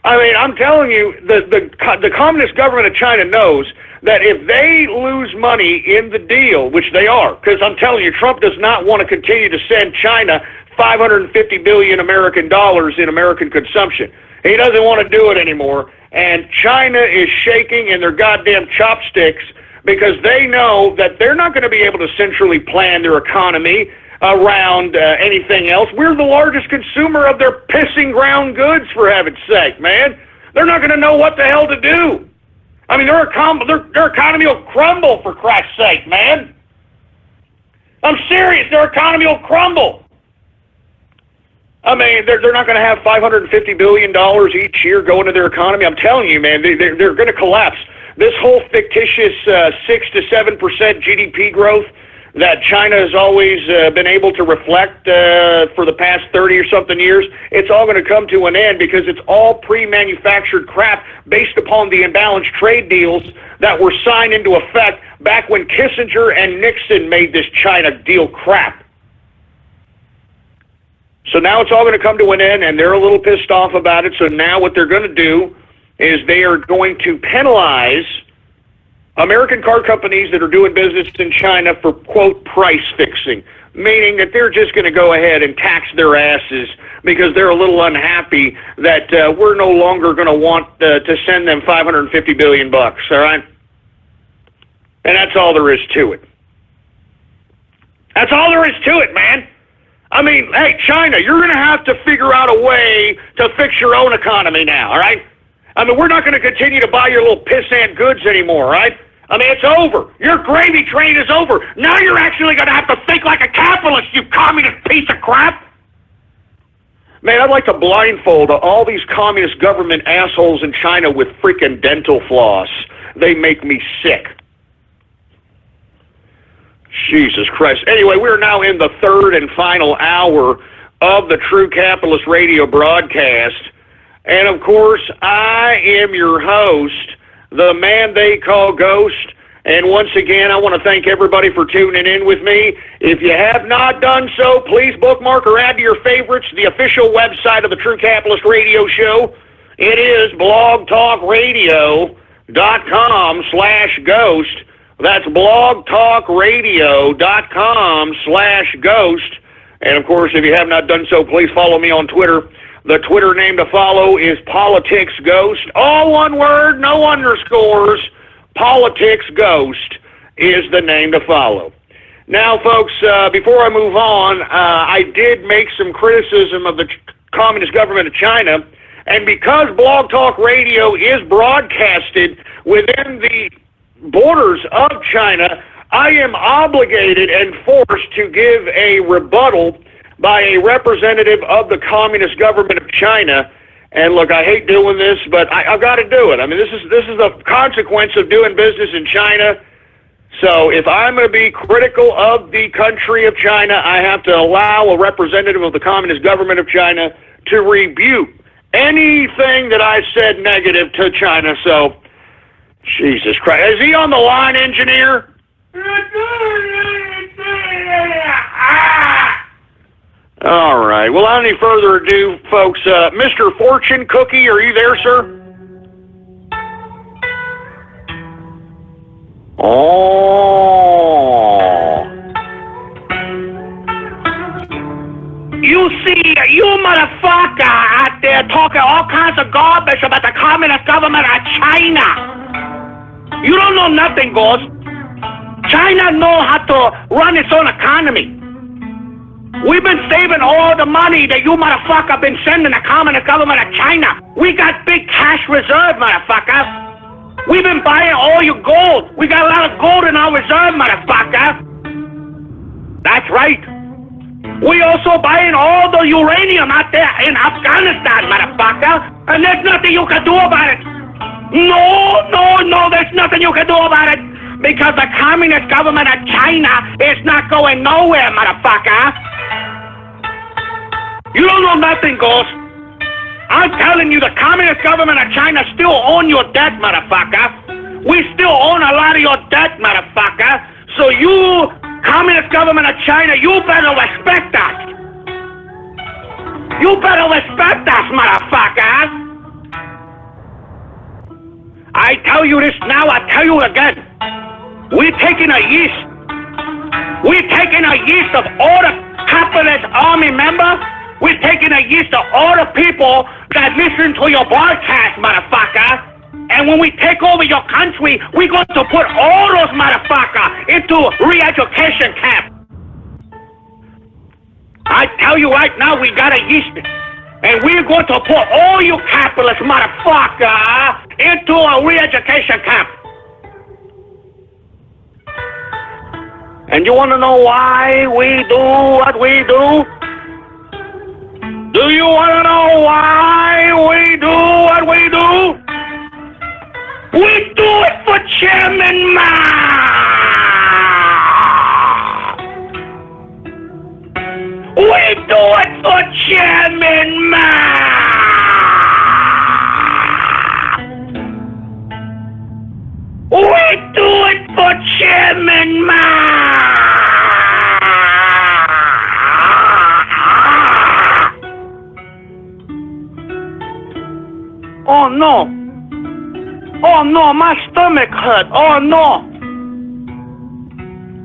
I mean, I'm telling you, the communist government of China knows that if they lose money in the deal, which they are, because I'm telling you, Trump does not want to continue to send China $550 billion American dollars in American consumption. He doesn't want to do it anymore, and China is shaking in their goddamn chopsticks because they know that they're not going to be able to centrally plan their economy around anything else. We're the largest consumer of their pissing ground goods, for heaven's sake, man. They're not going to know what the hell to do. I mean, their economy will crumble, for Christ's sake, man. I'm serious. Their economy will crumble. I mean, they're not going to have $550 billion each year go into their economy. I'm telling you, man, they're going to collapse. This whole fictitious 6 to 7% GDP growth that China has always been able to reflect for the past 30 or something years, it's all going to come to an end because it's all pre-manufactured crap based upon the imbalanced trade deals that were signed into effect back when Kissinger and Nixon made this China deal crap. So now it's all going to come to an end, and they're a little pissed off about it. So now what they're going to do is they are going to penalize American car companies that are doing business in China for, quote, price fixing. meaning that they're just going to go ahead and tax their asses because they're a little unhappy that we're no longer going to want to send them $550 billion, all right? And that's all there is to it. That's all there is to it, man. I mean, hey, China, you're going to have to figure out a way to fix your own economy now, all right? I mean, we're not going to continue to buy your little pissant goods anymore, right? I mean, it's over. Your gravy train is over. Now you're actually going to have to think like a capitalist, you communist piece of crap. Man, I'd like to blindfold all these communist government assholes in China with freaking dental floss. They make me sick. Jesus Christ. Anyway, we're now in the third and final hour of the True Capitalist Radio broadcast. And, of course, I am your host, the man they call Ghost. And once again, I want to thank everybody for tuning in with me. If you have not done so, please bookmark or add to your favorites the official website of the True Capitalist Radio Show. It is blogtalkradio.com/ghost. That's blogtalkradio.com/ghost. And, of course, if you have not done so, please follow me on Twitter. The Twitter name to follow is Politics Ghost. All one word, no underscores. Politics Ghost is the name to follow. Now, folks, before I move on, I did make some criticism of the Communist government of China, and because Blog Talk Radio is broadcasted within the borders of China, I am obligated and forced to give a rebuttal by a representative of the Communist government of China. And look, I hate doing this, but I've got to do it. I mean, this is the consequence of doing business in China. So if I'm going to be critical of the country of China, I have to allow a representative of the Communist government of China to rebuke anything that I said negative to China. So, Jesus Christ. Is he on the line, engineer? All right. Without any further ado, folks, Mr. Fortune Cookie, are you there, sir? Oh. You see, you motherfucker out there talking all kinds of garbage about the Communist government of China. You don't know nothing, Ghost. China know how to run its own economy. We've been saving all the money that you motherfucker been sending the Communist government of China. We got big cash reserve, motherfucker. We've been buying all your gold. We got a lot of gold in our reserve, motherfucker. That's right. We also buying all the uranium out there in Afghanistan, motherfucker. And there's nothing you can do about it. No, there's nothing you can do about it. Because the Communist government of China is not going nowhere, motherfucker. You don't know nothing, Ghost. I'm telling you, the Communist government of China still own your debt, motherfucker. We still own a lot of your debt, motherfucker. So you, Communist government of China, you better respect us. You better respect us, motherfucker. I tell you this now, I tell you again. We're taking a yeast. We're taking a yeast of all the capitalist army members. We're taking a yeast of all the people that listen to your broadcast, motherfucker. And when we take over your country, we're going to put all those motherfuckers into re-education camp. I tell you right now, we got a yeast. And we're going to put all you capitalist motherfucker into a re-education camp. And you want to know why we do what we do? Do you want to know why we do what we do? We do it for Chairman Mao. We do it for Chairman Mao. We do it for Chairman Mao. Oh no. Oh no, my stomach hurt. Oh no.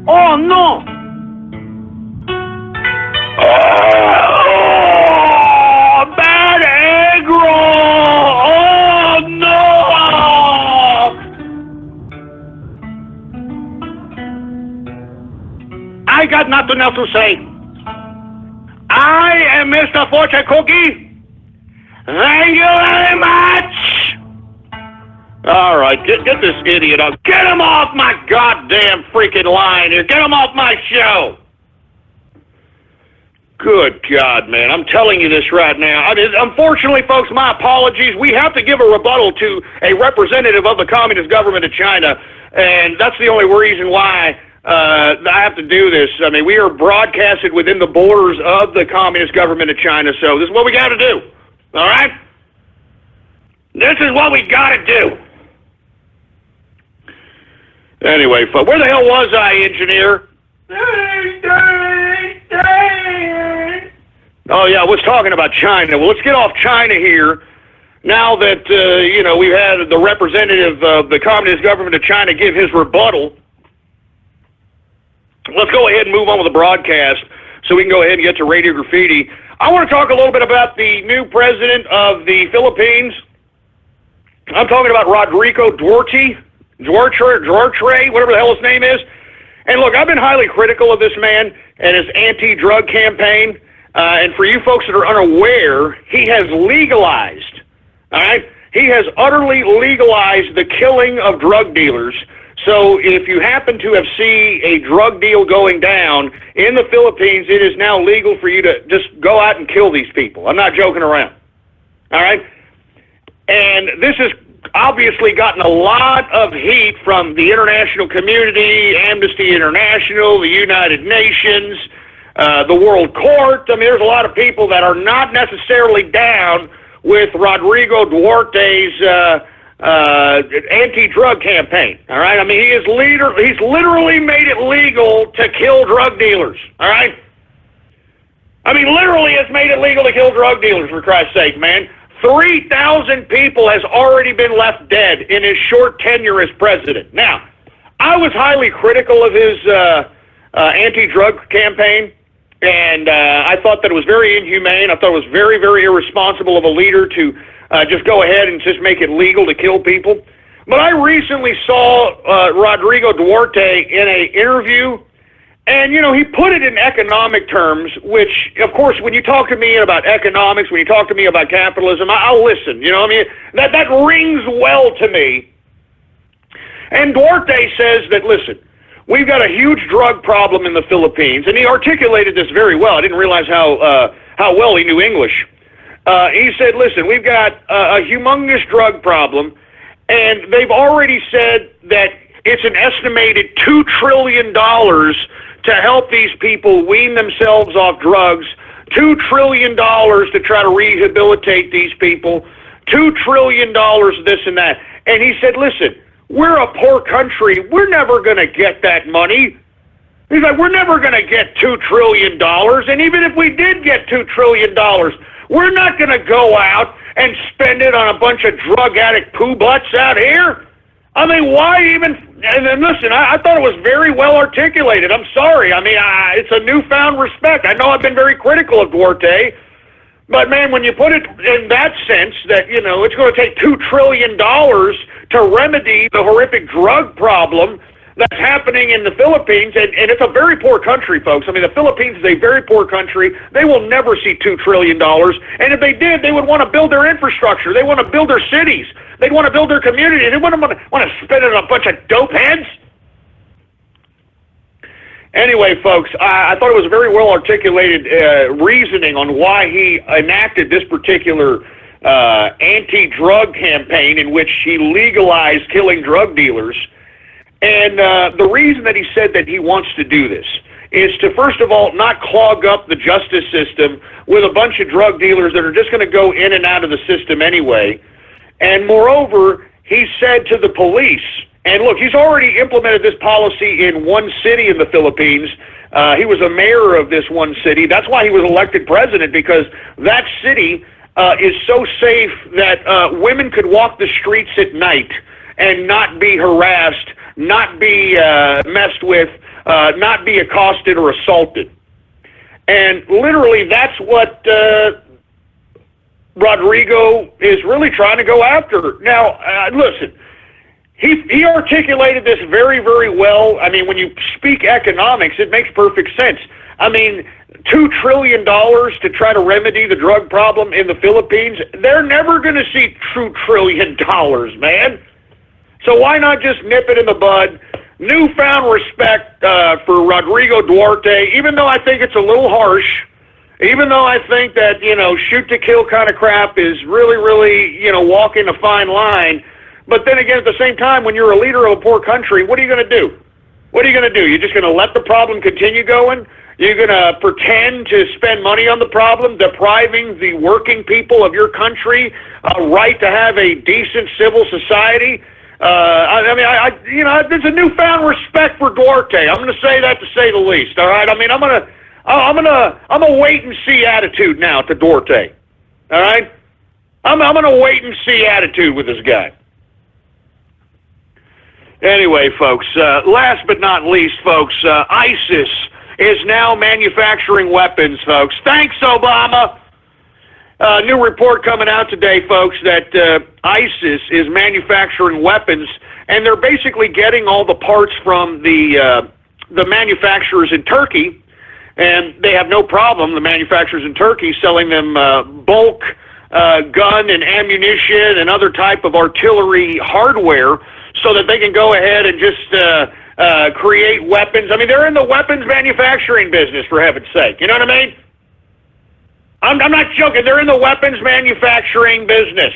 Oh no. Oh, bad egg roll! Oh, no! I got nothing else to say. I am Mr. Fortune Cookie. Thank you very much. All right, get this idiot up. Get him off my goddamn freaking line here. Get him off my show. Good God, man. I'm telling you this right now. Unfortunately, folks, my apologies. We have to give a rebuttal to a representative of the Communist government of China, and that's the only reason why I have to do this. I mean, we are broadcasted within the borders of the Communist government of China, so this is what we got to do. All right? This is what we got to do. Anyway, folks, where the hell was I, engineer? Oh, yeah, I was talking about China. Well, let's get off China here. Now that, we've had the representative of the Communist government of China give his rebuttal, let's go ahead and move on with the broadcast so we can go ahead and get to Radio Graffiti. I want to talk a little bit about the new president of the Philippines. I'm talking about Rodrigo Duterte, whatever the hell his name is. And look, I've been highly critical of this man and his anti-drug campaign. And for you folks that are unaware, he has legalized, all right? He has utterly legalized the killing of drug dealers. So if you happen to have seen a drug deal going down in the Philippines, it is now legal for you to just go out and kill these people. I'm not joking around, all right? And this has obviously gotten a lot of heat from the international community, Amnesty International, the United Nations, the World Court. I mean, there's a lot of people that are not necessarily down with Rodrigo Duterte's anti-drug campaign. All right, I mean, he's literally made it legal to kill drug dealers. All right, I mean, literally has made it legal to kill drug dealers, for Christ's sake, man. 3,000 people has already been left dead in his short tenure as president. Now, I was highly critical of his anti-drug campaign, and I thought that it was very inhumane. I thought it was very, very irresponsible of a leader to just go ahead and just make it legal to kill people. But I recently saw Rodrigo Duterte in an interview, and, he put it in economic terms, which, of course, when you talk to me about economics, when you talk to me about capitalism, I'll listen. You know what I mean? That rings well to me. And Duarte says that, listen, we've got a huge drug problem in the Philippines, and he articulated this very well. I didn't realize how well he knew English. He said, listen, we've got a humongous drug problem, and they've already said that it's an estimated $2 trillion to help these people wean themselves off drugs, $2 trillion to try to rehabilitate these people, $2 trillion this and that. And he said, listen, we're a poor country. We're never going to get that money. He's like, we're never going to get $2 trillion. And even if we did get $2 trillion, we're not going to go out and spend it on a bunch of drug addict poo butts out here. I mean, why even? And then listen, I thought it was very well articulated. I'm sorry. I mean, it's a newfound respect. I know I've been very critical of Duarte, but man, when you put it in that sense that, it's going to take $2 trillion to remedy the horrific drug problem that's happening in the Philippines, and it's a very poor country, folks. I mean, the Philippines is a very poor country. They will never see $2 trillion, and if they did, they would want to build their infrastructure. They want to build their cities. They'd want to build their community. They wouldn't want to spend it on a bunch of dope heads. Anyway, folks, I thought it was a very well articulated reasoning on why he enacted this particular anti-drug campaign in which he legalized killing drug dealers. And the reason that he said that he wants to do this is to, first of all, not clog up the justice system with a bunch of drug dealers that are just going to go in and out of the system anyway. And moreover, he said to the police, and look, he's already implemented this policy in one city in the Philippines. He was a mayor of this one city. That's why he was elected president, because that city is so safe that women could walk the streets at night and not be harassed, not be messed with, not be accosted or assaulted. And literally, that's what Rodrigo is really trying to go after. Now, listen, he articulated this very, very well. I mean, when you speak economics, it makes perfect sense. I mean, $2 trillion to try to remedy the drug problem in the Philippines, they're never going to see $2 trillion, man. So why not just nip it in the bud? Newfound respect for Rodrigo Duarte, even though I think it's a little harsh, even though I think that, shoot to kill kind of crap is really, really, walking a fine line. But then again, at the same time, when you're a leader of a poor country, what are you going to do? What are you going to do? You're just going to let the problem continue going? You're going to pretend to spend money on the problem, depriving the working people of your country a right to have a decent civil society? There's a newfound respect for Duarte. I'm going to say that to say the least. All right. I mean, I'm a wait and see attitude now to Duarte. All right. I'm going to wait and see attitude with this guy. Anyway, folks. Last but not least, folks. ISIS is now manufacturing weapons, folks. Thanks, Obama. New report coming out today, folks, that ISIS is manufacturing weapons, and they're basically getting all the parts from the manufacturers in Turkey, and they have no problem, the manufacturers in Turkey, selling them bulk gun and ammunition and other type of artillery hardware so that they can go ahead and just create weapons. I mean, they're in the weapons manufacturing business, for heaven's sake. You know what I mean? I'm not joking. They're in the weapons manufacturing business.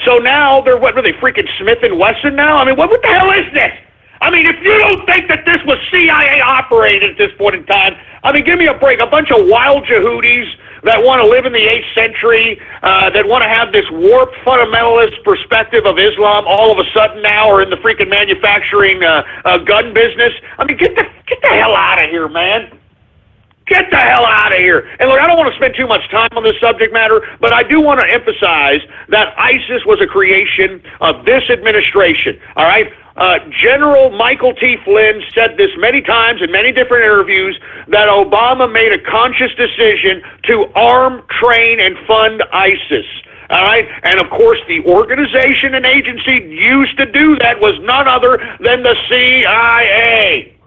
So now they're, what are they, freaking Smith & Wesson now? I mean, what the hell is this? I mean, if you don't think that this was CIA operated at this point in time, I mean, give me a break. A bunch of wild Yehudis that want to live in the 8th century, that want to have this warped fundamentalist perspective of Islam, all of a sudden now are in the freaking manufacturing gun business. I mean, get the hell out of here, man. Get the hell out of here. And look, I don't want to spend too much time on this subject matter, but I do want to emphasize that ISIS was a creation of this administration, all right? General Michael T. Flynn said this many times in many different interviews, that Obama made a conscious decision to arm, train, and fund ISIS. All right? And, of course, the organization and agency used to do that was none other than the CIA.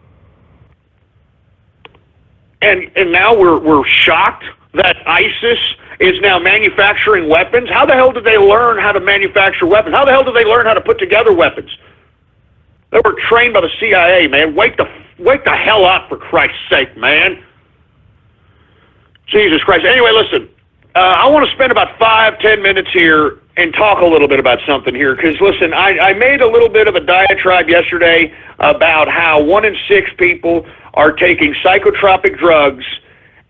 And now we're shocked that ISIS is now manufacturing weapons. How the hell did they learn how to manufacture weapons? How the hell did they learn how to put together weapons? They were trained by the CIA, man. Wake the hell up, for Christ's sake, man. Jesus Christ. Anyway, listen, I want to spend about 5-10 minutes here and talk a little bit about something here. Because, listen, I made a little bit of a diatribe yesterday about how 1 in 6 people are taking psychotropic drugs.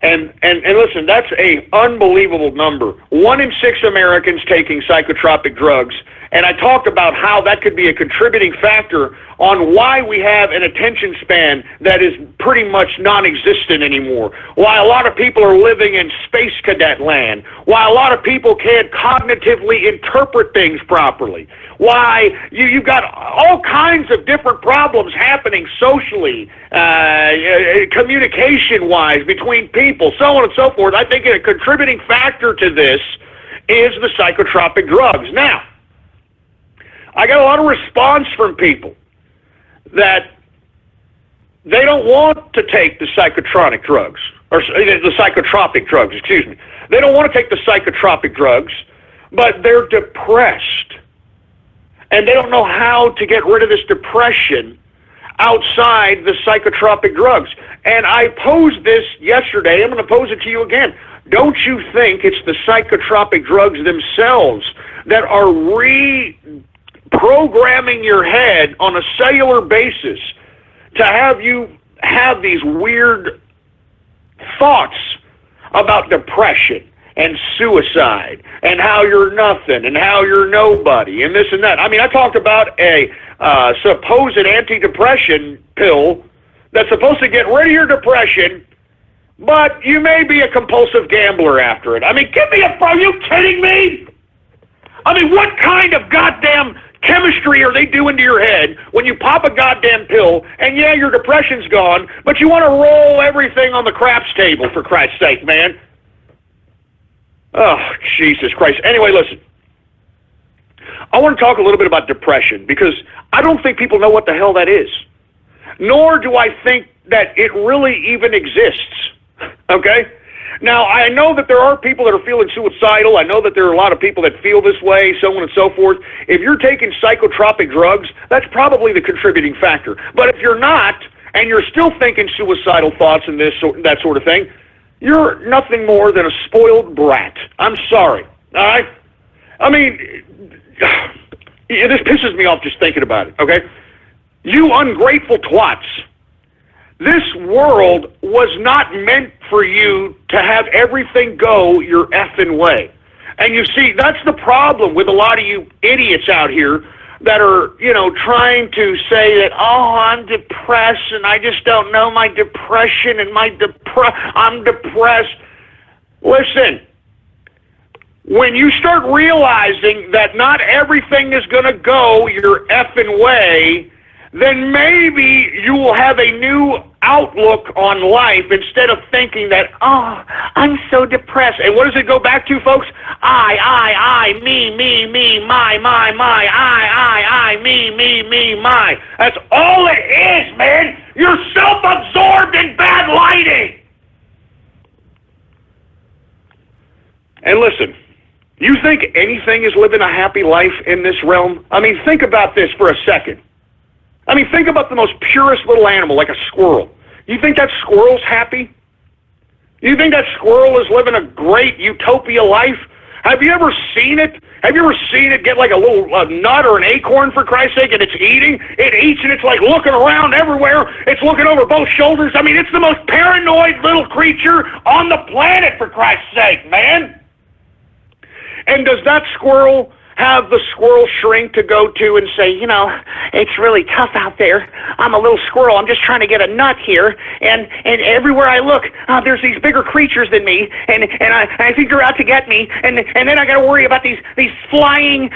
And listen, that's a unbelievable number. 1 in 6 Americans taking psychotropic drugs. And I talked about how that could be a contributing factor on why we have an attention span that is pretty much non-existent anymore, why a lot of people are living in space cadet land, why a lot of people can't cognitively interpret things properly, why you've got all kinds of different problems happening socially, communication-wise between people, so on and so forth. I think a contributing factor to this is the psychotropic drugs. Now, I got a lot of response from people that they don't want to take the psychotropic drugs, or the psychotropic drugs, excuse me. They don't want to take the psychotropic drugs, but they're depressed. And they don't know how to get rid of this depression outside the psychotropic drugs. And I posed this yesterday. I'm going to pose it to you again. Don't you think it's the psychotropic drugs themselves that are reprogramming your head on a cellular basis to have you have these weird thoughts about depression and suicide and how you're nothing and how you're nobody and this and that? I mean, I talked about a supposed antidepressant pill that's supposed to get rid of your depression, but you may be a compulsive gambler after it. I mean, are you kidding me? I mean, what kind of goddamn chemistry are they doing to your head when you pop a goddamn pill and yeah, your depression's gone, but you want to roll everything on the craps table, for Christ's sake, man? Oh, Jesus Christ. Anyway, listen. I want to talk a little bit about depression because I don't think people know what the hell that is. Nor do I think that it really even exists. Okay? Now, I know that there are people that are feeling suicidal. I know that there are a lot of people that feel this way, so on and so forth. If you're taking psychotropic drugs, that's probably the contributing factor. But if you're not, and you're still thinking suicidal thoughts and that sort of thing, you're nothing more than a spoiled brat. I'm sorry. All right? I mean, this pisses me off just thinking about it, okay? You ungrateful twats. This world was not meant for you to have everything go your effing way. And you see, that's the problem with a lot of you idiots out here that are, trying to say that, oh, I'm depressed and I just don't know my depression and I'm depressed. Listen, when you start realizing that not everything is going to go your effing way, then maybe you will have a new outlook on life instead of thinking that, oh, I'm so depressed. And what does it go back to, folks? I, me, my, I, me, my. That's all it is, man. You're self-absorbed in bad lighting. And listen, you think anything is living a happy life in this realm? I mean, think about this for a second. I mean, think about the most purest little animal, like a squirrel. You think that squirrel's happy? You think that squirrel is living a great utopia life? Have you ever seen it? Have you ever seen it get like a little nut or an acorn, for Christ's sake, and it's eating? It eats and it's like looking around everywhere. It's looking over both shoulders. I mean, it's the most paranoid little creature on the planet, for Christ's sake, man. And does that squirrel have the squirrel shrink to go to and say, it's really tough out there. I'm a little squirrel. I'm just trying to get a nut here. And everywhere I look, there's these bigger creatures than me. And I think they're out to get me. And then I got to worry about these flying,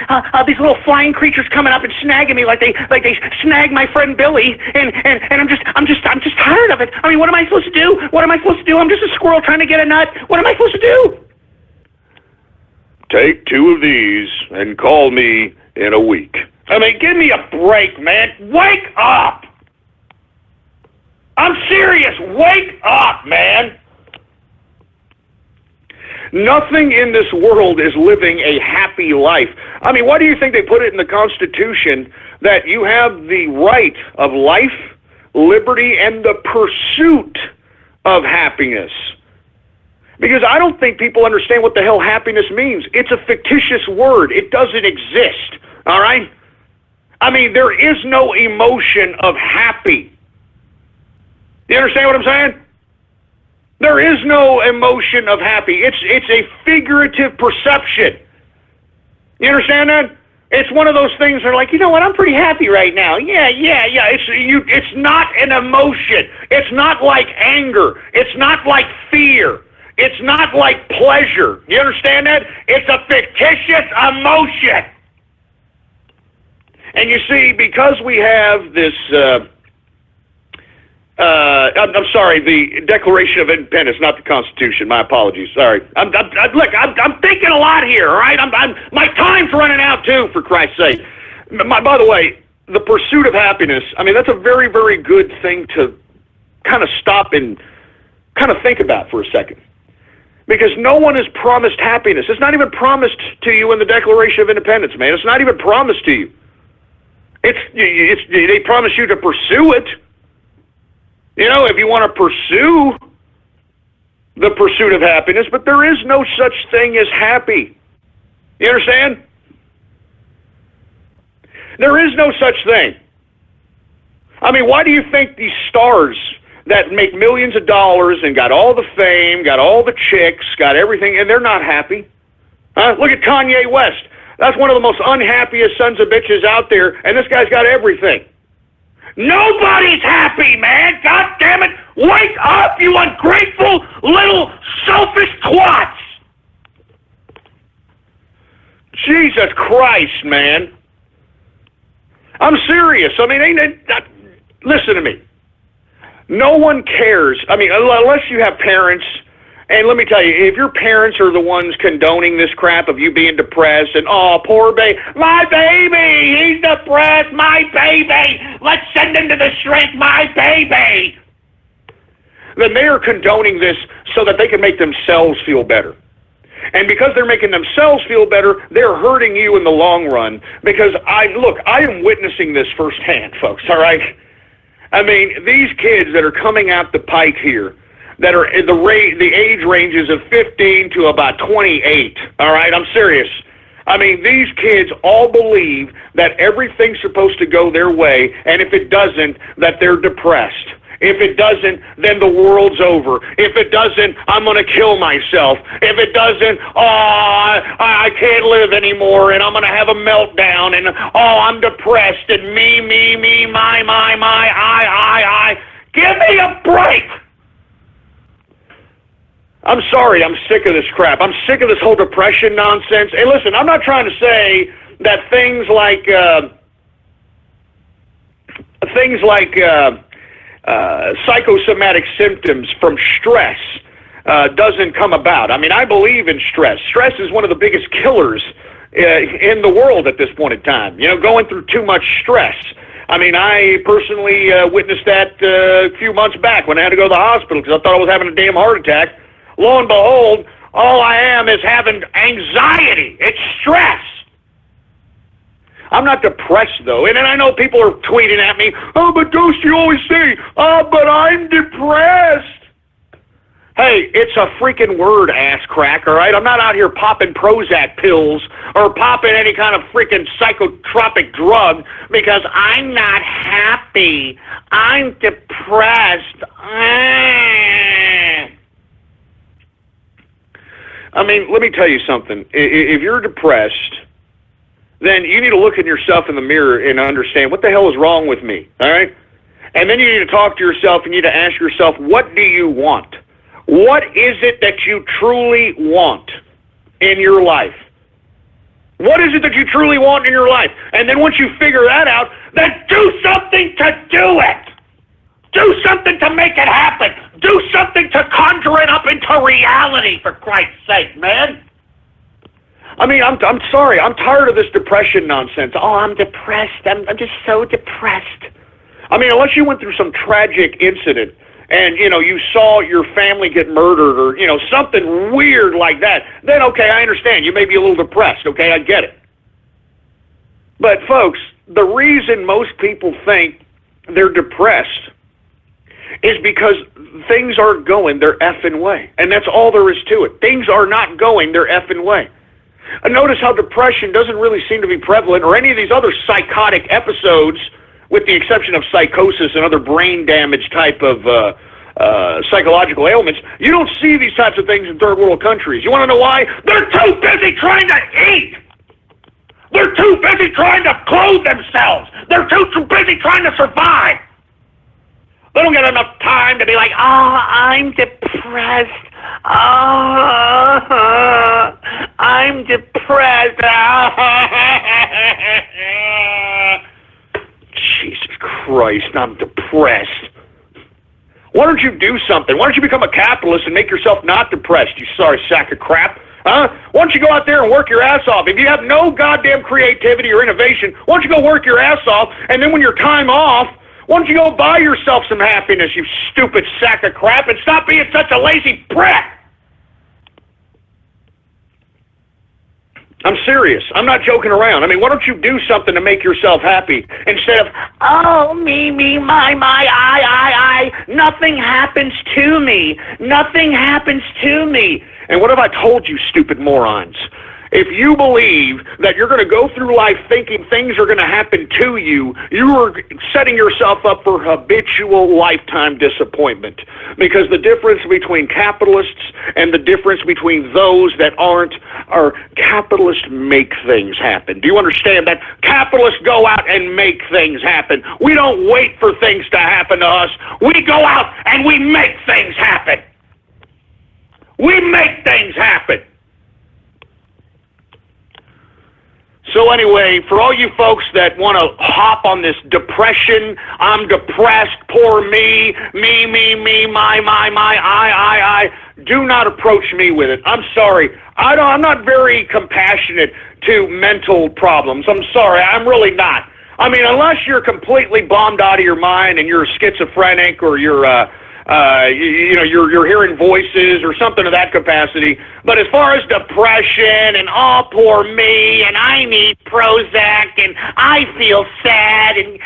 these little flying creatures coming up and snagging me like they snagged my friend Billy. And I'm just tired of it. I mean, what am I supposed to do? What am I supposed to do? I'm just a squirrel trying to get a nut. What am I supposed to do? Take 2 of these and call me in a week. I mean, give me a break, man. Wake up! I'm serious. Wake up, man. Nothing in this world is living a happy life. I mean, why do you think they put it in the Constitution that you have the right of life, liberty, and the pursuit of happiness? Because I don't think people understand what the hell happiness means. It's a fictitious word. It doesn't exist, all right? I mean, there is no emotion of happy. You understand what I'm saying? There is no emotion of happy. It's a figurative perception. You understand that? It's one of those things that are like, you know what, I'm pretty happy right now. Yeah. It's not an emotion. It's not like anger. It's not like fear. It's not like pleasure. You understand that? It's a fictitious emotion. And you see, because we have this, I'm sorry, the Declaration of Independence, not the Constitution. My apologies. Sorry. Look, I'm thinking a lot here, all right? My time's running out, too, for Christ's sake. By the way, the pursuit of happiness, I mean, that's a very, very good thing to kind of stop and kind of think about for a second. Because no one is promised happiness. It's not even promised to you in the Declaration of Independence, man. It's not even promised to you. They promise you to pursue it. If you want to pursue the pursuit of happiness, but there is no such thing as happy. You understand? There is no such thing. I mean, why do you think these stars that make millions of dollars and got all the fame, got all the chicks, got everything, and they're not happy? Look at Kanye West. That's one of the most unhappiest sons of bitches out there, and this guy's got everything. Nobody's happy, man. God damn it. Wake up, you ungrateful little selfish twats. Jesus Christ, man. I'm serious. I mean, listen to me. No one cares. I mean, unless you have parents, and let me tell you, if your parents are the ones condoning this crap of you being depressed and, oh, poor baby, my baby, he's depressed, my baby, let's send him to the shrink, my baby, then they are condoning this so that they can make themselves feel better. And because they're making themselves feel better, they're hurting you in the long run. Because I am witnessing this firsthand, folks, all right? I mean, these kids that are coming out the pike here, that are in the age ranges of 15 to about 28, all right? I'm serious. I mean, these kids all believe that everything's supposed to go their way, and if it doesn't, that they're depressed. If it doesn't, then the world's over. If it doesn't, I'm going to kill myself. If it doesn't, I can't live anymore, and I'm going to have a meltdown, and I'm depressed, and me, my, I. Give me a break! I'm sorry, I'm sick of this crap. I'm sick of this whole depression nonsense. Hey, listen, I'm not trying to say that things like psychosomatic symptoms from stress doesn't come about. I mean, I believe in stress. Stress is one of the biggest killers in the world at this point in time. You know, going through too much stress. I mean, I personally witnessed that a few months back when I had to go to the hospital because I thought I was having a damn heart attack. Lo and behold, all I am is having anxiety. It's stress. I'm not depressed, though. And I know people are tweeting at me, oh, but Ghost, you always say, oh, but I'm depressed. Hey, it's a freaking word, ass crack, all right? I'm not out here popping Prozac pills or popping any kind of freaking psychotropic drug because I'm not happy. I'm depressed. I mean, let me tell you something. If you're depressed, then you need to look at yourself in the mirror and understand what the hell is wrong with me, all right? And then you need to talk to yourself and you need to ask yourself, what do you want? What is it that you truly want in your life? What is it that you truly want in your life? And then once you figure that out, then do something to do it. Do something to make it happen. Do something to conjure it up into reality, for Christ's sake, man. I mean, I'm sorry. I'm tired of this depression nonsense. Oh, I'm depressed. I'm just so depressed. I mean, unless you went through some tragic incident and, you know, you saw your family get murdered or, you know, something weird like that, then, okay, I understand. You may be a little depressed, okay? I get it. But, folks, the reason most people think they're depressed is because things aren't going their effing way. And that's all there is to it. Things are not going their effing way. And notice how depression doesn't really seem to be prevalent or any of these other psychotic episodes, with the exception of psychosis and other brain damage type of psychological ailments. You don't see these types of things in third world countries. You want to know why? They're too busy trying to eat. They're too busy trying to clothe themselves. They're too busy trying to survive. They don't get enough time to be like, I'm depressed. I'm depressed. Jesus Christ, I'm depressed. Why don't you do something? Why don't you become a capitalist and make yourself not depressed, you sorry sack of crap? Huh? Why don't you go out there and work your ass off? If you have no goddamn creativity or innovation, why don't you go work your ass off, and then when your time off, why don't you go buy yourself some happiness, you stupid sack of crap, and stop being such a lazy prick? I'm serious. I'm not joking around. I mean, why don't you do something to make yourself happy instead of, oh, me, my, I. Nothing happens to me. Nothing happens to me. And what have I told you, stupid morons? If you believe that you're going to go through life thinking things are going to happen to you, you are setting yourself up for habitual lifetime disappointment. Because the difference between capitalists and the difference between those that aren't are capitalists make things happen. Do you understand that? Capitalists go out and make things happen. We don't wait for things to happen to us. We go out and we make things happen. We make things happen. So anyway, for all you folks that want to hop on this depression, I'm depressed, poor me, my, I, do not approach me with it. I'm sorry. I'm not very compassionate to mental problems. I'm sorry. I'm really not. I mean, unless you're completely bombed out of your mind and you're schizophrenic or you're hearing voices or something of that capacity. But as far as depression and oh, poor me, and I need Prozac, and I feel sad, and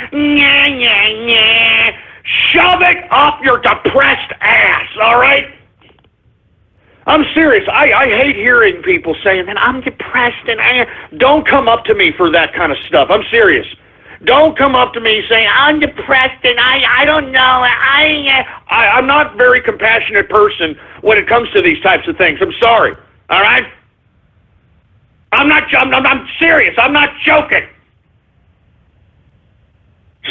shove it up your depressed ass, all right? I'm serious. I hate hearing people saying, man, I'm depressed, and don't come up to me for that kind of stuff. I'm serious. Don't come up to me saying, I'm depressed and I don't know. I'm not a very compassionate person when it comes to these types of things. I'm sorry. All right? I'm serious. I'm not joking.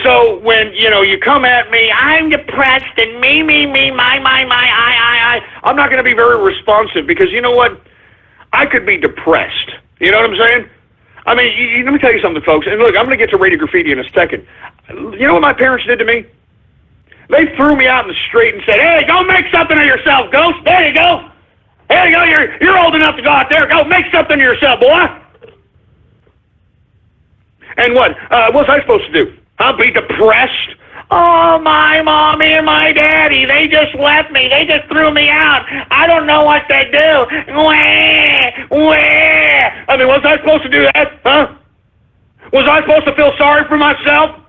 So when, you come at me, I'm depressed and me, my, I, I'm not going to be very responsive because you know what? I could be depressed. You know what I'm saying? I mean, let me tell you something, folks. And look, I'm going to get to Radio Graffiti in a second. You know what my parents did to me? They threw me out in the street and said, hey, go make something of yourself, Ghost. There you go. There you go. You're old enough to go out there. Go make something of yourself, boy. And what was I supposed to do? I'll be depressed? Oh, my mommy and my daddy, they just left me. They just threw me out. I don't know what to do. I mean, was I supposed to do that? Huh? Was I supposed to feel sorry for myself?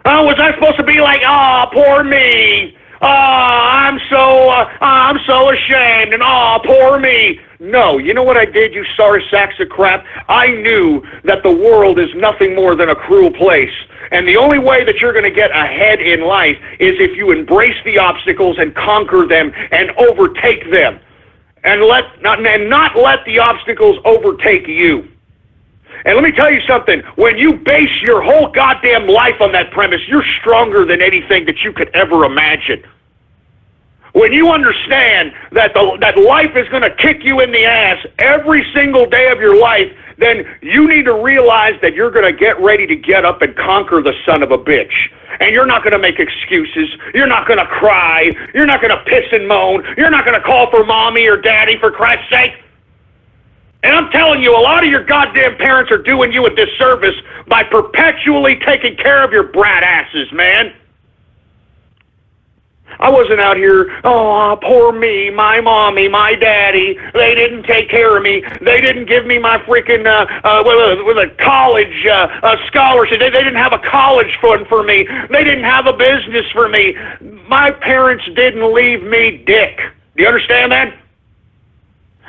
Was I supposed to be like, oh, poor me. Oh, I'm so ashamed. And oh, poor me. No, you know what I did, you sorry sacks of crap? I knew that the world is nothing more than a cruel place. And the only way that you're going to get ahead in life is if you embrace the obstacles and conquer them and overtake them. And not let the obstacles overtake you. And let me tell you something, when you base your whole goddamn life on that premise, you're stronger than anything that you could ever imagine. When you understand that that life is going to kick you in the ass every single day of your life, then you need to realize that you're going to get ready to get up and conquer the son of a bitch. And you're not going to make excuses. You're not going to cry. You're not going to piss and moan. You're not going to call for mommy or daddy, for Christ's sake. And I'm telling you, a lot of your goddamn parents are doing you a disservice by perpetually taking care of your brat asses, man. I wasn't out here, oh, poor me, my mommy, my daddy, they didn't take care of me, they didn't give me my freaking college scholarship, they didn't have a college fund for me, they didn't have a business for me. My parents didn't leave me dick. Do you understand that?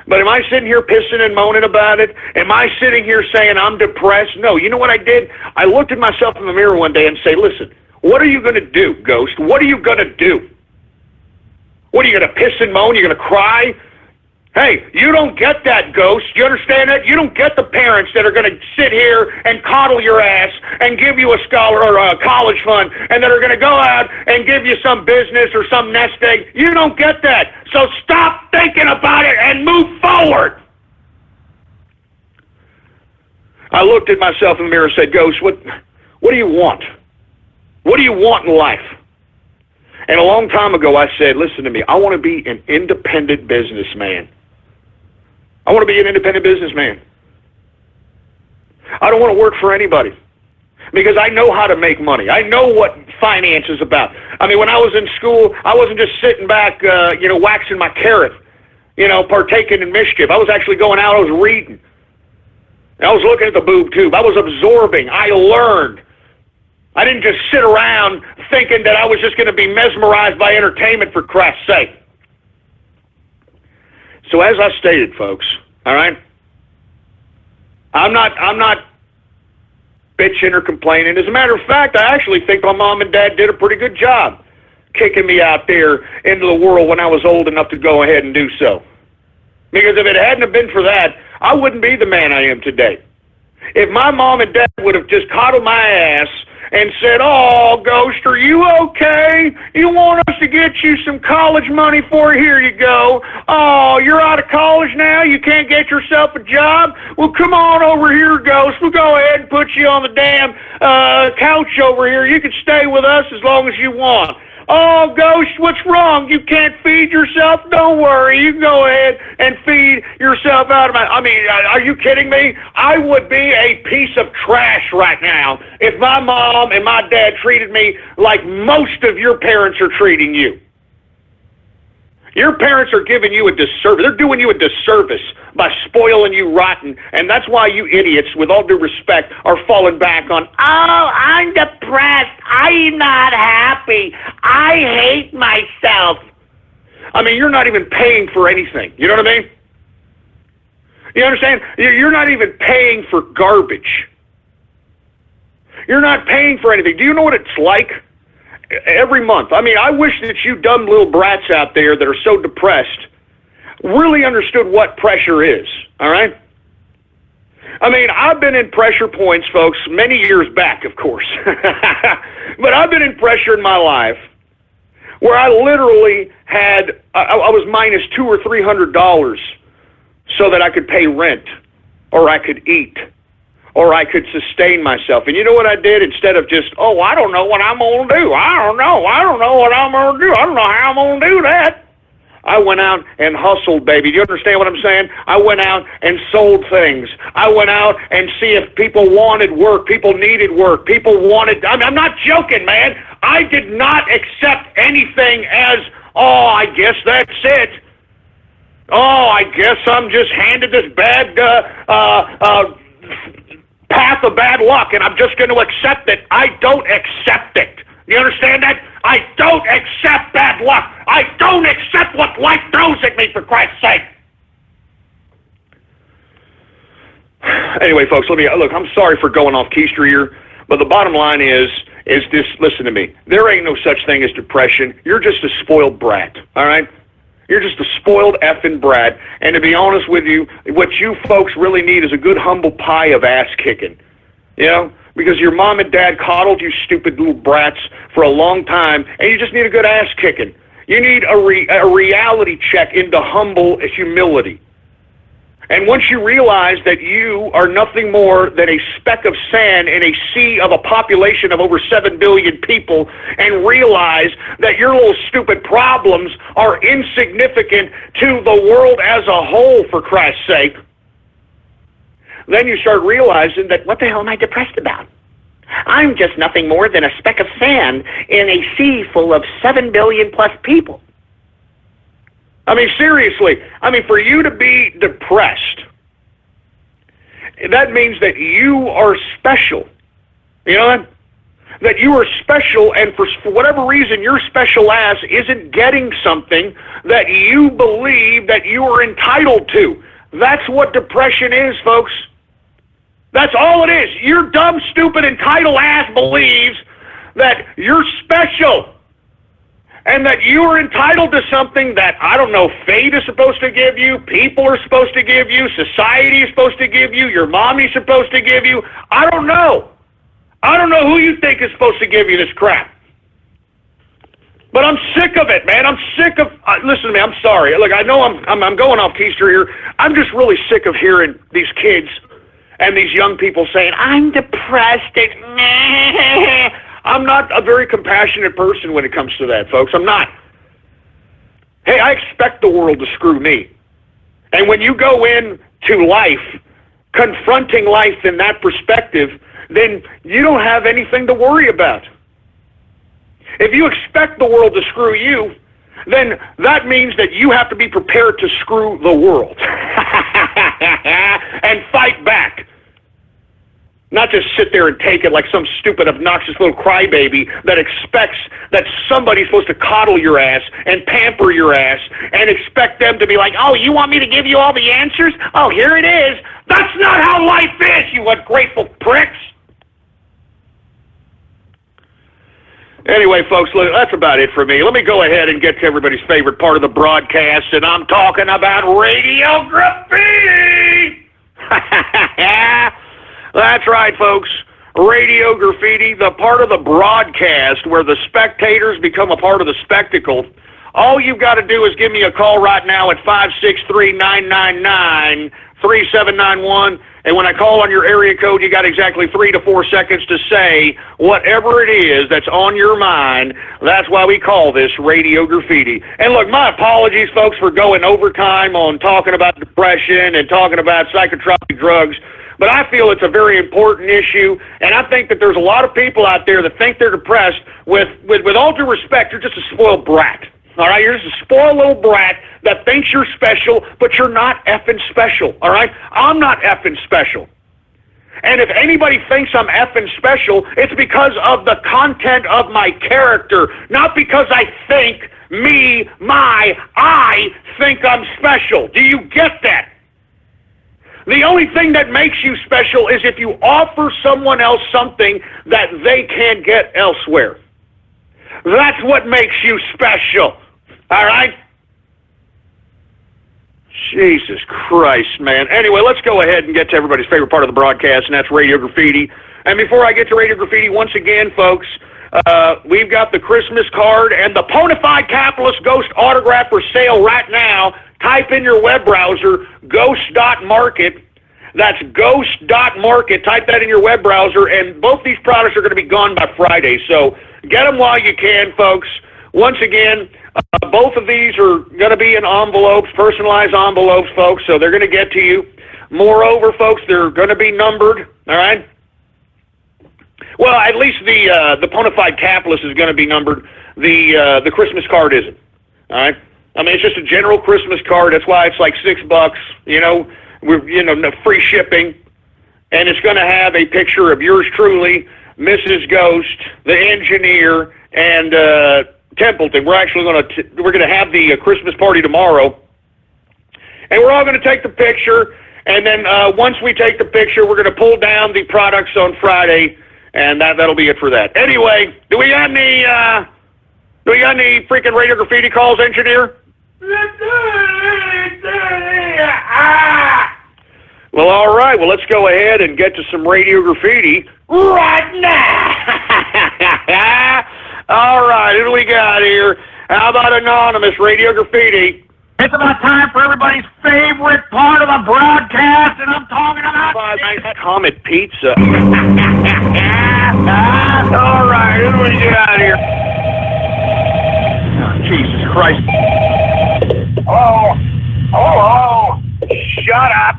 But am I sitting here pissing and moaning about it? Am I sitting here saying I'm depressed? No, you know what I did? I looked at myself in the mirror one day and say, listen, what are you going to do, Ghost? What are you going to do? What, are you going to piss and moan? You're going to cry? Hey, you don't get that, Ghost. You understand that? You don't get the parents that are going to sit here and coddle your ass and give you a scholar or a college fund and that are going to go out and give you some business or some nest egg. You don't get that. So stop thinking about it and move forward. I looked at myself in the mirror and said, Ghost, what do you want? What do you want in life? And a long time ago, I said, listen to me, I want to be an independent businessman. I want to be an independent businessman. I don't want to work for anybody because I know how to make money. I know what finance is about. I mean, when I was in school, I wasn't just sitting back, waxing my carrot, partaking in mischief. I was actually going out, I was reading. I was looking at the boob tube. I was absorbing. I learned. I didn't just sit around thinking that I was just going to be mesmerized by entertainment, for Christ's sake. So as I stated, folks, all right, I'm not bitching or complaining. As a matter of fact, I actually think my mom and dad did a pretty good job kicking me out there into the world when I was old enough to go ahead and do so. Because if it hadn't have been for that, I wouldn't be the man I am today. If my mom and dad would have just coddled my ass and said, "Oh, Ghost, are you okay? You want us to get you some college money for it? Here you go. Oh, you're out of college now? You can't get yourself a job? Well, come on over here, Ghost. We'll go ahead and put you on the damn couch over here. You can stay with us as long as you want." "Oh, Ghost, what's wrong? You can't feed yourself? Don't worry. You can go ahead and feed yourself out of my..." I mean, are you kidding me? I would be a piece of trash right now if my mom and my dad treated me like most of your parents are treating you. Your parents are giving you a disservice. They're doing you a disservice by spoiling you rotten, and that's why you idiots, with all due respect, are falling back on, "Oh, I'm depressed. I'm not happy. I hate myself." I mean, you're not even paying for anything. You know what I mean? You understand? You're not even paying for garbage. You're not paying for anything. Do you know what it's like? Every month. I mean, I wish that you dumb little brats out there that are so depressed really understood what pressure is, all right? I mean, I've been in pressure points, folks, many years back, of course. But I've been in pressure in my life where I literally had, I was minus $200 or $300 so that I could pay rent or I could eat or I could sustain myself. And you know what I did? Instead of just, "Oh, I don't know what I'm going to do. I don't know what I'm going to do. I don't know how I'm going to do that." I went out and hustled, baby. Do you understand what I'm saying? I went out and sold things. I went out and see if people wanted work, people needed work, people wanted... I'm not joking, man. I did not accept anything as, "Oh, I guess that's it. Oh, I guess I'm just handed this bad path of bad luck, and I'm just going to accept it." I don't accept it. You understand that? I don't accept bad luck. I don't accept what life throws at me, for Christ's sake. Anyway, folks, look, I'm sorry for going off keister here, but the bottom line is this, listen to me. There ain't no such thing as depression. You're just a spoiled brat, all right? You're just a spoiled effing brat, and to be honest with you, what you folks really need is a good humble pie of ass kicking, you know, because your mom and dad coddled you stupid little brats for a long time, and you just need a good ass kicking. You need a reality check into humble humility. And once you realize that you are nothing more than a speck of sand in a sea of a population of over 7 billion people, and realize that your little stupid problems are insignificant to the world as a whole, for Christ's sake, then you start realizing that, what the hell am I depressed about? I'm just nothing more than a speck of sand in a sea full of 7 billion plus people. I mean, seriously, for you to be depressed, that means that you are special. You know that? That you are special, and for whatever reason, your special ass isn't getting something that you believe that you are entitled to. That's what depression is, folks. That's all it is. Your dumb, stupid, entitled ass believes that you're special, and that you are entitled to something that, I don't know, fate is supposed to give you, people are supposed to give you, society is supposed to give you, your mommy's supposed to give you. I don't know. I don't know who you think is supposed to give you this crap. But I'm sick of it, man. I'm sick of... listen to me, I'm sorry. Look, I know I'm going off keister here. I'm just really sick of hearing these kids and these young people saying, "I'm depressed." I'm not a very compassionate person when it comes to that, folks. I'm not. Hey, I expect the world to screw me. And when you go into life, confronting life in that perspective, then you don't have anything to worry about. If you expect the world to screw you, then that means that you have to be prepared to screw the world and fight back. Not just sit there and take it like some stupid, obnoxious little crybaby that expects that somebody's supposed to coddle your ass and pamper your ass and expect them to be like, "Oh, you want me to give you all the answers? Oh, here it is." That's not how life is, you ungrateful pricks. Anyway, folks, look, that's about it for me. Let me go ahead and get to everybody's favorite part of the broadcast, and I'm talking about Radio Graffiti. That's right, folks. Radio Graffiti, the part of the broadcast where the spectators become a part of the spectacle. All you've got to do is give me a call right now at 563-999-3791. And when I call on your area code, you got exactly 3 to 4 seconds to say whatever it is that's on your mind. That's why we call this Radio Graffiti. And look, my apologies, folks, for going overtime on talking about depression and talking about psychotropic drugs. But I feel it's a very important issue, and I think that there's a lot of people out there that think they're depressed. With all due respect, you're just a spoiled brat. All right, you're just a spoiled little brat that thinks you're special, but you're not effing special, all right? I'm not effing special. And if anybody thinks I'm effing special, it's because of the content of my character, not because I think I think I'm special. Do you get that? The only thing that makes you special is if you offer someone else something that they can't get elsewhere. That's what makes you special. All right? Jesus Christ, man. Anyway, let's go ahead and get to everybody's favorite part of the broadcast, and that's Radio Graffiti. And before I get to Radio Graffiti, once again, folks, we've got the Christmas card and the Bonafide Capitalist Ghost autograph for sale right now. Type in your web browser, ghost.market. That's ghost.market. Type that in your web browser, and both these products are going to be gone by Friday. So get them while you can, folks. Once again, both of these are going to be in envelopes, personalized envelopes, folks, so they're going to get to you. Moreover, folks, they're going to be numbered, all right? Well, at least the Bonafide Capitalist is going to be numbered. The Christmas card isn't, all right? I mean, it's just a general Christmas card. That's why it's like $6, no free shipping. And it's going to have a picture of yours truly, Mrs. Ghost, the engineer, and Templeton. We're actually going to have the Christmas party tomorrow, and we're all going to take the picture. And then once we take the picture, we're going to pull down the products on Friday, and that'll be it for that. Anyway, do we got any freaking Radio Graffiti calls, engineer? Well, all right. Well, let's go ahead and get to some Radio Graffiti right now. All right, who do we got here? How about Anonymous, Radio Graffiti? It's about time for everybody's favorite part of the broadcast, and I'm talking about Comet Pizza. All right, who do we got here? Oh, Jesus Christ. Oh. Shut up.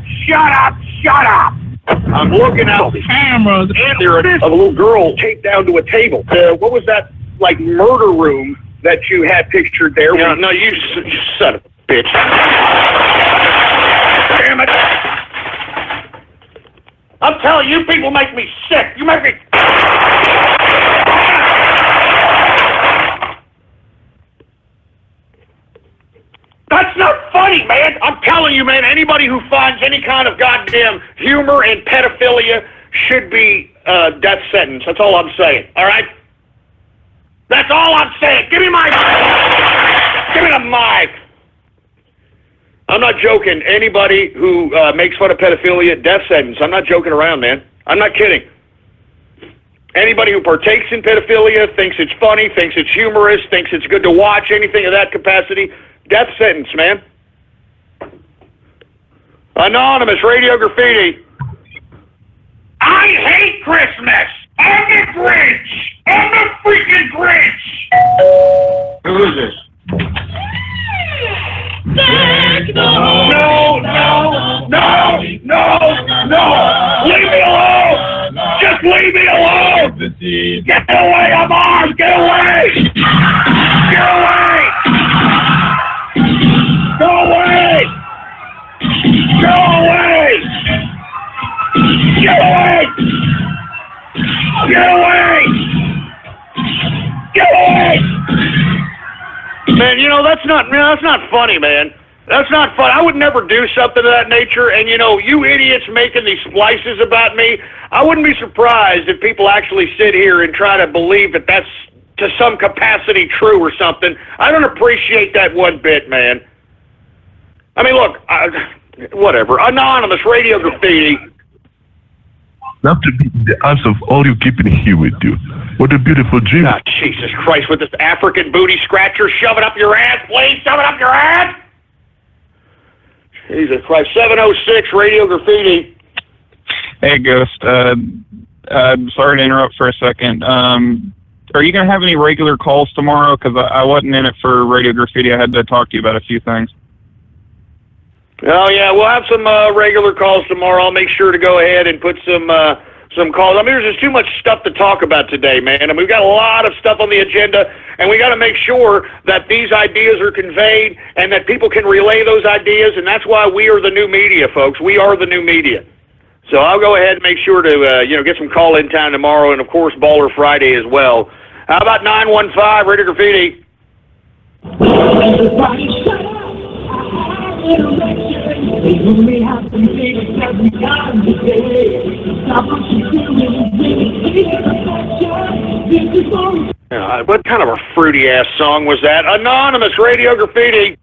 I'm looking out the camera. There it is. A little girl taped down to a table. What was that, like, murder room that you had pictured there? Yeah, no, you son of a bitch. Damn it. I'm telling you, people make me sick. You make me... That's not funny, man. I'm telling you, man, anybody who finds any kind of goddamn humor in pedophilia should be death sentence. That's all I'm saying, all right? That's all I'm saying. Give me the mic. I'm not joking. Anybody who makes fun of pedophilia, death sentence. I'm not joking around, man. I'm not kidding. Anybody who partakes in pedophilia, thinks it's funny, thinks it's humorous, thinks it's good to watch, anything of that capacity, death sentence, man. Anonymous, Radio Graffiti. I hate Christmas! I'm the Grinch! I'm the freaking Grinch! Who is this? No! Leave me alone! Just leave me alone! Get away, I'm armed! Get away! Get away! Go away! Go away! Get away! Get away! Get away! Man, that's not funny, man. That's not fun. I would never do something of that nature, and you idiots making these splices about me, I wouldn't be surprised if people actually sit here and try to believe that that's to some capacity true or something. I don't appreciate that one bit, man. I mean, look, whatever. Anonymous, Radio Graffiti. not to be the odds of all you keeping here with you. What a beautiful dream. Oh, Jesus Christ, with this African booty scratcher, shove it up your ass, please, shove it up your ass! Jesus Christ, 706 Radio Graffiti. Hey, Ghost. I'm sorry to interrupt for a second. Are you going to have any regular calls tomorrow? Because I wasn't in it for Radio Graffiti. I had to talk to you about a few things. Oh, yeah, we'll have some regular calls tomorrow. I'll make sure to go ahead and put some calls. I mean, there's just too much stuff to talk about today, man. And we've got a lot of stuff on the agenda, and we got to make sure that these ideas are conveyed and that people can relay those ideas, and that's why we are the new media, folks. We are the new media. So I'll go ahead and make sure to, get some call-in time tomorrow, and, of course, Baller Friday as well. How about 915 Radio Graffiti? What kind of a fruity-ass song was that? Anonymous Radio Graffiti.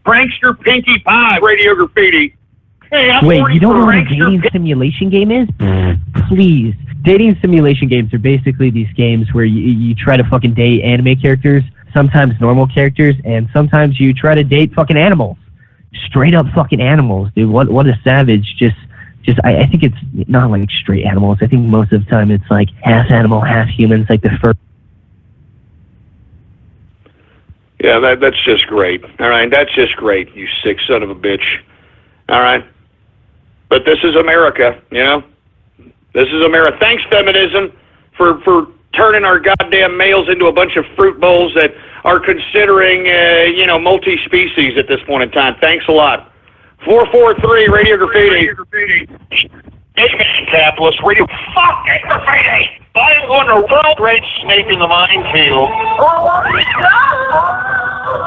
Prankster Pinkie Pie Radio Graffiti. Hey, wait, you don't know what a dating simulation game is? Please. Dating simulation games are basically these games where you try to fucking date anime characters, sometimes normal characters, and sometimes you try to date fucking animals. Straight up fucking animals, dude. What a savage. I think it's not like straight animals. I think most of the time it's like half animal, half human. It's like the first. Yeah, that's just great. All right, that's just great, you sick son of a bitch. All right. But this is America, you know? This is America. Thanks, feminism, for turning our goddamn males into a bunch of fruit bowls that are considering, multi-species at this point in time. Thanks a lot. 443 Radio Graffiti. Amen, capitalist radio. Fuck it, graffiti! I'm on a world rage snake in the minefield.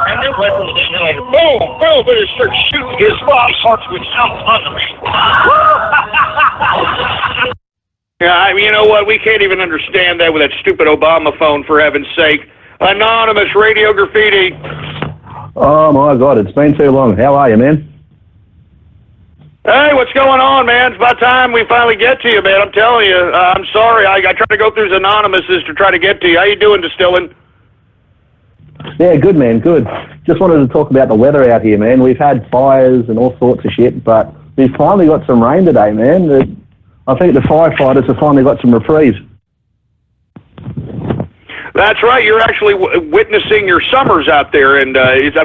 And then like, boom, boom, but it starts shooting his body parts with something under me. Yeah, you know what? We can't even understand that with that stupid Obama phone, for heaven's sake. Anonymous Radio Graffiti. Oh, my God, it's been too long. How are you, man? Hey, what's going on, man? It's about time we finally get to you, man. I'm telling you. I'm sorry. I try to go through Anonymouses to try to get to you. How you doing, Distillin'? Yeah, good, man, good. Just wanted to talk about the weather out here, man. We've had fires and all sorts of shit, but we've finally got some rain today, man. I think the firefighters have finally got some reprieve. That's right. You're actually witnessing your summers out there, and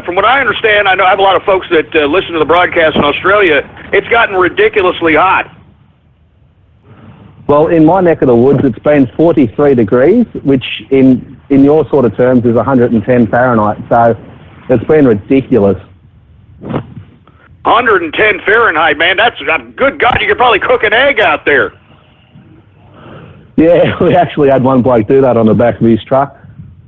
from what I understand, I have a lot of folks that listen to the broadcast in Australia. It's gotten ridiculously hot. Well, in my neck of the woods, it's been 43 degrees, which in your sort of terms is 110 Fahrenheit. So it's been ridiculous. 110 Fahrenheit, man. That's good God. You could probably cook an egg out there. Yeah, we actually had one bloke do that on the back of his truck.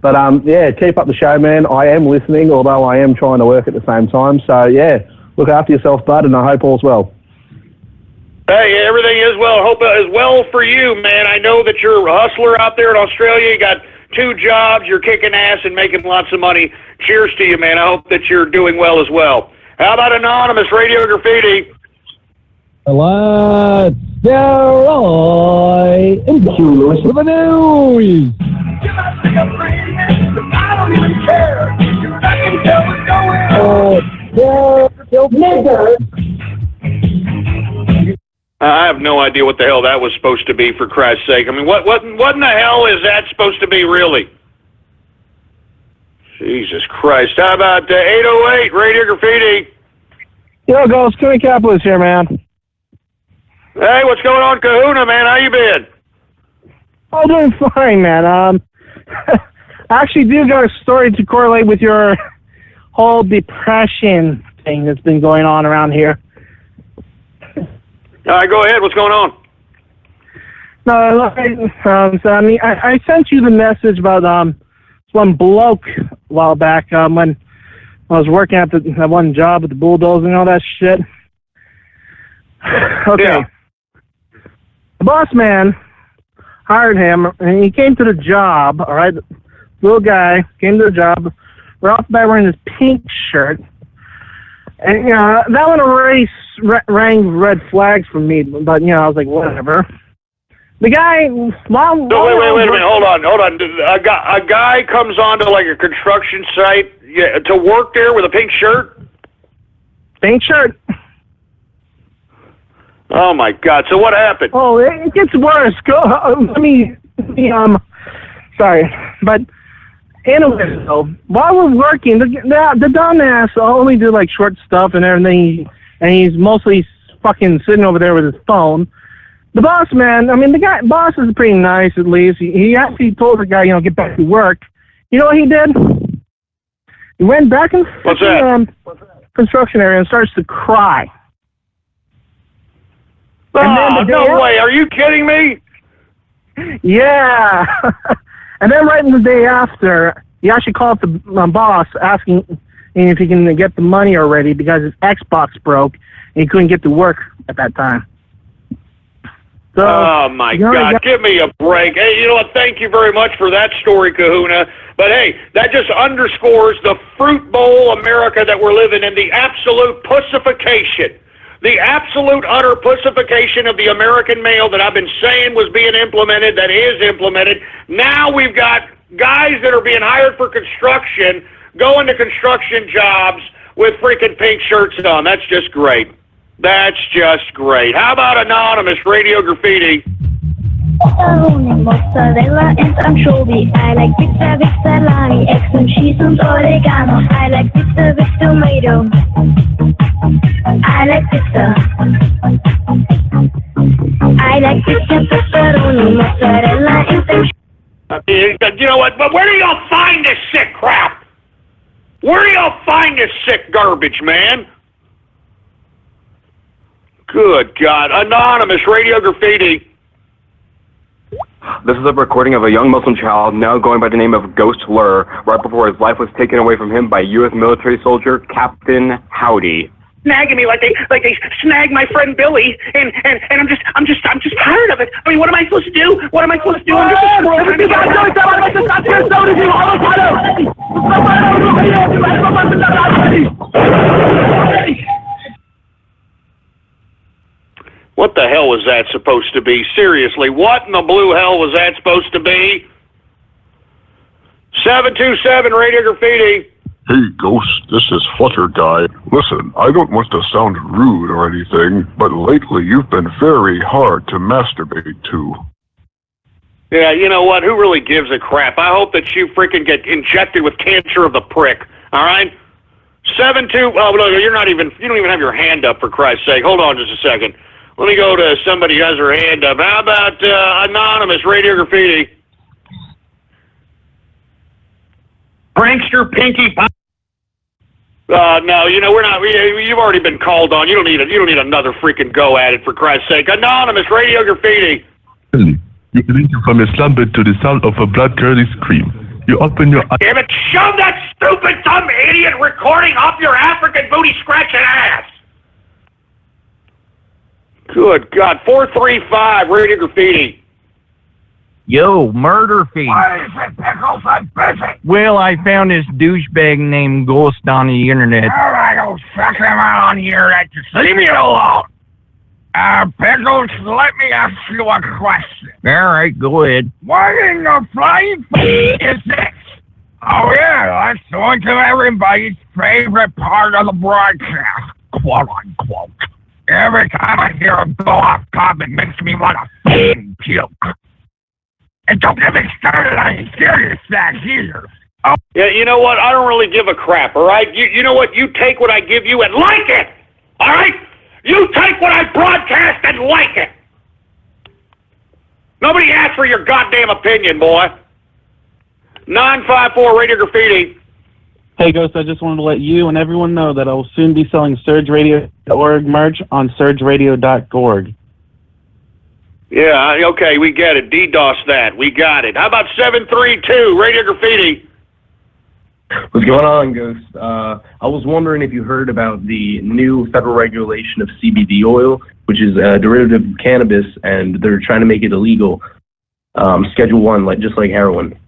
But, yeah, keep up the show, man. I am listening, although I am trying to work at the same time. So, yeah, look after yourself, bud, and I hope all's well. Hey, everything is well. Hope as well for you, man. I know that you're a hustler out there in Australia. You got 2 jobs. You're kicking ass and making lots of money. Cheers to you, man. I hope that you're doing well as well. How about Anonymous Radio Graffiti? Let's get right into the news. I don't even care. I can tell what's going on. I have no idea what the hell that was supposed to be, for Christ's sake. I mean, what in the hell is that supposed to be, really? Jesus Christ. How about 808 Radio Graffiti? Yo, Ghost, Cooney Capitalist here, man. Hey, what's going on, Kahuna, man? How you been? I'm doing fine, man. I actually do got a story to correlate with your whole depression thing that's been going on around here. All right, go ahead. What's going on? No, I sent you the message about one bloke a while back when I was working at that one job with the bulldozing and all that shit. Okay. Yeah. The boss man hired him, and he came to the job, all right? Little guy came to the job. Right off the bat wearing this pink shirt. And, that one rang red flags for me, but, I was like, whatever. The guy, No, wait a minute, hold on. A guy comes onto, like, a construction site to work there with a pink shirt? Pink shirt. Oh, my God. So what happened? Oh, it gets worse. Sorry, but anyway, though, while we're working, the dumbass only did like short stuff and everything, and he's mostly fucking sitting over there with his phone. The boss man, boss is pretty nice at least. He actually told the guy, get back to work. You know what he did? He went back in the construction area and starts to cry. No way. Are you kidding me? Yeah. And then right in the day after, he actually called the boss asking if he can get the money already because his Xbox broke and he couldn't get to work at that time. So, oh, my God. Give me a break. Hey, you know what? Thank you very much for that story, Kahuna. But, hey, that just underscores the fruit bowl America that we're living in, the absolute pussification. The absolute utter pussification of the American male that I've been saying was being implemented, that is implemented. Now we've got guys that are being hired for construction, going to construction jobs with freaking pink shirts on. That's just great. That's just great. How about Anonymous Radio Graffiti? Mozzarella and anchovy. I like pizza with salami, eggs and cheese and oregano. I like pizza with tomato. I like pizza. I like pizza, pepperoni, mozzarella and anchovy. You know what? But where do y'all find this sick crap? Where do y'all find this sick garbage, man? Good God. Anonymous Radio Graffiti. This is a recording of a young Muslim child now going by the name of Ghost Lur, right before his life was taken away from him by U.S. military soldier Captain Howdy. Snagging me like they snagged my friend Billy, and I'm just tired of it. I mean, what am I supposed to do? What am I supposed to do? I'm just a squirrel. What the hell was that supposed to be? Seriously, what in the blue hell was that supposed to be? 727 Radio Graffiti. Hey, Ghost, this is Flutter Guy. Listen, I don't want to sound rude or anything, but lately you've been very hard to masturbate to. Yeah, you know what? Who really gives a crap? I hope that you freaking get injected with cancer of the prick, all right? 72... Oh, no, you don't even have your hand up, for Christ's sake. Hold on just a second. Let me go to somebody who has their hand up. How about Anonymous Radio Graffiti? Prankster Pinkie Pie. No, we're not. You've already been called on. You don't need another freaking go at it, for Christ's sake. Anonymous Radio Graffiti. You blink from a slumber to the sound of a blood-curdling scream. You open your eyes. Damn it! Shove that stupid, dumb idiot recording up your African booty-scratching ass. Good God. 435 Radio Graffiti. Yo, murder fiend. Well, I found this douchebag named Ghost on the internet. All right, old sucker, I'm on here. Just leave me alone. Pickles, let me ask you a question. All right, go ahead. What in the flying is this? Oh, yeah, that's going to everybody's favorite part of the broadcast, quote unquote. Every time I hear him go off top, it makes me want to puke. And don't get me started on serious facts either. Oh. Yeah, you know what? I don't really give a crap, all right? You know what? You take what I give you and like it, all right? You take what I broadcast and like it. Nobody asked for your goddamn opinion, boy. 954 Radio Graffiti. Hey, Ghost, I just wanted to let you and everyone know that I will soon be selling SurgeRadio.org merch on SurgeRadio.org. Yeah, okay, we get it. DDoS that. We got it. How about 732 Radio Graffiti? What's going on, Ghost? I was wondering if you heard about the new federal regulation of CBD oil, which is a derivative of cannabis, and they're trying to make it illegal. Schedule 1, just like heroin.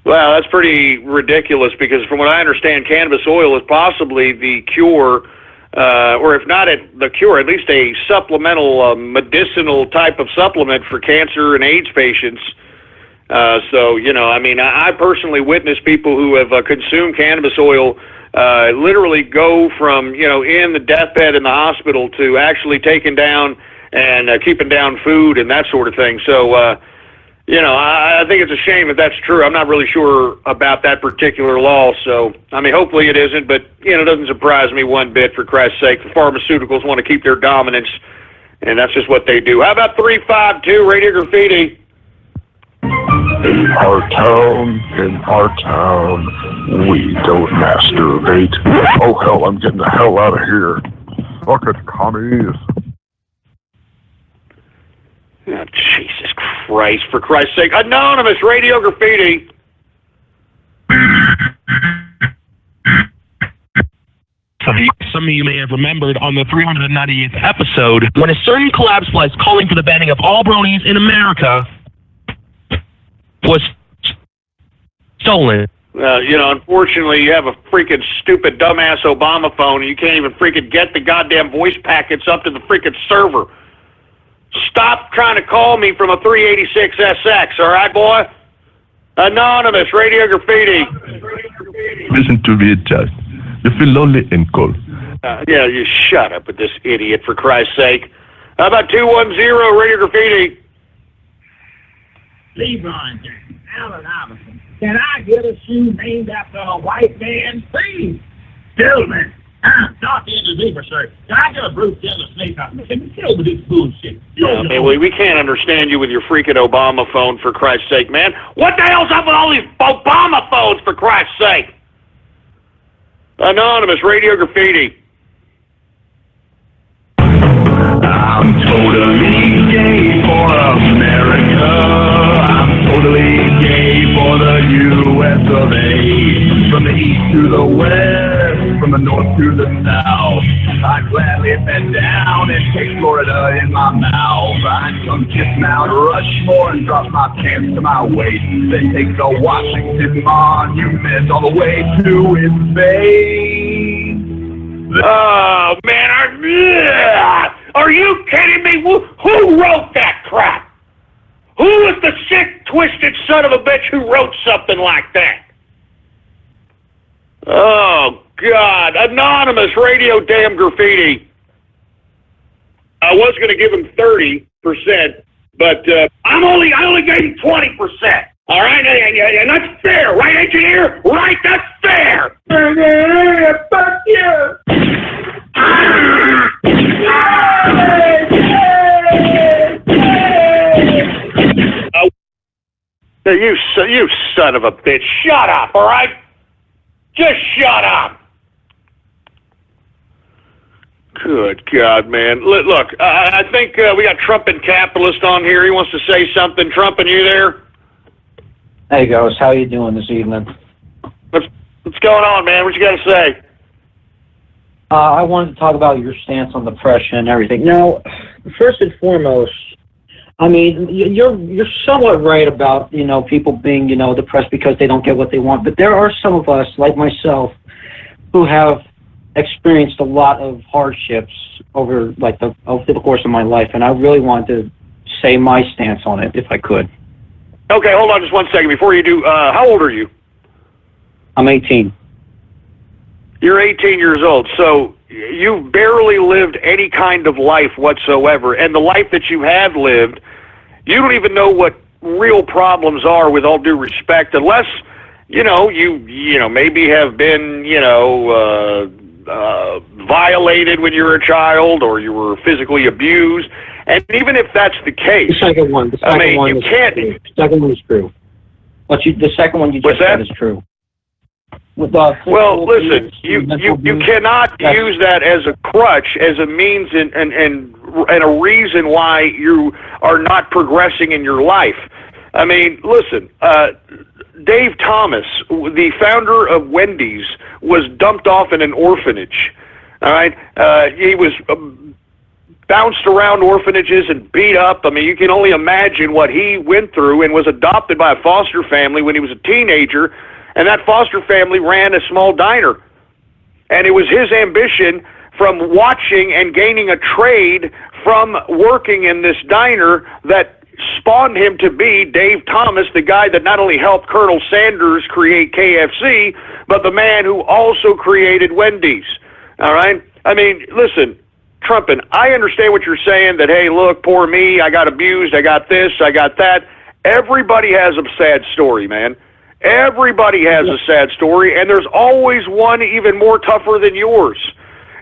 Well, that's pretty ridiculous because from what I understand, cannabis oil is possibly the cure, or if not the cure, at least a supplemental medicinal type of supplement for cancer and AIDS patients. So, you know, I mean, I personally witnessed people who have consumed cannabis oil literally go from, you know, in the deathbed in the hospital to actually taking down and keeping down food and that sort of thing. So, you know, I think it's a shame if that's true. I'm not really sure about that particular law. So, I mean, hopefully it isn't, but, you know, it doesn't surprise me one bit, for Christ's sake. The pharmaceuticals want to keep their dominance, and that's just what they do. How about 352 Radio Graffiti? In our town, we don't masturbate. Oh, hell, I'm getting the hell out of here. Fuck it, commies. Oh, Jesus Christ, for Christ's sake. Anonymous Radio Graffiti. Some of you may have remembered on the 398th episode when a certain collab splice calling for the banning of all bronies in America was stolen. You know, unfortunately, you have a freaking stupid dumbass Obama phone and you can't even freaking get the goddamn voice packets up to the freaking server. Stop trying to call me from a 386SX, all right, boy? Anonymous Radio Graffiti. Listen to me, Chad. You feel lonely and cold. Yeah, you shut up with this idiot, for Christ's sake. How about 210 Radio Graffiti? LeBron James, Allen Iverson. Can I get a shoe named after a white man, please? Stillman. Not in the zebra shirt. Can I get a Bruce Taylor snake out? Can you deal with this bullshit? We can't understand you with your freaking Obama phone, for Christ's sake, man. What the hell's up with all these Obama phones, for Christ's sake? Anonymous Radio Graffiti. I'm totally gay for America. I'm totally gay for the U.S. of A. From the east to the west, from the north to the south, I'd gladly bend down and take Florida in my mouth. I'd come kiss Mount Rushmore and drop my pants to my waist, then take the Washington Monument all the way to its base. Oh, man, are you kidding me? Who wrote that crap? Who was the sick, twisted son of a bitch who wrote something like that? Oh, God. Anonymous Radio Damn Graffiti. I was going to give him 30%, but I only gave him 20%. All right? And that's fair, right, engineer? Right? That's fair. Fuck you. You son of a bitch. Shut up, all right? Just shut up. Good God, man. Look, I think we got Trump and Capitalist on here. He wants to say something. Trump, and you there? Hey, Ghost. How you doing this evening? What's going on, man? What you got to say? I wanted to talk about your stance on depression and everything. Now, first and foremost, I mean, you're somewhat right about, you know, people being, you know, depressed because they don't get what they want. But there are some of us, like myself, who have experienced a lot of hardships over the course of my life, and I really wanted to say my stance on it, if I could. Okay, hold on just 1 second. Before you do, how old are you? I'm 18. You're 18 years old, so you've barely lived any kind of life whatsoever, and the life that you have lived, you don't even know what real problems are, with all due respect, unless, you know, you maybe have been, violated when you were a child, or you were physically abused, and even if that's the case, the second one is true. The second one you just said is true. Well, listen, you cannot use that as a crutch, as a means and a reason why you are not progressing in your life. I mean, listen, Dave Thomas, the founder of Wendy's, was dumped off in an orphanage. All right, he was bounced around orphanages and beat up. I mean, you can only imagine what he went through, and was adopted by a foster family when he was a teenager, and that foster family ran a small diner. And it was his ambition from watching and gaining a trade from working in this diner that spawned him to be Dave Thomas, the guy that not only helped Colonel Sanders create KFC, but the man who also created Wendy's. All right? I mean, listen, Trumpin, I understand what you're saying, that, hey, look, poor me, I got abused, I got this, I got that. Everybody has a sad story, man. Everybody has a sad story, and there's always one even more tougher than yours.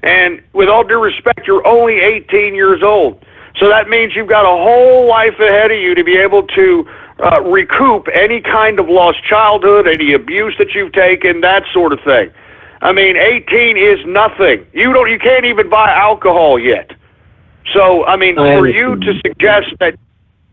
And with all due respect, you're only 18 years old. So that means you've got a whole life ahead of you to be able to recoup any kind of lost childhood, any abuse that you've taken, that sort of thing. I mean, 18 is nothing. You can't even buy alcohol yet. So, I mean, for you to suggest that,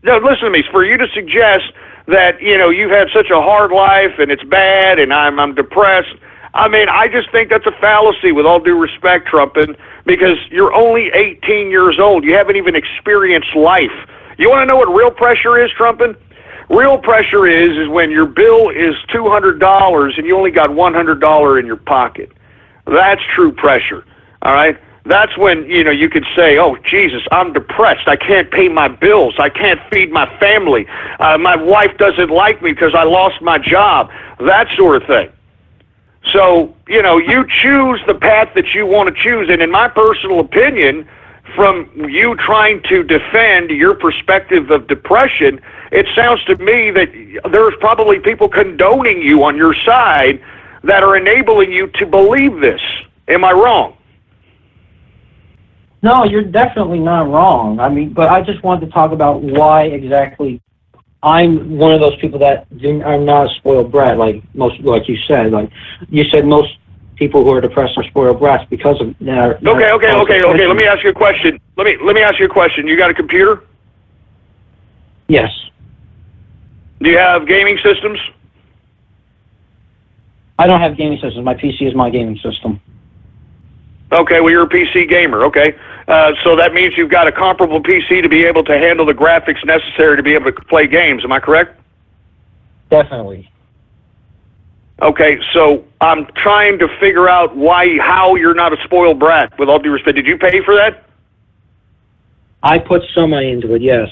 no, listen to me, for you to suggest that, you know, you've had such a hard life and it's bad and I'm depressed, I mean, I just think that's a fallacy, with all due respect, Trumpin, because you're only 18 years old. You haven't even experienced life. You want to know what real pressure is, Trumpin? Real pressure is when your bill is $200 and you only got $100 in your pocket. That's true pressure, all right? That's when, you know, you could say, oh, Jesus, I'm depressed. I can't pay my bills. I can't feed my family. My wife doesn't like me because I lost my job, that sort of thing. So, you know, you choose the path that you want to choose. And in my personal opinion, from you trying to defend your perspective of depression, it sounds to me that there's probably people condoning you on your side that are enabling you to believe this. Am I wrong? No, you're definitely not wrong. I mean, but I just wanted to talk about why exactly I'm one of those people that are not a spoiled brat, like you said. Like you said, most people who are depressed are spoiled brats because of their. Okay. Let me ask you a question. Let me ask you a question. You got a computer? Yes. Do you have gaming systems? I don't have gaming systems. My PC is my gaming system. Okay, well, you're a PC gamer, okay. So that means you've got a comparable PC to be able to handle the graphics necessary to be able to play games, am I correct? Definitely. Okay, so I'm trying to figure out how you're not a spoiled brat, with all due respect. Did you pay for that? I put some money into it, yes.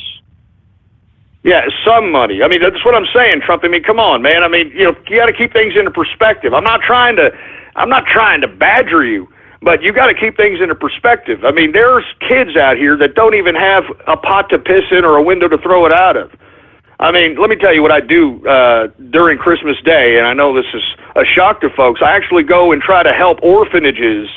Yeah, some money. I mean, that's what I'm saying, Trump. I mean, come on, man. I mean, you know, you got to keep things into perspective. I'm not trying to badger you. But you got to keep things into perspective. I mean, there's kids out here that don't even have a pot to piss in or a window to throw it out of. I mean, let me tell you what I do during Christmas Day, and I know this is a shock to folks. I actually go and try to help orphanages,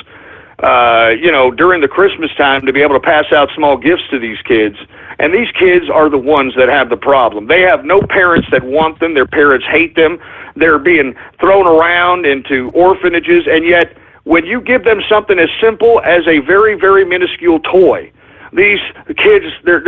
you know, during the Christmas time to be able to pass out small gifts to these kids. And these kids are the ones that have the problem. They have no parents that want them. Their parents hate them. They're being thrown around into orphanages, and yet when you give them something as simple as a very, very minuscule toy, these kids, their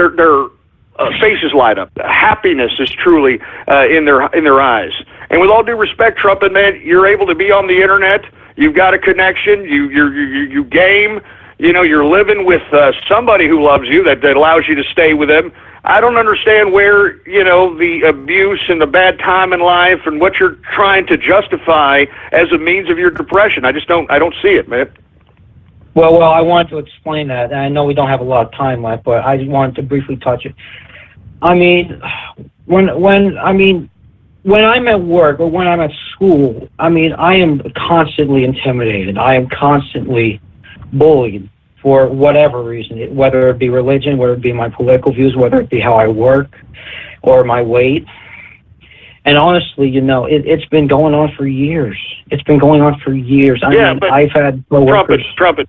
faces light up. Happiness is truly in their eyes. And with all due respect, Trump, and man, you're able to be on the internet. You've got a connection. You game. You know, you're living with somebody who loves you that allows you to stay with them. I don't understand where, you know, the abuse and the bad time in life and what you're trying to justify as a means of your depression. I don't see it, man. Well, I wanted to explain that. And I know we don't have a lot of time left, but I just wanted to briefly touch it. I mean, when I'm at work or when I'm at school, I mean, I am constantly intimidated. I am constantly bullied for whatever reason, whether it be religion, whether it be my political views, whether it be how I work or my weight. And honestly, you know, it's been going on for years. It's been going on for years. I mean, I've had coworkers. Trumpet,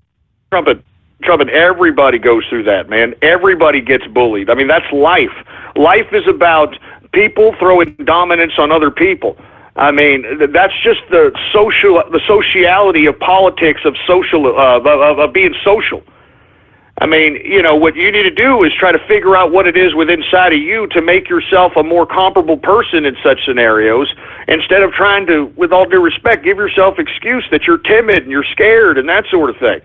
everybody goes through that, man. Everybody gets bullied. I mean, that's life. Life is about people throwing dominance on other people. I mean, that's just the sociality of politics, of being social. I mean, you know, what you need to do is try to figure out what it is within inside of you to make yourself a more comparable person in such scenarios, instead of trying to, with all due respect, give yourself excuse that you're timid and you're scared and that sort of thing.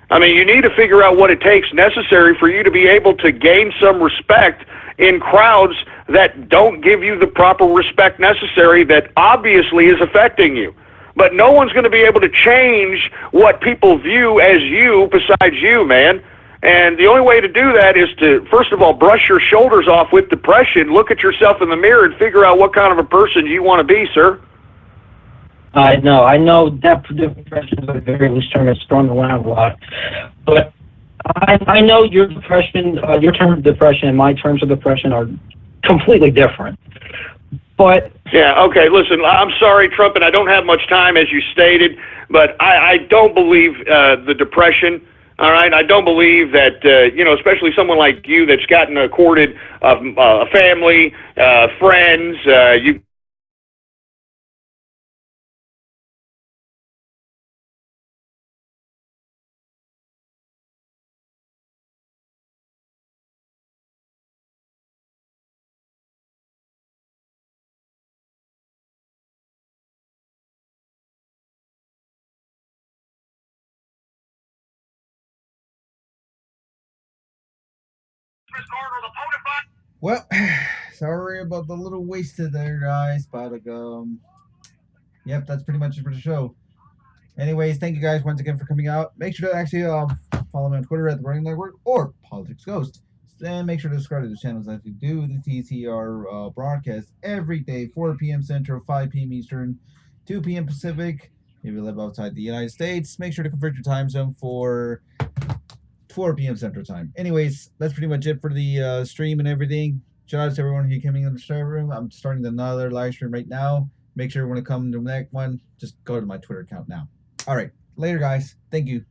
I mean, you need to figure out what it takes necessary for you to be able to gain some respect in crowds that don't give you the proper respect necessary that obviously is affecting you. But no one's going to be able to change what people view as you besides you, man. And the only way to do that is to, first of all, brush your shoulders off with depression, look at yourself in the mirror, and figure out what kind of a person you want to be, sir. I know that depression is a very loose term. It's thrown around a lot. But I know your depression, your term of depression and my terms of depression are completely different. But yeah, okay, listen, I'm sorry, Trump, and I don't have much time, as you stated, but I don't believe the depression. All right, I don't believe that, especially someone like you that's gotten accorded a family, friends, you. Well, sorry about the little wasted there, guys, but yep, that's pretty much it for the show. Anyways, thank you guys once again for coming out. Make sure to actually follow me on Twitter at the Running Network or Politics Ghost. And make sure to subscribe to the channels as we do the TCR broadcast every day, 4 p.m. Central, 5 p.m. Eastern, 2 p.m. Pacific. If you live outside the United States, make sure to convert your time zone for 4 p.m. Central Time. Anyways, that's pretty much it for the stream and everything. Shout out to everyone who came in the server room. I'm starting another live stream right now. Make sure when it comes to the next one, just go to my Twitter account now. All right. Later, guys. Thank you.